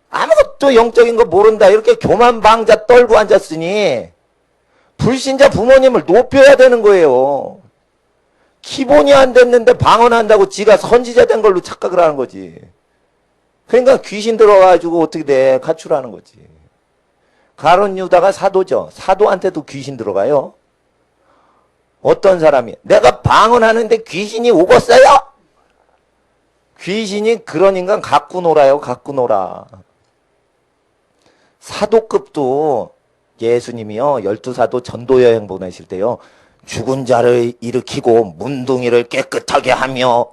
아무것도 영적인 거 모른다 이렇게 교만방자 떨고 앉았으니 불신자 부모님을 높여야 되는 거예요. 기본이 안 됐는데 방언한다고 지가 선지자 된 걸로 착각을 하는 거지. 그러니까 귀신 들어가지고 어떻게 돼? 가출하는 거지. 가룟 유다가 사도죠. 사도한테도 귀신 들어가요. 어떤 사람이 내가 방언하는데 귀신이 오겠어요? 귀신이 그런 인간 갖고 놀아요. 갖고 놀아. 사도급도 예수님이요. 12사도 전도여행 보내실 때요. 죽은 자를 일으키고 문둥이를 깨끗하게 하며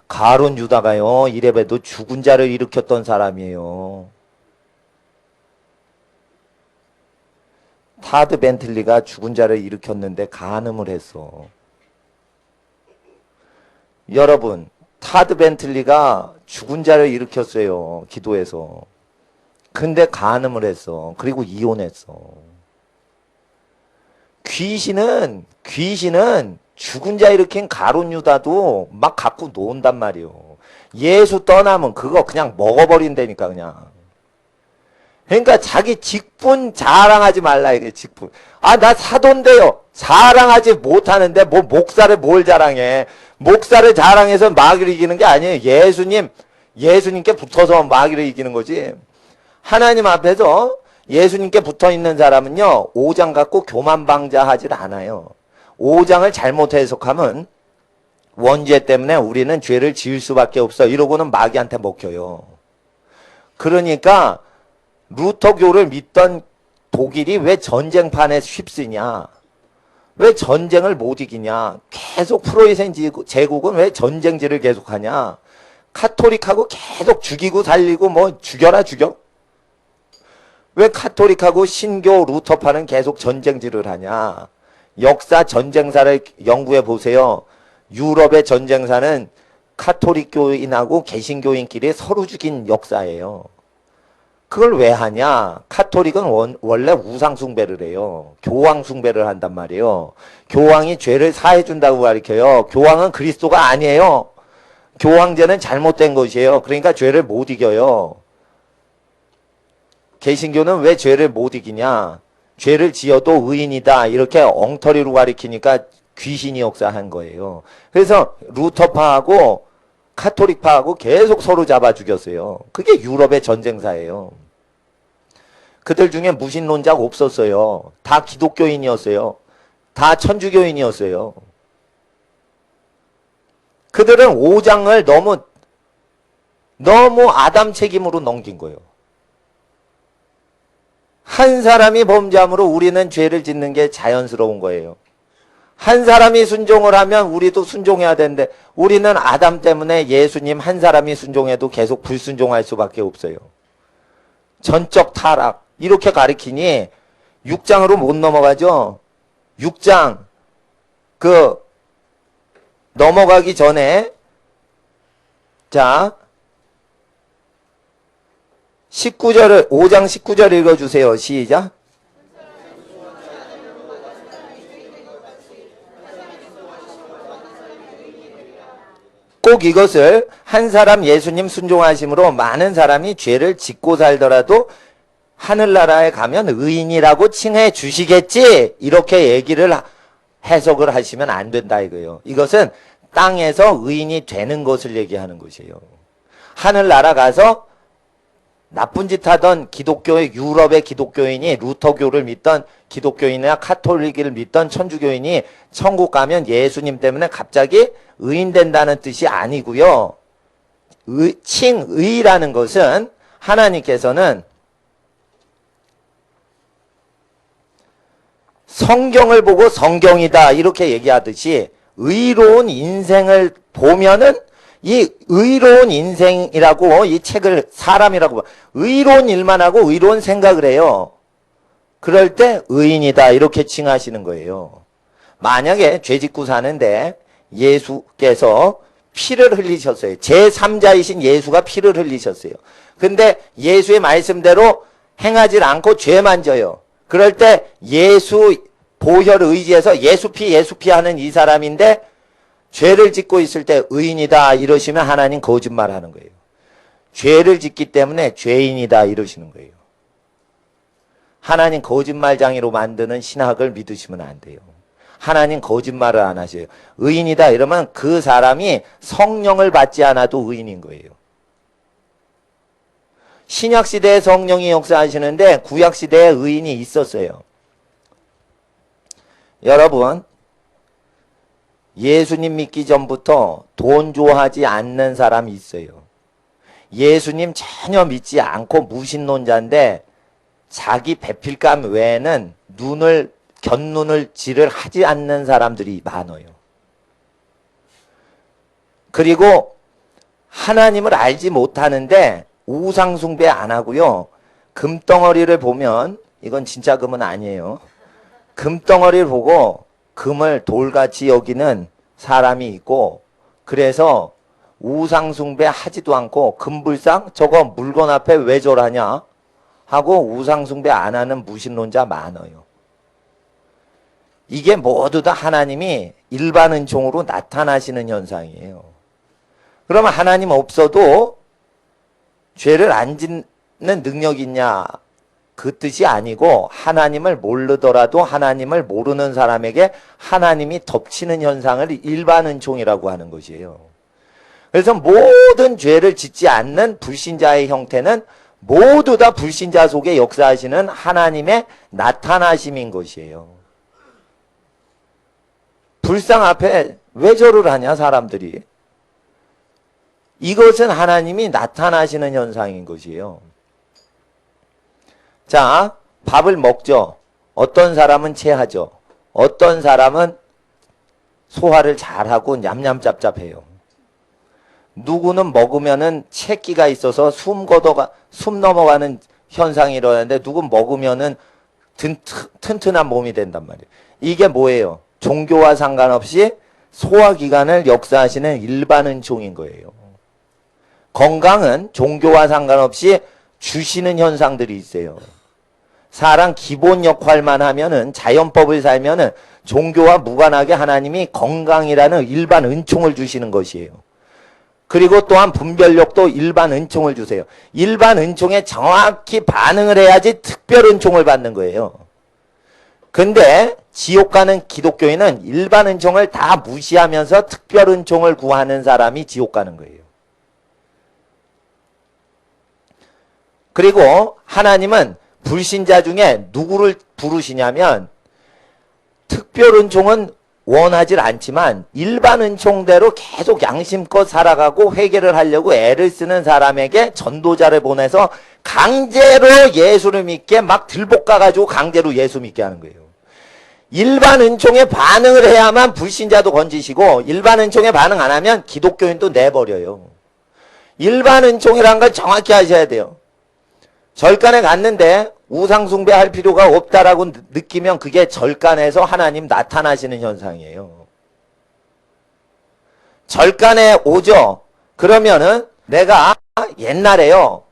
가룟 유다가요. 이래봬도 죽은 자를 일으켰던 사람이에요. 타드 벤틀리가 죽은 자를 일으켰는데 간음을 했어. 여러분, 타드 벤틀리가 죽은 자를 일으켰어요. 기도해서. 근데 간음을 했어. 그리고 이혼했어. 귀신은 죽은 자 일으킨 가룟 유다도 막 갖고 논단 말이에요. 예수 떠나면 그거 그냥 먹어버린다니까 그냥. 그러니까 자기 직분 자랑하지 말라 이게 직분. 아, 나 사돈데요. 자랑하지 못하는데 뭐 목사를 뭘 자랑해. 목사를 자랑해서 마귀를 이기는 게 아니에요. 예수님께 붙어서 마귀를 이기는 거지. 하나님 앞에서 예수님께 붙어있는 사람은요. 5장 갖고 교만방자하지 않아요. 5장을 잘못 해석하면 원죄 때문에 우리는 죄를 지을 수밖에 없어. 이러고는 마귀한테 먹혀요. 그러니까 루터교를 믿던 독일이 왜 전쟁판에 휩쓰냐? 왜 전쟁을 못 이기냐? 계속 프로이센 제국은 왜 전쟁지를 계속하냐? 카톨릭하고 계속 죽이고 살리고 뭐 죽여라 죽여? 왜 카톨릭하고 신교 루터파는 계속 전쟁지를 하냐? 역사 전쟁사를 연구해 보세요. 유럽의 전쟁사는 카톨릭교인하고 개신교인끼리 서로 죽인 역사예요. 그걸 왜 하냐? 카톨릭은 원래 우상 숭배를 해요. 교황 숭배를 한단 말이에요. 교황이 죄를 사해준다고 가르쳐요. 교황은 그리스도가 아니에요. 교황제는 잘못된 것이에요. 그러니까 죄를 못 이겨요. 개신교는 왜 죄를 못 이기냐? 죄를 지어도 의인이다. 이렇게 엉터리로 가르치니까 귀신이 역사한 거예요. 그래서 루터파하고 카톨릭파하고 계속 서로 잡아 죽였어요. 그게 유럽의 전쟁사예요. 그들 중에 무신론자가 없었어요. 다 기독교인이었어요. 다 천주교인이었어요. 그들은 5장을 너무 아담 책임으로 넘긴 거예요. 한 사람이 범죄함으로 우리는 죄를 짓는 게 자연스러운 거예요. 한 사람이 순종을 하면 우리도 순종해야 되는데 우리는 아담 때문에 예수님 한 사람이 순종해도 계속 불순종할 수밖에 없어요. 전적 타락 이렇게 가리키니 6장으로 못 넘어가죠. 6장 넘어가기 전에 자 19절을 5장 19절 읽어주세요. 시작. 꼭 이것을 한 사람 예수님 순종하심으로 많은 사람이 죄를 짓고 살더라도 하늘나라에 가면 의인이라고 칭해 주시겠지? 이렇게 얘기를 해석을 하시면 안 된다 이거예요. 이것은 땅에서 의인이 되는 것을 얘기하는 것이에요. 하늘나라 가서 나쁜 짓 하던 기독교의 유럽의 기독교인이 루터교를 믿던 기독교인이나 카톨릭을 믿던 천주교인이 천국 가면 예수님 때문에 갑자기 의인 된다는 뜻이 아니고요. 칭의라는 것은 하나님께서는 성경을 보고 성경이다 이렇게 얘기하듯이 의로운 인생을 보면은 이 의로운 인생이라고 이 책을 사람이라고 의로운 일만 하고 의로운 생각을 해요. 그럴 때 의인이다 이렇게 칭하시는 거예요. 만약에 죄 짓고 사는데 예수께서 피를 흘리셨어요. 제3자이신 예수가 피를 흘리셨어요. 근데 예수의 말씀대로 행하지 않고 죄만 져요. 그럴 때 예수 보혈을 의지해서 예수피 하는 이 사람인데 죄를 짓고 있을 때 의인이다 이러시면 하나님 거짓말하는 거예요. 죄를 짓기 때문에 죄인이다 이러시는 거예요. 하나님 거짓말장애로 만드는 신학을 믿으시면 안 돼요. 하나님 거짓말을 안 하셔요. 의인이다 이러면 그 사람이 성령을 받지 않아도 의인인 거예요. 신약시대에 성령이 역사하시는데 구약시대에 의인이 있었어요. 여러분 예수님 믿기 전부터 돈 좋아하지 않는 사람이 있어요. 예수님 전혀 믿지 않고 무신론자인데 자기 배필감 외에는 곁눈을 질을 하지 않는 사람들이 많아요. 그리고 하나님을 알지 못하는데 우상숭배 안 하고요. 금덩어리를 보면 이건 진짜 금은 아니에요. 금덩어리를 보고 금을 돌같이 여기는 사람이 있고 그래서 우상숭배 하지도 않고 금불상 저거 물건 앞에 왜 저러냐 하고 우상숭배 안 하는 무신론자 많아요. 이게 모두 다 하나님이 일반 은총으로 나타나시는 현상이에요. 그러면 하나님 없어도 죄를 안 짓는 능력이 있냐? 그 뜻이 아니고 하나님을 모르더라도 하나님을 모르는 사람에게 하나님이 덮치는 현상을 일반 은총이라고 하는 것이에요. 그래서 모든 죄를 짓지 않는 불신자의 형태는 모두 다 불신자 속에 역사하시는 하나님의 나타나심인 것이에요. 불상 앞에 왜 절을 하냐 사람들이. 이것은 하나님이 나타나시는 현상인 것이에요. 자, 밥을 먹죠. 어떤 사람은 체하죠. 어떤 사람은 소화를 잘하고 냠냠짭짭해요. 누구는 먹으면은 체기가 있어서 숨 넘어가는 현상이 일어나는데 누군 먹으면은 튼튼한 몸이 된단 말이에요. 이게 뭐예요? 종교와 상관없이 소화기관을 역사하시는 일반 은총인 거예요. 건강은 종교와 상관없이 주시는 현상들이 있어요. 사람 기본 역할만 하면은 자연법을 살면은 종교와 무관하게 하나님이 건강이라는 일반 은총을 주시는 것이에요. 그리고 또한 분별력도 일반 은총을 주세요. 일반 은총에 정확히 반응을 해야지 특별 은총을 받는 거예요. 근데 지옥 가는 기독교인은 일반 은총을 다 무시하면서 특별 은총을 구하는 사람이 지옥 가는 거예요. 그리고 하나님은 불신자 중에 누구를 부르시냐면 특별 은총은 원하지 않지만 일반 은총대로 계속 양심껏 살아가고 회개를 하려고 애를 쓰는 사람에게 전도자를 보내서 강제로 예수를 믿게 막 들볶아가지고 강제로 예수 믿게 하는 거예요. 일반 은총에 반응을 해야만 불신자도 건지시고 일반 은총에 반응 안 하면 기독교인도 내버려요. 일반 은총이라는 걸 정확히 하셔야 돼요. 절간에 갔는데 우상숭배 할 필요가 없다라고 느끼면 그게 절간에서 하나님 나타나시는 현상이에요. 절간에 오죠. 그러면은 내가 옛날에요.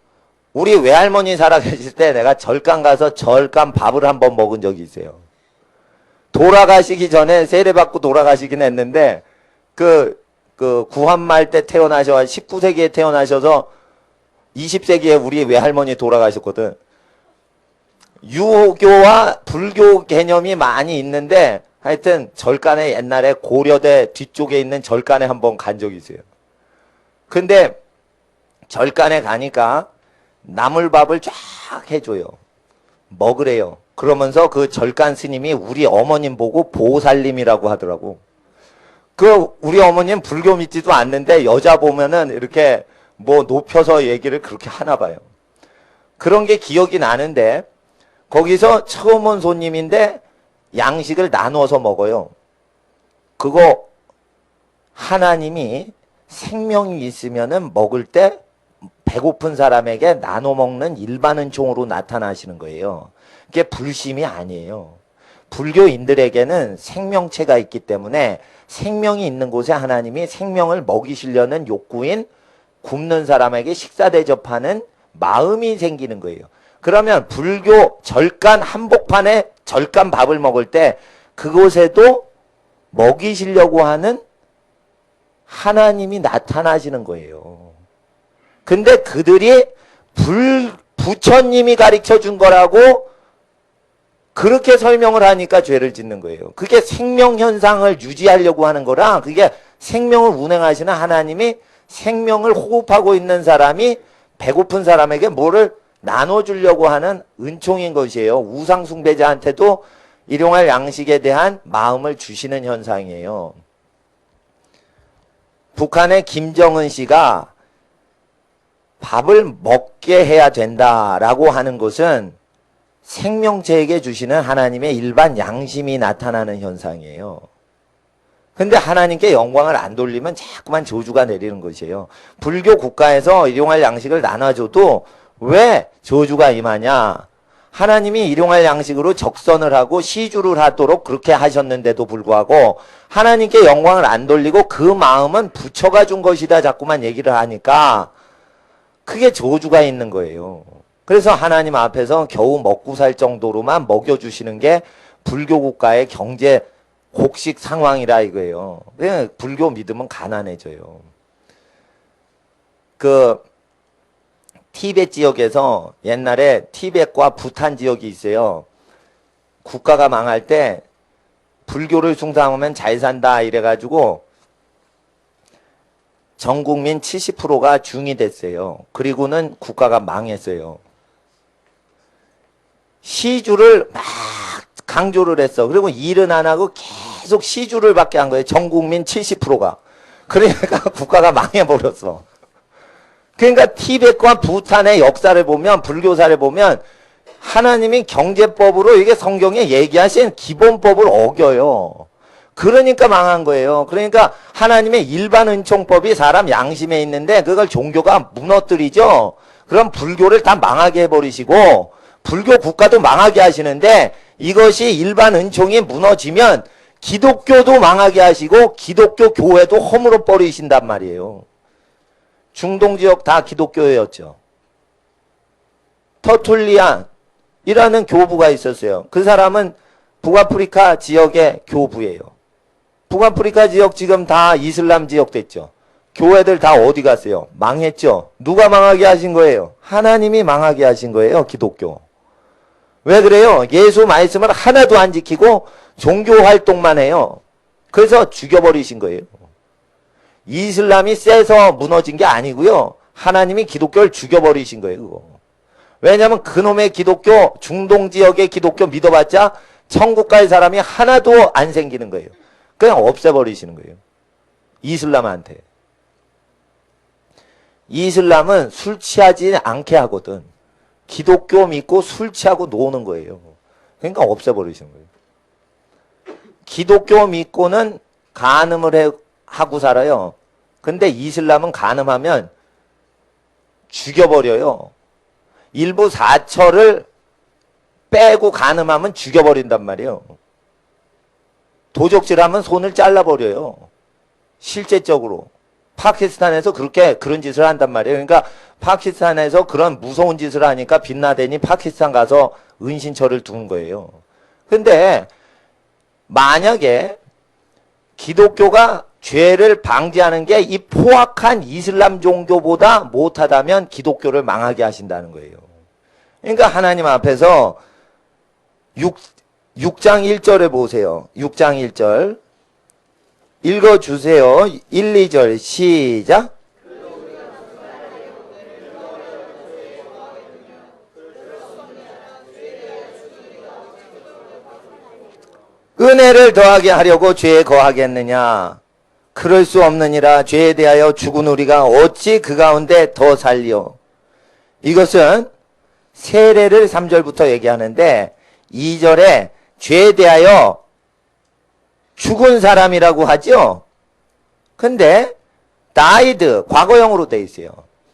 우리 외할머니 살아계실 때 내가 절간 가서 절간 밥을 한번 먹은 적이 있어요. 돌아가시기 전에 세례받고 돌아가시긴 했는데 구한말 때 태어나셔 19세기에 태어나셔서 20세기에 우리 외할머니 돌아가셨거든. 유교와 불교 개념이 많이 있는데 하여튼 절간에 옛날에 고려대 뒤쪽에 있는 절간에 한번 간 적이 있어요. 근데 절간에 가니까 나물밥을 쫙 해줘요. 먹으래요. 그러면서 그 절간 스님이 우리 어머님 보고 보살님이라고 하더라고. 그 우리 어머님 불교 믿지도 않는데 여자 보면은 이렇게 뭐 높여서 얘기를 그렇게 하나 봐요. 그런 게 기억이 나는데 거기서 처음 온 손님인데 양식을 나눠서 먹어요. 그거 하나님이 생명이 있으면은 먹을 때 배고픈 사람에게 나눠 먹는 일반 은총으로 나타나시는 거예요. 그게 불심이 아니에요. 불교인들에게는 생명체가 있기 때문에 생명이 있는 곳에 하나님이 생명을 먹이시려는 욕구인 굶는 사람에게 식사 대접하는 마음이 생기는 거예요. 그러면 불교 절간 한복판에 절간 밥을 먹을 때 그곳에도 먹이시려고 하는 하나님이 나타나시는 거예요. 근데 그들이 부처님이 가르쳐 준 거라고 그렇게 설명을 하니까 죄를 짓는 거예요. 그게 생명 현상을 유지하려고 하는 거라 그게 생명을 운행하시는 하나님이 생명을 호흡하고 있는 사람이 배고픈 사람에게 뭐를 나눠주려고 하는 은총인 것이에요. 우상 숭배자한테도 일용할 양식에 대한 마음을 주시는 현상이에요. 북한의 김정은 씨가 밥을 먹게 해야 된다라고 하는 것은 생명체에게 주시는 하나님의 일반 양심이 나타나는 현상이에요. 근데 하나님께 영광을 안 돌리면 자꾸만 저주가 내리는 것이에요. 불교 국가에서 일용할 양식을 나눠줘도 왜 저주가 임하냐? 하나님이 일용할 양식으로 적선을 하고 시주를 하도록 그렇게 하셨는데도 불구하고 하나님께 영광을 안 돌리고 그 마음은 부처가 준 것이다 자꾸만 얘기를 하니까 그게 저주가 있는 거예요. 그래서 하나님 앞에서 겨우 먹고 살 정도로만 먹여주시는 게 불교 국가의 경제 곡식 상황이라 이거예요. 불교 믿으면 가난해져요. 그 티베트 지역에서 옛날에 티베트과 부탄 지역이 있어요. 국가가 망할 때 불교를 숭상하면 잘 산다 이래가지고 전 국민 70%가 중이 됐어요. 그리고는 국가가 망했어요. 시주를 막 강조를 했어. 그리고 일은 안 하고 계속 시주를 받게 한 거예요. 전 국민 70%가. 그러니까 국가가 망해버렸어. 그러니까 티베트와 부탄의 역사를 보면 불교사를 보면 하나님이 경제법으로 이게 성경에 얘기하신 기본법을 어겨요. 그러니까 망한 거예요. 그러니까 하나님의 일반 은총법이 사람 양심에 있는데 그걸 종교가 무너뜨리죠. 그럼 불교를 다 망하게 해버리시고 불교 국가도 망하게 하시는데 이것이 일반 은총이 무너지면 기독교도 망하게 하시고 기독교 교회도 허물어 버리신단 말이에요. 중동 지역 다 기독교였죠. 터툴리안이라는 교부가 있었어요. 그 사람은 북아프리카 지역의 교부예요. 북아프리카 지역 지금 다 이슬람 지역 됐죠. 교회들 다 어디 갔어요? 망했죠. 누가 망하게 하신 거예요? 하나님이 망하게 하신 거예요. 기독교. 왜 그래요? 예수 말씀을 하나도 안 지키고 종교 활동만 해요. 그래서 죽여버리신 거예요. 이슬람이 세서 무너진 게 아니고요. 하나님이 기독교를 죽여버리신 거예요. 그거. 왜냐하면 그놈의 기독교, 중동 지역의 기독교 믿어봤자 천국 갈 사람이 하나도 안 생기는 거예요. 그냥 없애버리시는 거예요. 이슬람한테. 이슬람은 술 취하지 않게 하거든. 기독교 믿고 술 취하고 노는 거예요. 그러니까 없애버리시는 거예요. 기독교 믿고는 간음을 하고 살아요. 근데 이슬람은 간음하면 죽여버려요. 일부 사처를 빼고 간음하면 죽여버린단 말이에요. 도적질하면 손을 잘라버려요. 실제적으로. 파키스탄에서 그런 짓을 한단 말이에요. 그러니까 파키스탄에서 그런 무서운 짓을 하니까 빈라덴이 파키스탄 가서 은신처를 둔 거예요. 근데 만약에 기독교가 죄를 방지하는 게 이 포악한 이슬람 종교보다 못하다면 기독교를 망하게 하신다는 거예요. 그러니까 하나님 앞에서 6장 1절에 보세요. 6장 1절. 읽어주세요. 1, 2절 시작. 은혜를 더하게 하려고 죄에 거하겠느냐? 그럴 수 없느니라. 죄에 대하여 죽은 우리가 어찌 그 가운데 더 살려? 이것은 세례를 3절부터 얘기하는데 2절에 죄에 대하여 죽은 사람이라고 하죠. 근데 died 과거형으로 돼 있어요.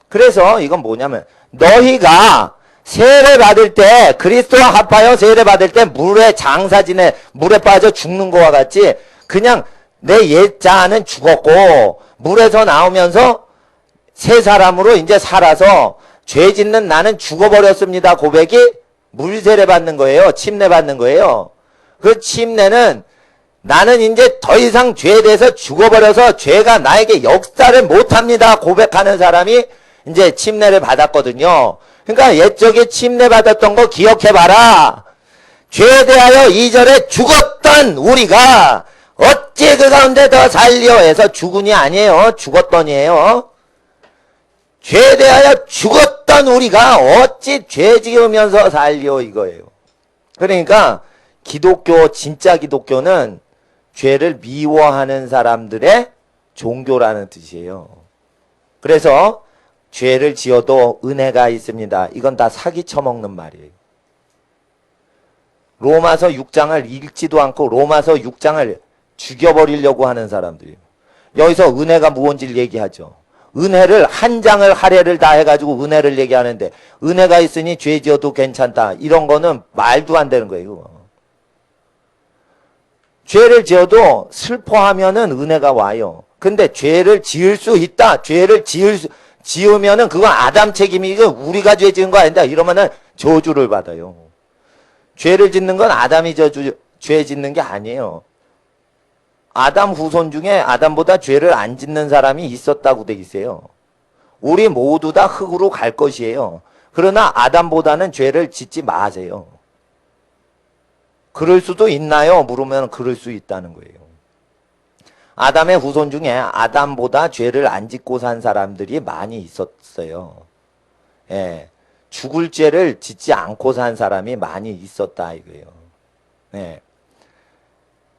그래서 이건 뭐냐면 너희가 세례 받을 때 그리스도와 합하여 세례 받을 때 물에 장사지내 물에 빠져 죽는 거와 같이 그냥 내 옛자는 죽었고 물에서 나오면서 새 사람으로 이제 살아서 죄 짓는 나는 죽어버렸습니다. 고백이 물 세례 받는 거예요. 침례 받는 거예요. 그 침례는 나는 이제 더 이상 죄에 대해서 죽어버려서 죄가 나에게 역사를 못합니다. 고백하는 사람이 이제 침례를 받았거든요. 그러니까 옛적에 침례 받았던 거 기억해봐라. 죄에 대하여 2절에 죽었던 우리가 어찌 그 가운데 더 살려 해서 죽은이 아니에요. 죽었던이에요. 죄에 대하여 죽었던 우리가 어찌 죄 지으면서 살려 이거예요. 그러니까 기독교 진짜 기독교는 죄를 미워하는 사람들의 종교라는 뜻이에요. 그래서 죄를 지어도 은혜가 있습니다. 이건 다 사기 쳐먹는 말이에요. 로마서 6장을 읽지도 않고 로마서 6장을 죽여버리려고 하는 사람들이에요. 여기서 은혜가 무언지를 얘기하죠. 은혜를 한 장을 할애를 다 해가지고 은혜를 얘기하는데 은혜가 있으니 죄 지어도 괜찮다. 이런 거는 말도 안 되는 거예요. 죄를 지어도 슬퍼하면은 은혜가 와요. 근데 죄를 지을 수 있다. 죄를 지으면은 그건 아담 책임이고 우리가 죄 지은 거 아닌데 이러면은 저주를 받아요. 죄를 짓는 건 아담이 죄 짓는 게 아니에요. 아담 후손 중에 아담보다 죄를 안 짓는 사람이 있었다고 돼 있어요. 우리 모두 다 흙으로 갈 것이에요. 그러나 아담보다는 죄를 짓지 마세요. 그럴 수도 있나요? 물으면 그럴 수 있다는 거예요. 아담의 후손 중에 아담보다 죄를 안 짓고 산 사람들이 많이 있었어요. 예, 죽을 죄를 짓지 않고 산 사람이 많이 있었다 이거예요. 예.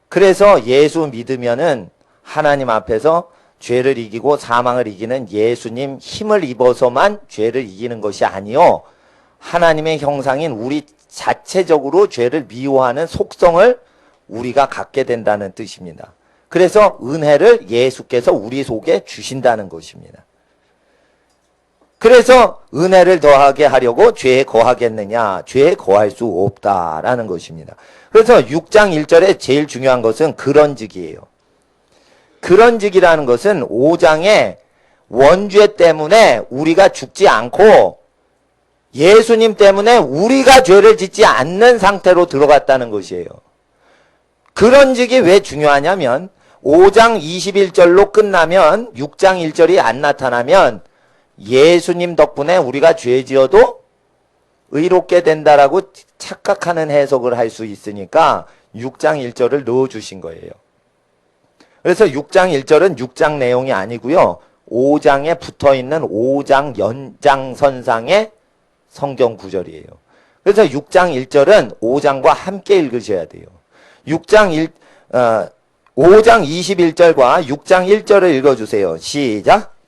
그래서 예수 믿으면은 하나님 앞에서 죄를 이기고 사망을 이기는 예수님 힘을 입어서만 죄를 이기는 것이 아니요. 하나님의 형상인 우리 자체적으로 죄를 미워하는 속성을 우리가 갖게 된다는 뜻입니다. 그래서 은혜를 예수께서 우리 속에 주신다는 것입니다. 그래서 은혜를 더하게 하려고 죄에 거하겠느냐? 죄에 거할 수 없다라는 것입니다. 그래서 6장 1절에 제일 중요한 것은 그런즉이에요. 그런즉이라는 것은 5장의 원죄 때문에 우리가 죽지 않고 예수님 때문에 우리가 죄를 짓지 않는 상태로 들어갔다는 것이에요. 그런즉이 왜 중요하냐면 5장 21절로 끝나면 6장 1절이 안 나타나면 예수님 덕분에 우리가 죄 지어도 의롭게 된다라고 착각하는 해석을 할 수 있으니까 6장 1절을 넣어주신 거예요. 그래서 6장 1절은 6장 내용이 아니고요. 5장에 붙어있는 5장 연장선상의 성경 구절이에요. 그래서 6장 1절은 5장과 함께 읽으셔야 돼요. 5장 21절과 6장 1절을 읽어주세요. 시작.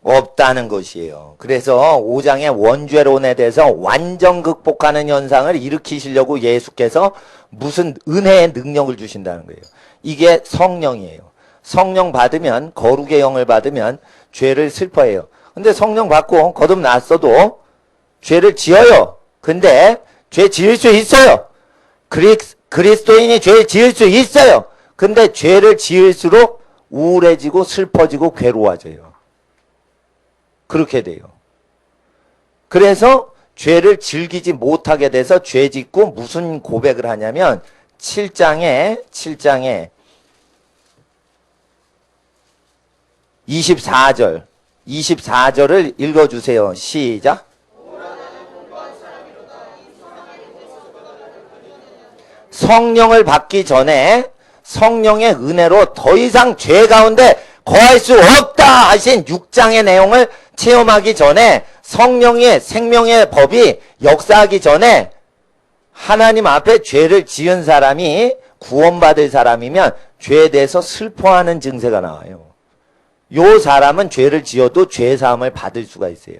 없다는 것이에요. 그래서 5장의 원죄론에 대해서 완전 극복하는 현상을 일으키시려고 예수께서 무슨 은혜의 능력을 주신다는 거예요. 이게 성령이에요. 성령 받으면, 거룩의 영을 받으면 죄를 슬퍼해요. 근데 성령 받고 거듭났어도 죄를 지어요. 근데 죄 지을 수 있어요. 그리스도인이 죄를 지을 수 있어요. 근데 죄를 지을수록 우울해지고 슬퍼지고 괴로워져요. 그렇게 돼요. 그래서 죄를 즐기지 못하게 돼서 죄 짓고 무슨 고백을 하냐면 7장에 24절을 읽어주세요. 시작. 성령을 받기 전에 성령의 은혜로 더 이상 죄 가운데 거할 수 없다 하신 6장의 내용을 체험하기 전에, 성령의 생명의 법이 역사하기 전에 하나님 앞에 죄를 지은 사람이 구원받을 사람이면 죄에 대해서 슬퍼하는 증세가 나와요. 요 사람은 죄를 지어도 죄사함을 받을 수가 있어요.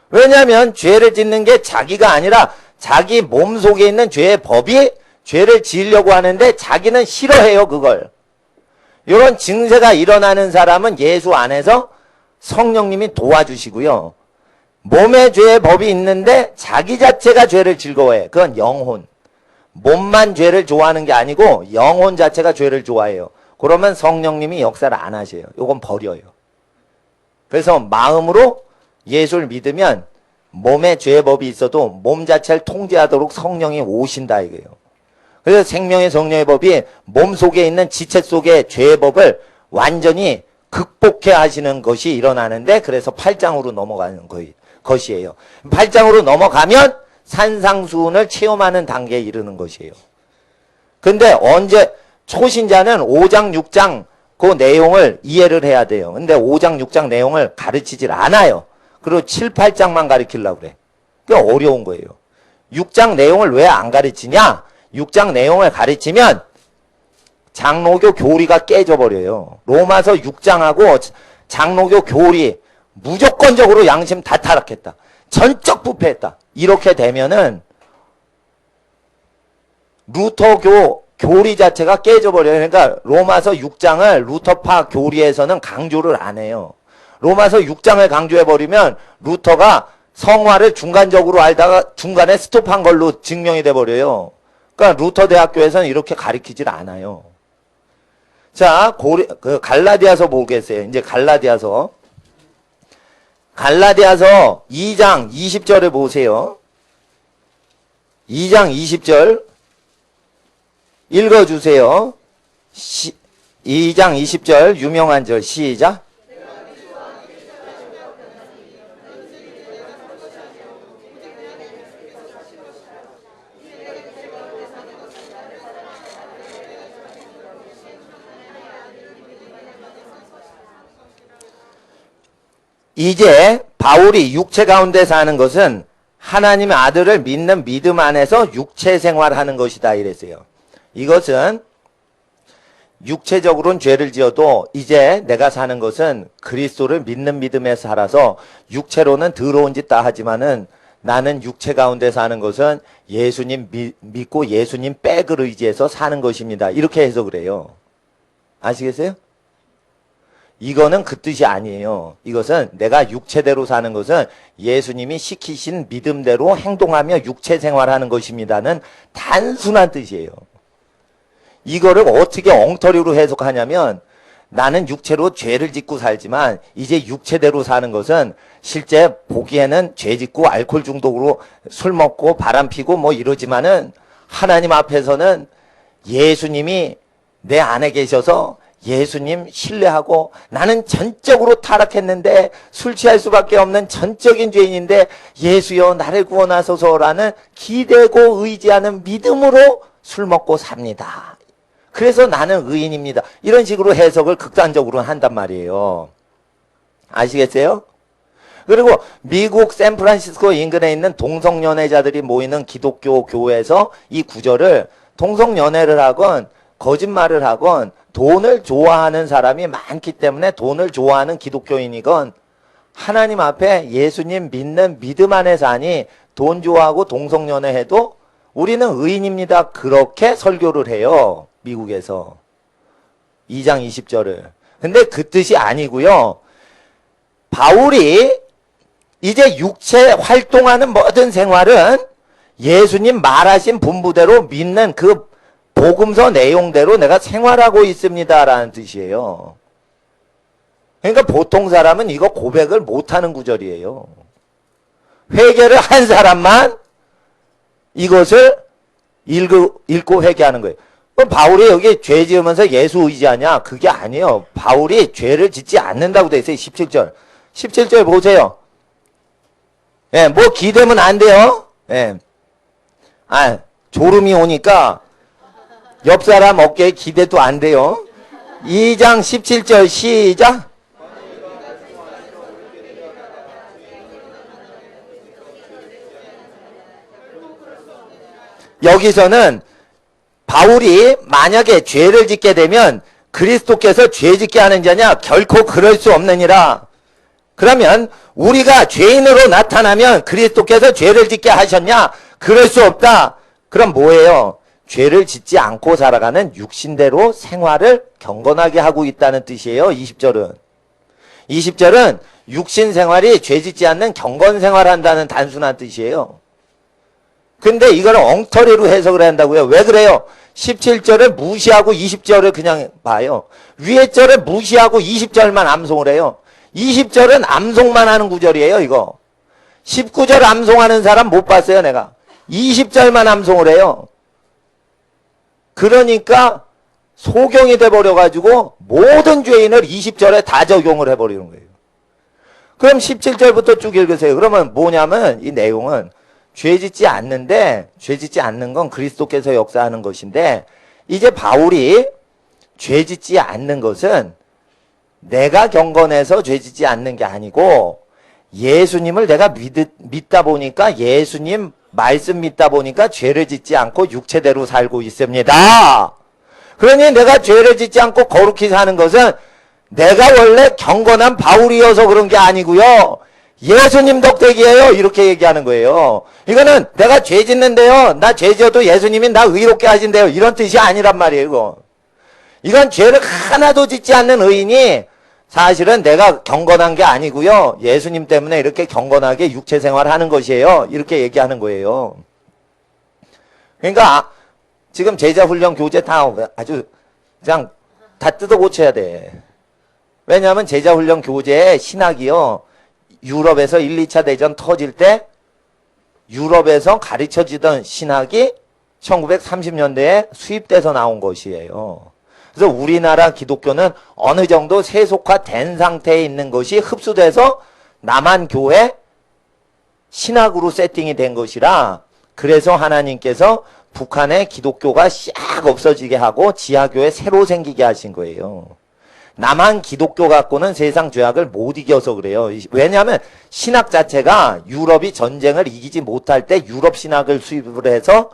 왜냐하면 죄를 짓는 게 자기가 아니라 자기 몸속에 있는 죄의 법이 죄를 지으려고 하는데 자기는 싫어해요, 그걸. 이런 증세가 일어나는 사람은 예수 안에서 성령님이 도와주시고요. 몸에 죄의 법이 있는데 자기 자체가 죄를 즐거워해. 그건 영혼. 몸만 죄를 좋아하는 게 아니고 영혼 자체가 죄를 좋아해요. 그러면 성령님이 역사를 안 하셔요. 이건 버려요. 그래서 마음으로 예수를 믿으면 몸에 죄의 법이 있어도 몸 자체를 통제하도록 성령이 오신다 이거예요. 그래서 생명의 성령의 법이 몸속에 있는 지체 속의 죄의 법을 완전히 극복해 하시는 것이 일어나는데, 그래서 8장으로 넘어가는 것이에요. 8장으로 넘어가면 산상수훈을 체험하는 단계에 이르는 것이에요. 근데 언제 초신자는 5장 6장 그 내용을 이해를 해야 돼요. 근데 5장 6장 내용을 가르치질 않아요. 그리고 7, 8장만 가르치려고 그래. 그게 어려운 거예요. 6장 내용을 왜 안 가르치냐? 6장 내용을 가르치면 장로교 교리가 깨져버려요. 로마서 6장하고 장로교 교리 무조건적으로 양심 다 타락했다. 전적 부패했다. 이렇게 되면은 루터교 교리 자체가 깨져버려요. 그러니까 로마서 6장을 루터파 교리에서는 강조를 안 해요. 로마서 6장을 강조해버리면 루터가 성화를 중간적으로 알다가 중간에 스톱한 걸로 증명이 돼버려요. 그러니까 루터 대학교에서는 이렇게 가르치질 않아요. 자, 갈라디아서 보겠어요. 이제 갈라디아서 2장 20절을 보세요. 2장 20절 읽어주세요. 2장 20절 유명한 절 시작. 이제 바울이 육체 가운데 사는 것은 하나님의 아들을 믿는 믿음 안에서 육체 생활하는 것이다 이랬어요. 이것은 육체적으로는 죄를 지어도 이제 내가 사는 것은 그리스도를 믿는 믿음에 살아서 육체로는 더러운 짓 다 하지만은 나는 육체 가운데 사는 것은 예수님 믿고 예수님 백을 의지해서 사는 것입니다. 이렇게 해석을 해요. 아시겠어요? 이거는 그 뜻이 아니에요. 이것은 내가 육체대로 사는 것은 예수님이 시키신 믿음대로 행동하며 육체 생활하는 것입니다는 단순한 뜻이에요. 이거를 어떻게 엉터리로 해석하냐면, 나는 육체로 죄를 짓고 살지만 이제 육체대로 사는 것은 실제 보기에는 죄 짓고 알코올 중독으로 술 먹고 바람 피고 뭐 이러지만은 하나님 앞에서는 예수님이 내 안에 계셔서 예수님 신뢰하고, 나는 전적으로 타락했는데 술 취할 수밖에 없는 전적인 죄인인데 예수여 나를 구원하소서라는 기대고 의지하는 믿음으로 술 먹고 삽니다. 그래서 나는 의인입니다. 이런 식으로 해석을 극단적으로 한단 말이에요. 아시겠어요? 그리고 미국 샌프란시스코 인근에 있는 동성연애자들이 모이는 기독교 교회에서 이 구절을 동성연애를 하건 거짓말을 하건 돈을 좋아하는 사람이 많기 때문에 돈을 좋아하는 기독교인이건 하나님 앞에 예수님 믿는 믿음 안에 사니 돈 좋아하고 동성연애 해도 우리는 의인입니다. 그렇게 설교를 해요. 미국에서. 2장 20절을. 근데 그 뜻이 아니고요. 바울이 이제 육체 활동하는 모든 생활은 예수님 말하신 분부대로 믿는 그 복음서 내용대로 내가 생활하고 있습니다라는 뜻이에요. 그러니까 보통 사람은 이거 고백을 못하는 구절이에요. 회개를 한 사람만 이것을 읽고 회개하는 거예요. 그럼 바울이 여기 죄 지으면서 예수 의지하냐? 그게 아니에요. 바울이 죄를 짓지 않는다고 돼 있어요. 17절. 17절 보세요. 예, 뭐 기대면 안 돼요. 예. 졸음이 오니까 옆 사람 어깨에 기대도 안 돼요. 2장 17절 시작. 여기서는 바울이 만약에 죄를 짓게 되면 그리스도께서 죄 짓게 하는 자냐? 결코 그럴 수 없느니라. 그러면 우리가 죄인으로 나타나면 그리스도께서 죄를 짓게 하셨냐? 그럴 수 없다. 그럼 뭐예요? 죄를 짓지 않고 살아가는 육신대로 생활을 경건하게 하고 있다는 뜻이에요. 20절은. 20절은 육신 생활이 죄 짓지 않는 경건 생활한다는 단순한 뜻이에요. 근데 이걸 엉터리로 해석을 한다고요. 왜 그래요? 17절을 무시하고 20절을 그냥 봐요. 위에 절을 무시하고 20절만 암송을 해요. 20절은 암송만 하는 구절이에요, 이거. 19절 암송하는 사람 못 봤어요, 내가. 20절만 암송을 해요. 그러니까 소경이 돼버려가지고 모든 죄인을 20절에 다 적용을 해버리는 거예요. 그럼 17절부터 쭉 읽으세요. 그러면 뭐냐면 이 내용은 죄 짓지 않는데, 죄 짓지 않는 건 그리스도께서 역사하는 것인데, 이제 바울이 죄 짓지 않는 것은 내가 경건해서 죄 짓지 않는 게 아니고 예수님을 내가 믿다 보니까, 예수님 말씀 믿다 보니까 죄를 짓지 않고 육체대로 살고 있습니다. 그러니 내가 죄를 짓지 않고 거룩히 사는 것은 내가 원래 경건한 바울이어서 그런 게 아니고요, 예수님 덕택이에요. 이렇게 얘기하는 거예요. 이거는 내가 죄 짓는데요, 나 죄 지어도 예수님이 나 의롭게 하신대요, 이런 뜻이 아니란 말이에요. 이건 죄를 하나도 짓지 않는 의인이 사실은 내가 경건한 게 아니고요, 예수님 때문에 이렇게 경건하게 육체 생활하는 것이에요. 이렇게 얘기하는 거예요. 그러니까 지금 제자훈련 교재 다 아주 그냥 다 뜯어 고쳐야 돼. 왜냐하면 제자훈련 교재의 신학이요, 유럽에서 1, 2차 대전 터질 때 유럽에서 가르쳐지던 신학이 1930년대에 수입돼서 나온 것이에요. 그래서 우리나라 기독교는 어느 정도 세속화된 상태에 있는 것이 흡수돼서 남한 교회 신학으로 세팅이 된 것이라, 그래서 하나님께서 북한의 기독교가 싹 없어지게 하고 지하교회 새로 생기게 하신 거예요. 남한 기독교 갖고는 세상 죄악을 못 이겨서 그래요. 왜냐하면 신학 자체가 유럽이 전쟁을 이기지 못할 때 유럽 신학을 수입을 해서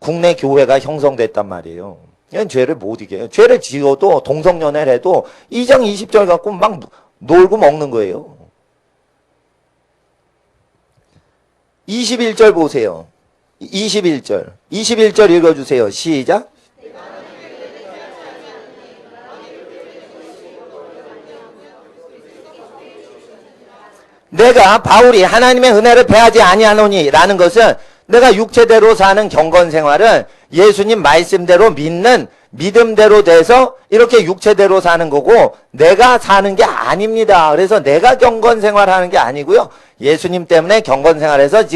국내 교회가 형성됐단 말이에요. 이건 죄를 못 이겨요. 죄를 지어도 동성연애를 해도 2장 20절 갖고 막 놀고 먹는 거예요. 21절 보세요. 21절. 21절 읽어주세요. 시작. 내가 바울이 하나님의 은혜를 배하지 아니하노니 라는 것은 내가 육체대로 사는 경건 생활은 예수님 말씀대로 믿는 믿음대로 돼서 이렇게 육체대로 사는 거고 내가 사는 게 아닙니다. 그래서 내가 경건 생활하는 게 아니고요, 예수님 때문에 경건 생활해서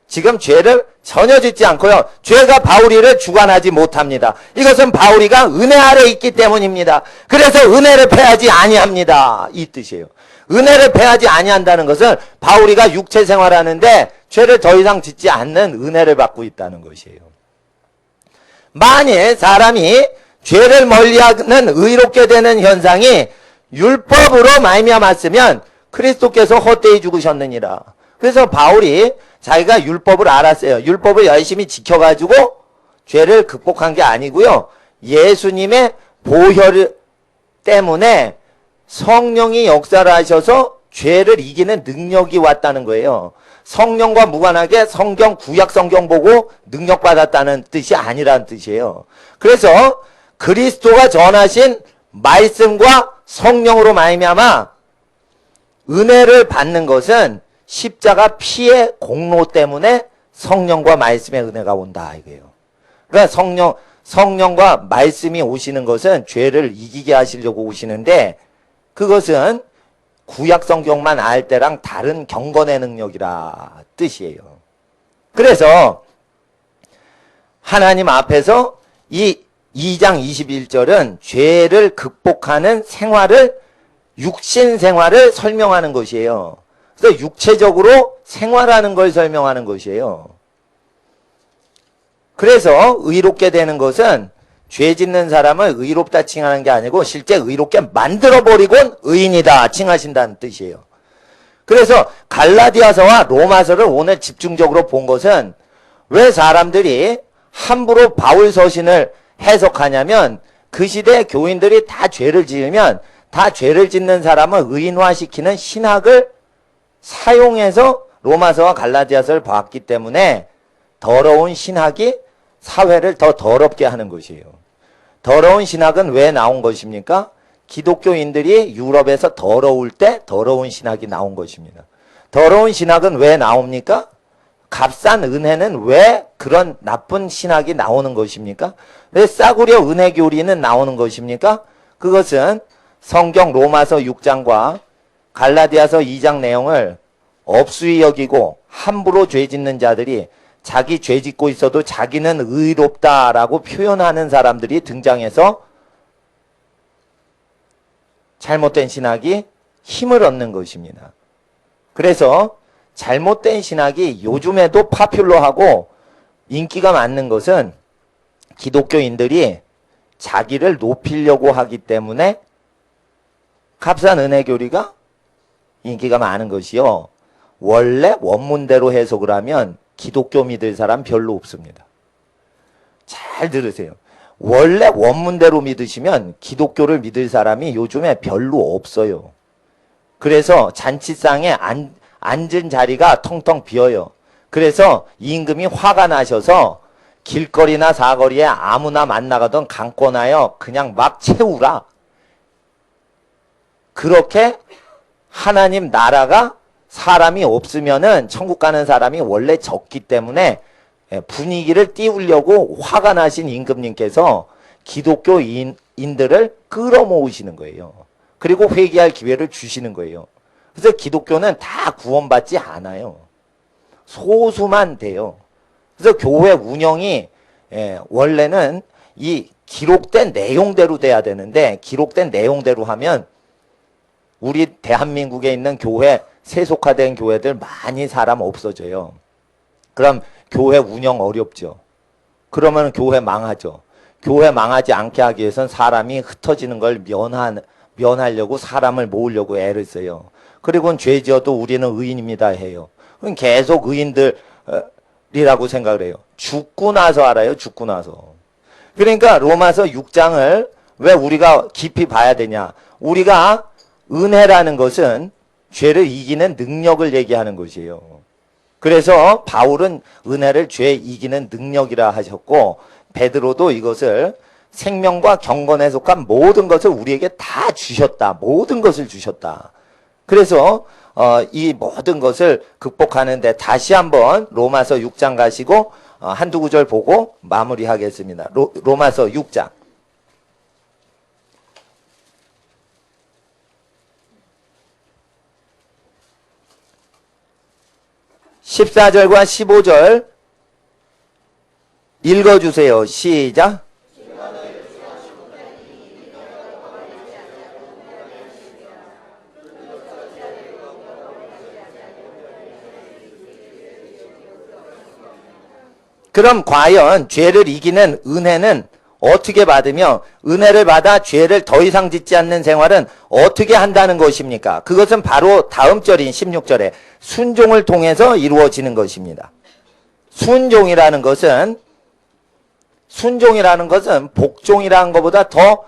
지금 죄를 전혀 짓지 않고요, 죄가 바울이를 주관하지 못합니다. 이것은 바울이가 은혜 아래 있기 때문입니다. 그래서 은혜를 패하지 아니합니다, 이 뜻이에요. 은혜를 패하지 아니한다는 것은 바울이가 육체 생활하는데 죄를 더 이상 짓지 않는 은혜를 받고 있다는 것이에요. 만일 사람이 죄를 멀리하는 의롭게 되는 현상이 율법으로 말미암았으면 그리스도께서 헛되이 죽으셨느니라. 그래서 바울이 자기가 율법을 알았어요. 율법을 열심히 지켜가지고 죄를 극복한 게 아니고요, 예수님의 보혈 때문에 성령이 역사를 하셔서 죄를 이기는 능력이 왔다는 거예요. 성령과 무관하게 성경, 구약 성경 보고 능력 받았다는 뜻이 아니라는 뜻이에요. 그래서 그리스도가 전하신 말씀과 성령으로 말미암아 은혜를 받는 것은 십자가 피의 공로 때문에 성령과 말씀의 은혜가 온다 이거예요. 그러니까 성령과 말씀이 오시는 것은 죄를 이기게 하시려고 오시는데, 그것은 구약 성경만 알 때랑 다른 경건의 능력이라 뜻이에요. 그래서 하나님 앞에서 이 2장 21절은 죄를 극복하는 생활을, 육신 생활을 설명하는 것이에요. 그래서 육체적으로 생활하는 걸 설명하는 것이에요. 그래서 의롭게 되는 것은 죄 짓는 사람을 의롭다 칭하는 게 아니고 실제 의롭게 만들어버리곤 의인이다 칭하신다는 뜻이에요. 그래서 갈라디아서와 로마서를 오늘 집중적으로 본 것은 왜 사람들이 함부로 바울 서신을 해석하냐면 그 시대 교인들이 다 죄를 지으면 다 죄를 짓는 사람을 의인화시키는 신학을 사용해서 로마서와 갈라디아서를 봤기 때문에 더러운 신학이 사회를 더 더럽게 하는 것이에요. 더러운 신학은 왜 나온 것입니까? 기독교인들이 유럽에서 더러울 때 더러운 신학이 나온 것입니다. 더러운 신학은 왜 나옵니까? 값싼 은혜는 왜 그런 나쁜 신학이 나오는 것입니까? 왜 싸구려 은혜 교리는 나오는 것입니까? 그것은 성경 로마서 6장과 갈라디아서 2장 내용을 업수히 여기고 함부로 죄 짓는 자들이 자기 죄 짓고 있어도 자기는 의롭다라고 표현하는 사람들이 등장해서 잘못된 신학이 힘을 얻는 것입니다. 그래서 잘못된 신학이 요즘에도 파퓰러하고 인기가 많는 것은 기독교인들이 자기를 높이려고 하기 때문에 값싼 은혜 교리가 인기가 많은 것이요. 원래 원문대로 해석을 하면 기독교 믿을 사람 별로 없습니다. 잘 들으세요. 원래 원문대로 믿으시면 기독교를 믿을 사람이 요즘에 별로 없어요. 그래서 잔치상에 앉은 자리가 텅텅 비어요. 그래서 임금이 화가 나셔서 길거리나 사거리에 아무나 만나가던 강권하여 그냥 막 채우라. 그렇게 하나님 나라가 사람이 없으면은 천국 가는 사람이 원래 적기 때문에 분위기를 띄우려고 화가 나신 임금님께서 기독교인들을 끌어모으시는 거예요. 그리고 회개할 기회를 주시는 거예요. 그래서 기독교는 다 구원받지 않아요. 소수만 돼요. 그래서 교회 운영이 원래는 이 기록된 내용대로 돼야 되는데 기록된 내용대로 하면 우리 대한민국에 있는 교회 세속화된 교회들 많이 사람 없어져요. 그럼 교회 운영 어렵죠. 그러면 교회 망하죠. 교회 망하지 않게 하기 위해서는 사람이 흩어지는 걸 면하려고 사람을 모으려고 애를 써요. 그리고 죄 지어도 우리는 의인입니다 해요. 그럼 계속 의인들이라고 생각을 해요. 죽고 나서 알아요. 죽고 나서. 그러니까 로마서 6장을 왜 우리가 깊이 봐야 되냐. 우리가 은혜라는 것은 죄를 이기는 능력을 얘기하는 것이에요. 그래서 바울은 은혜를 죄 이기는 능력이라 하셨고 베드로도 이것을 생명과 경건에 속한 모든 것을 우리에게 다 주셨다. 모든 것을 주셨다. 그래서 이 모든 것을 극복하는데 다시 한번 로마서 6장 가시고 한두 구절 보고 마무리하겠습니다. 로마서 6장. 14절과 15절 읽어주세요. 시작. 그럼 과연 죄를 이기는 은혜는 어떻게 받으며 은혜를 받아 죄를 더 이상 짓지 않는 생활은 어떻게 한다는 것입니까? 그것은 바로 다음 절인 16절에 순종을 통해서 이루어지는 것입니다. 순종이라는 것은 복종이라는 것보다 더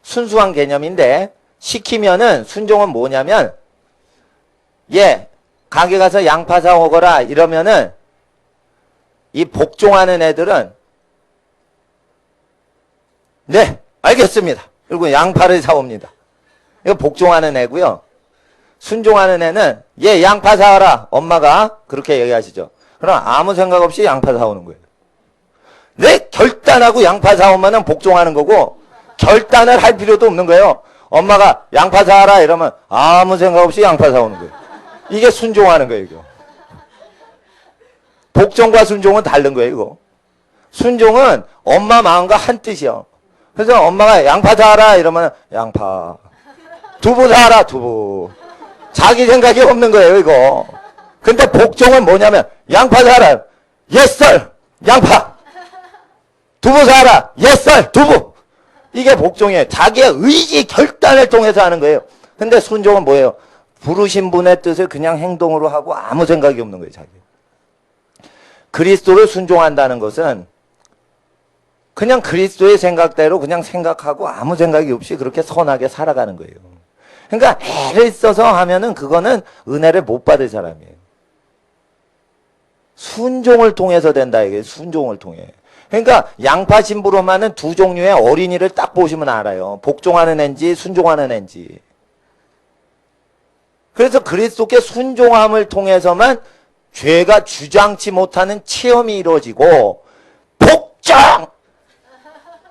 순수한 개념인데 시키면은 순종은 뭐냐면 가게 가서 양파 사 먹어라 이러면은 이 복종하는 애들은 네, 알겠습니다. 그리고 양파를 사옵니다. 이거 복종하는 애고요. 순종하는 애는 양파 사와라. 엄마가 그렇게 얘기하시죠. 그럼 아무 생각 없이 양파 사오는 거예요. 네, 결단하고 양파 사오면은 복종하는 거고 결단을 할 필요도 없는 거예요. 엄마가 양파 사와라 이러면 아무 생각 없이 양파 사오는 거예요. 이게 순종하는 거예요, 이거. 복종과 순종은 다른 거예요, 이거. 순종은 엄마 마음과 한 뜻이요. 그래서 엄마가 양파 사라 이러면 양파. 두부 사라 두부. 자기 생각이 없는 거예요 이거. 근데 복종은 뭐냐면 양파 사라. 옛썰 양파. 두부 사라. 옛썰 두부. 이게 복종이에요. 자기의 의지 결단을 통해서 하는 거예요. 근데 순종은 뭐예요? 부르신 분의 뜻을 그냥 행동으로 하고 아무 생각이 없는 거예요. 자기. 그리스도를 순종한다는 것은 그냥 그리스도의 생각대로 그냥 생각하고 아무 생각이 없이 그렇게 선하게 살아가는 거예요. 그러니까 애를 써서 하면은 그거는 은혜를 못 받을 사람이에요. 순종을 통해서 된다 이게 순종을 통해. 그러니까 양파 신부로만은 두 종류의 어린이를 딱 보시면 알아요. 복종하는 애인지 순종하는 애인지. 그래서 그리스도께 순종함을 통해서만 죄가 주장치 못하는 체험이 이루어지고 복종!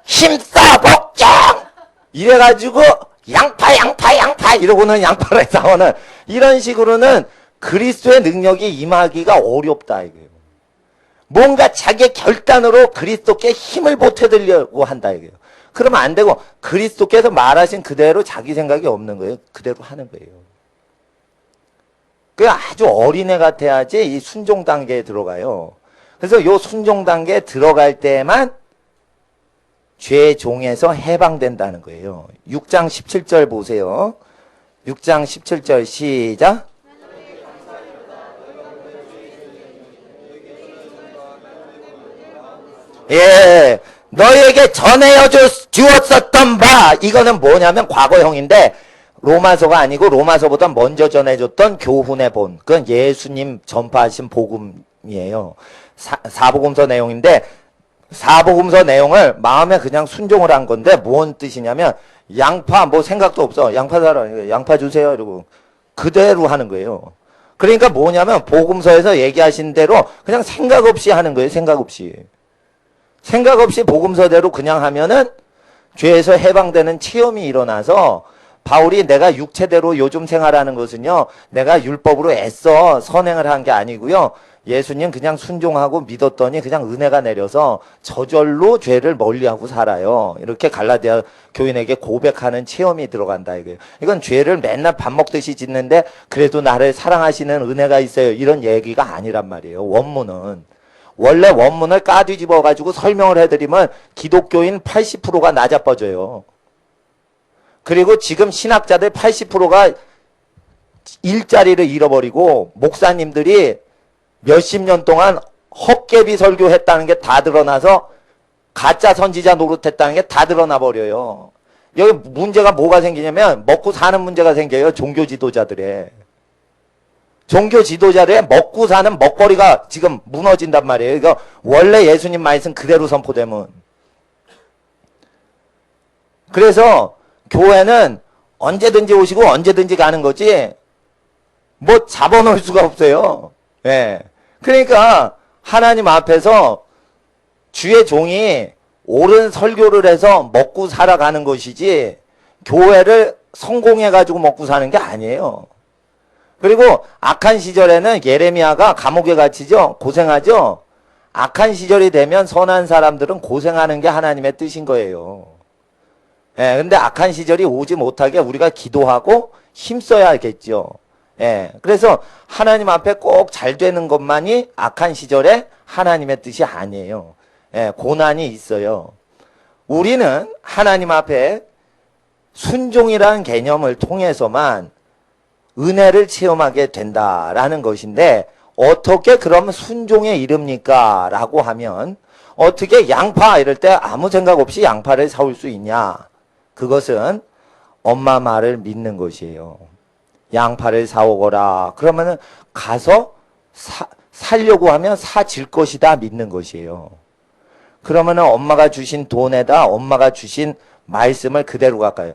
힘써 복종! 이래가지고 양파 이러고는 양파를 싸우는 이런 식으로는 그리스도의 능력이 임하기가 어렵다 이거예요. 뭔가 자기 결단으로 그리스도께 힘을 보태드리려고 한다 이거예요. 그러면 안 되고 그리스도께서 말하신 그대로 자기 생각이 없는 거예요. 그대로 하는 거예요. 그 아주 어린애 같아야지 이 순종 단계에 들어가요. 그래서 이 순종 단계에 들어갈 때만 죄의 종에서 해방된다는 거예요. 6장 17절 보세요. 6장 17절 시작. 예, 너에게 전하여 주었었던 바 이거는 뭐냐면 과거형인데 로마서가 아니고 로마서보다 먼저 전해줬던 교훈의 본. 그건 예수님 전파하신 복음이에요. 사복음서 내용인데 사복음서 내용을 마음에 그냥 순종을 한 건데 뭔 뜻이냐면 양파 뭐 생각도 없어. 양파 사라. 양파 주세요. 이러고 그대로 하는 거예요. 그러니까 뭐냐면 복음서에서 얘기하신 대로 그냥 생각 없이 하는 거예요. 생각 없이. 생각 없이 복음서대로 그냥 하면은 죄에서 해방되는 체험이 일어나서 바울이 내가 육체대로 요즘 생활하는 것은요, 내가 율법으로 애써 선행을 한 게 아니고요, 예수님 그냥 순종하고 믿었더니 그냥 은혜가 내려서 저절로 죄를 멀리하고 살아요. 이렇게 갈라디아 교인에게 고백하는 체험이 들어간다 이거예요. 이건 죄를 맨날 밥 먹듯이 짓는데 그래도 나를 사랑하시는 은혜가 있어요. 이런 얘기가 아니란 말이에요. 원문은. 원래 원문을 까뒤집어 가지고 설명을 해드리면 기독교인 80%가 나자빠져요. 그리고 지금 신학자들 80%가 일자리를 잃어버리고 목사님들이 몇십 년 동안 헛개비 설교했다는 게 다 드러나서 가짜 선지자 노릇했다는 게 다 드러나 버려요. 여기 문제가 뭐가 생기냐면 먹고 사는 문제가 생겨요. 종교 지도자들의. 종교 지도자들의 먹고 사는 먹거리가 지금 무너진단 말이에요. 이거 원래 예수님 말씀 그대로 선포되면. 그래서 교회는 언제든지 오시고 언제든지 가는 거지 뭐 잡아놓을 수가 없어요. 예. 그러니까 하나님 앞에서 주의 종이 옳은 설교를 해서 먹고 살아가는 것이지 교회를 성공해가지고 먹고 사는 게 아니에요. 그리고 악한 시절에는 예레미야가 감옥에 갇히죠. 고생하죠. 악한 시절이 되면 선한 사람들은 고생하는 게 하나님의 뜻인 거예요. 예, 근데 악한 시절이 오지 못하게 우리가 기도하고 힘써야겠죠. 예, 그래서 하나님 앞에 꼭 잘 되는 것만이 악한 시절에 하나님의 뜻이 아니에요. 예, 고난이 있어요. 우리는 하나님 앞에 순종이라는 개념을 통해서만 은혜를 체험하게 된다라는 것인데 어떻게 그러면 순종에 이릅니까? 라고 하면 어떻게 양파 이럴 때 아무 생각 없이 양파를 사올 수 있냐? 그것은 엄마 말을 믿는 것이에요. 양파를 사오거라. 그러면은 가서 살려고 하면 사질 것이다 믿는 것이에요. 그러면은 엄마가 주신 돈에다 엄마가 주신 말씀을 그대로 갈까요?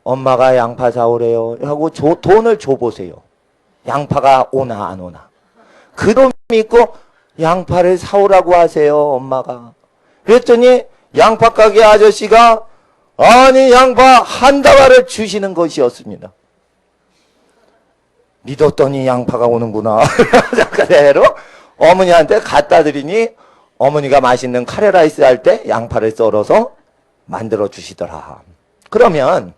엄마가 양파 사오래요. 하고 돈을 줘보세요. 양파가 오나 안 오나. 그 돈 믿고 양파를 사오라고 하세요. 엄마가. 그랬더니 양파 가게 아저씨가 아니 양파 한 다발을 주시는 것이었습니다. 믿었더니 양파가 오는구나. 그대로 어머니한테 갖다 드리니 어머니가 맛있는 카레라이스 할 때 양파를 썰어서 만들어 주시더라. 그러면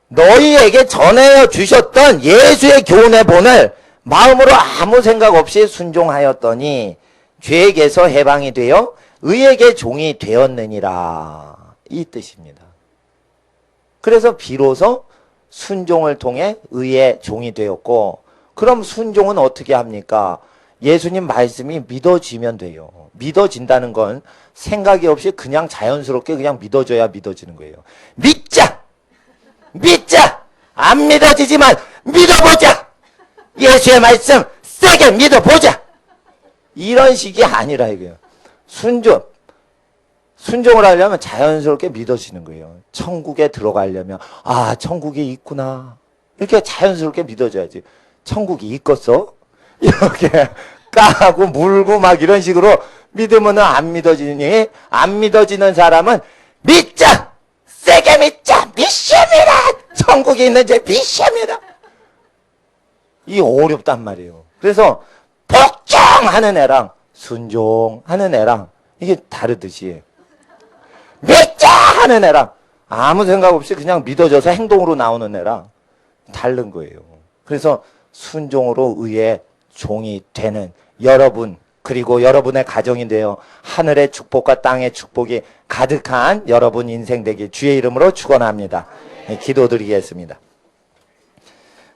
너희에게 전해 주셨던 예수의 교훈의 본을 마음으로 아무 생각 없이 순종하였더니 죄에게서 해방이 되어 의에게 종이 되었느니라. 이 뜻입니다. 그래서 비로소 순종을 통해 의의 종이 되었고, 그럼 순종은 어떻게 합니까? 예수님 말씀이 믿어지면 돼요. 믿어진다는 건 생각이 없이 그냥 자연스럽게 그냥 믿어져야 믿어지는 거예요. 믿자! 믿자! 안 믿어지지만 믿어보자! 예수의 말씀 세게 믿어보자! 이런 식이 아니라 이거예요. 순종을 하려면 자연스럽게 믿어지는 거예요. 천국에 들어가려면 아, 천국이 있구나. 이렇게 자연스럽게 믿어져야지. 천국이 있겠어? 이렇게 까고 물고 막 이런 식으로 믿으면 안 믿어지니, 안 믿어지는 사람은 믿자! 세게 믿자! 믿습니다! 천국이 있는지 믿습니다! 이 어렵단 말이에요. 그래서 복종하는 애랑 순종하는 애랑 이게 다르듯이, 믿자! 하는 애랑 아무 생각 없이 그냥 믿어져서 행동으로 나오는 애랑 다른 거예요. 그래서 순종으로 의의 종이 되는 여러분, 그리고 여러분의 가정인데요, 하늘의 축복과 땅의 축복이 가득한 여러분 인생 되길 주의 이름으로 축원합니다. 기도드리겠습니다.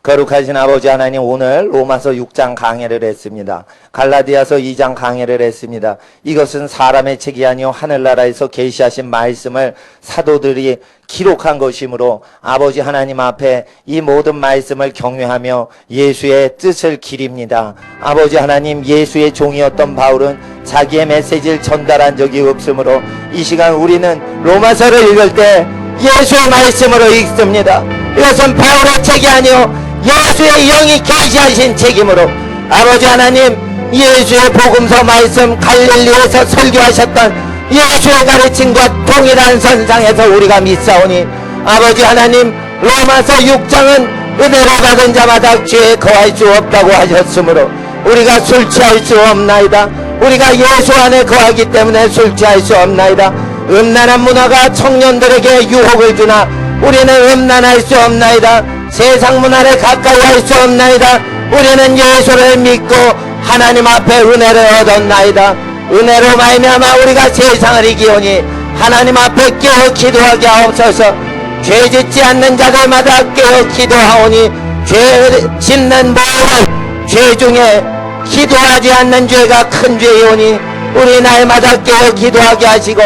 거룩하신 아버지 하나님, 오늘 로마서 6장 강해를 했습니다. 갈라디아서 2장 강해를 했습니다. 이것은 사람의 책이 아니요 하늘나라에서 계시하신 말씀을 사도들이 기록한 것이므로 아버지 하나님 앞에 이 모든 말씀을 경외하며 예수의 뜻을 기립니다. 아버지 하나님, 예수의 종이었던 바울은 자기의 메시지를 전달한 적이 없으므로 이 시간 우리는 로마서를 읽을 때 예수의 말씀으로 읽습니다. 이것은 바울의 책이 아니요 예수의 영이 계시하신 책이므로 아버지 하나님, 예수의 복음서 말씀 갈릴리에서 설교하셨던 예수의 가르침과 동일한 선상에서 우리가 믿사오니 아버지 하나님, 로마서 6장은 은혜를 받은 자마다 죄에 거할 수 없다고 하셨으므로 우리가 술 취할 수 없나이다. 우리가 예수 안에 거하기 때문에 술 취할 수 없나이다. 음란한 문화가 청년들에게 유혹을 주나 우리는 음란할 수 없나이다. 세상 문화를 가까이 할 수 없나이다. 우리는 예수를 믿고 하나님 앞에 은혜를 얻었나이다. 은혜로 말미암아 우리가 세상을 이기오니 하나님 앞에 깨어 기도하게 하옵소서. 죄 짓지 않는 자들마다 깨어 기도하오니 죄 짓는 모든 죄 중에 기도하지 않는 죄가 큰 죄이오니 우리 날마다 깨어 기도하게 하시고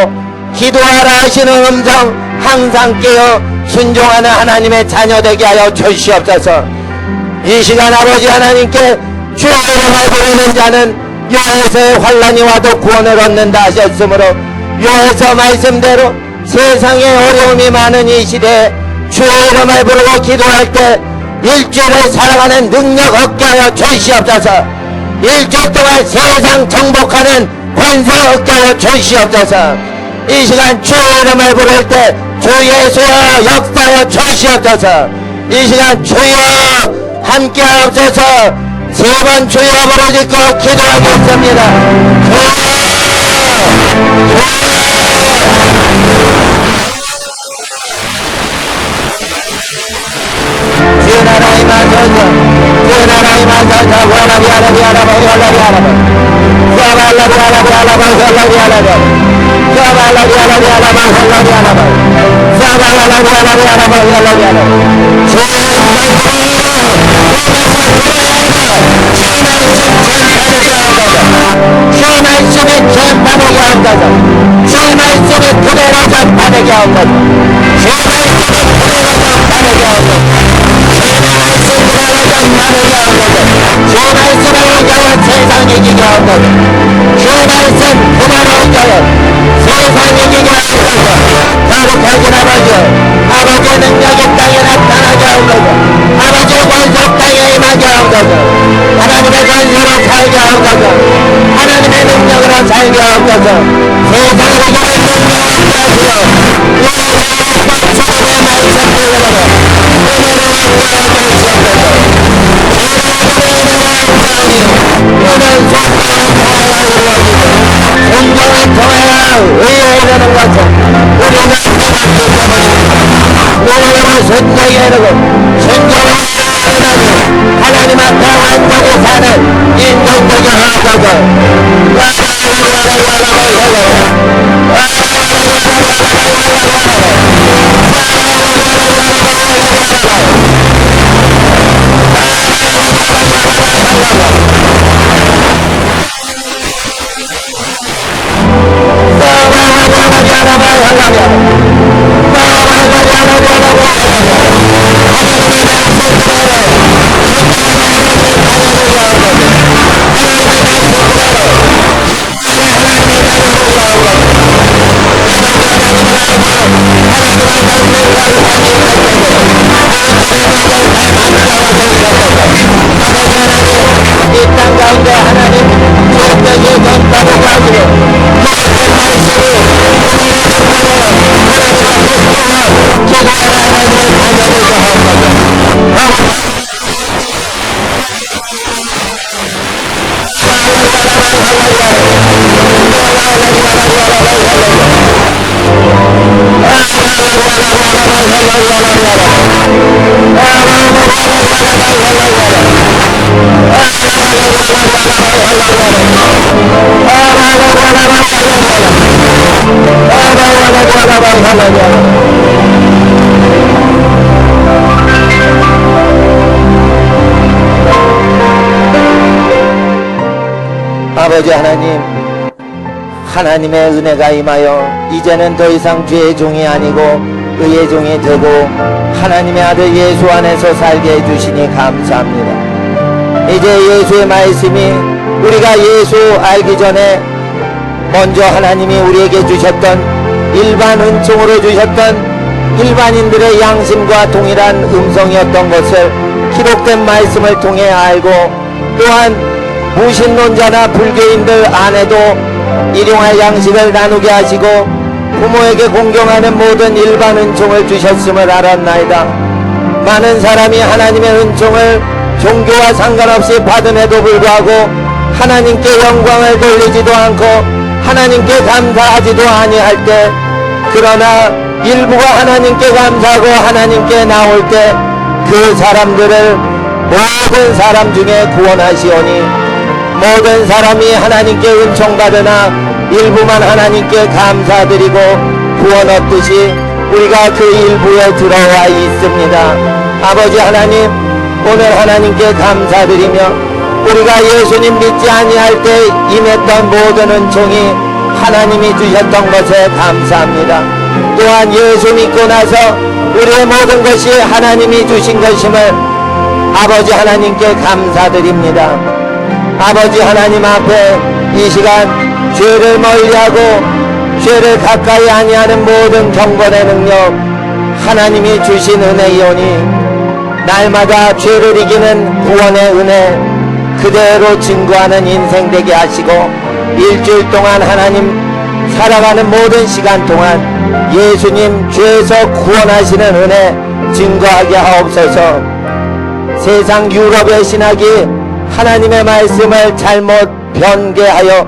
기도하라 하시는 음성 항상 깨어 순종하는 하나님의 자녀 되게 하여 주시옵소서. 이 시간 아버지 하나님께 주의 이름을 부르는 자는 여호와의 환난이 와도 구원을 얻는다 하셨으므로 여호와 말씀대로 세상에 어려움이 많은 이 시대에 주의 이름을 부르고 기도할 때 일주일을 살아가는 능력 얻게 하여 주시옵소서. 일주일 동안 세상 정복하는 권세 얻게 하여 주시옵소서. 이 시간 주의 이름을 부를 때 주 예수여 역사하여 주시옵소서. 이 시간 주여 함께 하옵소서. 세 번 주여 부르짖고 기도하겠습니다. 주의 나라의 만전자, 주의 나라의 만전자, 원하비 하라비 하라비 원하비 하라비 사발라비 하라비 하라비 원하비 하라비 사발라비 하라비 하라비 원하비 하라비 사발라비 하라비 하라비 원하비 하라비 주의 말씀이 전파되게 하옵소서. 주의 말씀이 그대로 전파되게 하옵소서. 주의 말씀이 그대로 전파되게 하옵소서. 주의 말씀을 위하여 세상 이기게 하옵소서. 주의 말씀 그대로 위하여 세상 이기게 하옵소서. 거룩하신 아버지, 아버지의 능력이 땅에 나타나게 하옵소서. 아버지 하나님, 하나님의 은혜가 임하여 이제는 더 이상 죄의 종이 아니고 의의 종이 되고 하나님의 아들 예수 안에서 살게 해주시니 감사합니다. 이제 예수의 말씀이 우리가 예수 알기 전에 먼저 하나님이 우리에게 주셨던 일반 은총으로 주셨던 일반인들의 양심과 동일한 음성이었던 것을 기록된 말씀을 통해 알고, 또한 무신론자나 불교인들 안에도 일용할 양식을 나누게 하시고 부모에게 공경하는 모든 일반 은총을 주셨음을 알았나이다. 많은 사람이 하나님의 은총을 종교와 상관없이 받음에도 불구하고 하나님께 영광을 돌리지도 않고 하나님께 감사하지도 아니할 때, 그러나 일부가 하나님께 감사하고 하나님께 나올 때 그 사람들을 모든 사람 중에 구원하시오니, 모든 사람이 하나님께 은총 받으나 일부만 하나님께 감사드리고 구원 얻듯이 우리가 그 일부에 들어와 있습니다. 아버지 하나님, 오늘 하나님께 감사드리며 우리가 예수님 믿지 아니할 때 임했던 모든 은총이 하나님이 주셨던 것에 감사합니다. 또한 예수 믿고 나서 우리의 모든 것이 하나님이 주신 것임을 아버지 하나님께 감사드립니다. 아버지 하나님 앞에 이 시간 죄를 멀리하고 죄를 가까이 아니하는 모든 경건의 능력 하나님이 주신 은혜이오니, 날마다 죄를 이기는 구원의 은혜 그대로 증거하는 인생 되게 하시고, 일주일 동안 하나님 살아가는 모든 시간 동안 예수님 죄에서 구원하시는 은혜 증거하게 하옵소서. 세상 유럽의 신학이 하나님의 말씀을 잘못 변개하여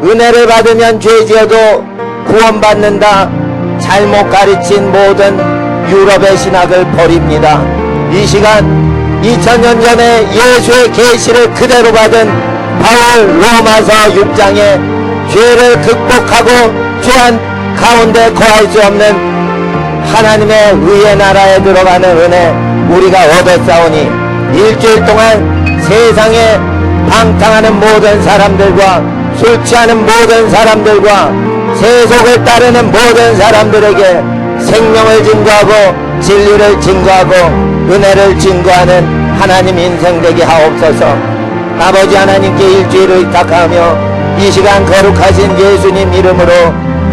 은혜를 받으면 죄지어도 구원받는다 잘못 가르친 모든 유럽의 신학을 버립니다. 이 시간 2000년 전에 예수의 계시를 그대로 받은 바울 로마서 6장에 죄를 극복하고 죄한 가운데 거할 수 없는 하나님의 의의 나라에 들어가는 은혜 우리가 얻었사오니, 일주일 동안 세상에 방탕하는 모든 사람들과 술 취하는 모든 사람들과 세속을 따르는 모든 사람들에게 생명을 증거하고 진리를 증거하고 은혜를 증거하는 하나님 인생 되게 하옵소서. 아버지 하나님께 일주일을 의탁하며 이 시간 거룩하신 예수님 이름으로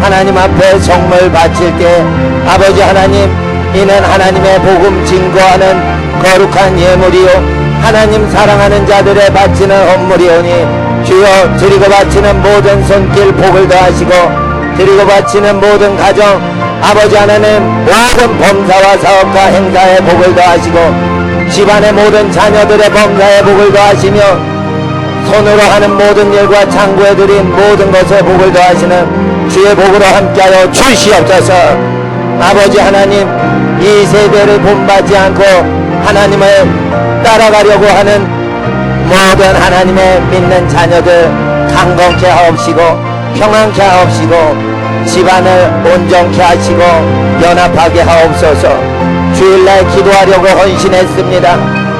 하나님 앞에 성물 바칠 때, 아버지 하나님, 이는 하나님의 복음 증거하는 거룩한 예물이요 하나님 사랑하는 자들의 바치는 헌물이오니, 주여 드리고 바치는 모든 손길 복을 더하시고 드리고 바치는 모든 가정, 아버지 하나님 모든 범사와 사업과 행사의 복을 더하시고 집안의 모든 자녀들의 범사의 복을 더하시며 손으로 하는 모든 일과 창구에 드린 모든 것에 복을 더하시는 주의 복으로 함께하여 주시옵소서. 아버지 하나님, 이 세대를 본받지 않고 하나님을 따라가려고 하는 모든 하나님의 믿는 자녀들 강건케 하옵시고 평안케 하옵시고 집안을 온전케 하시고 연합하게 하옵소서. 주일날 기도하려고 헌신했습니다.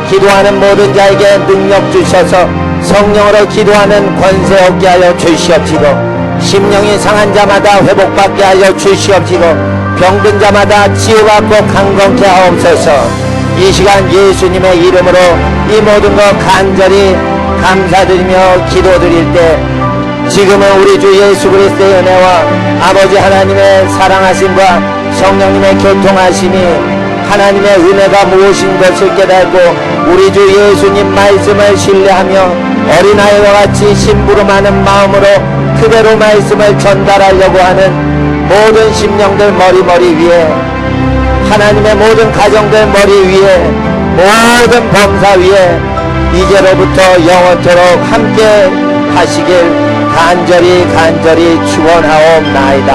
기도하는 모든 자에게 능력 주셔서 성령으로 기도하는 권세 얻게 하여 주시옵시고, 심령이 상한 자마다 회복받게 하여 주시옵시고, 병든 자마다 치유받고 강건케 하옵소서. 이 시간 예수님의 이름으로 이 모든 것 간절히 감사드리며 기도드릴 때, 지금은 우리 주 예수 그리스도의 은혜와 아버지 하나님의 사랑하심과 성령님의 교통하심이 하나님의 은혜가 무엇인 것을 깨닫고 우리 주 예수님 말씀을 신뢰하며 어린아이와 같이 심부름하는 마음으로 그대로 말씀을 전달하려고 하는 모든 심령들 머리 위에, 하나님의 모든 가정들 머리 위에, 모든 범사 위에 이제로부터 영원토록 함께 하시길 간절히 축원하옵나이다.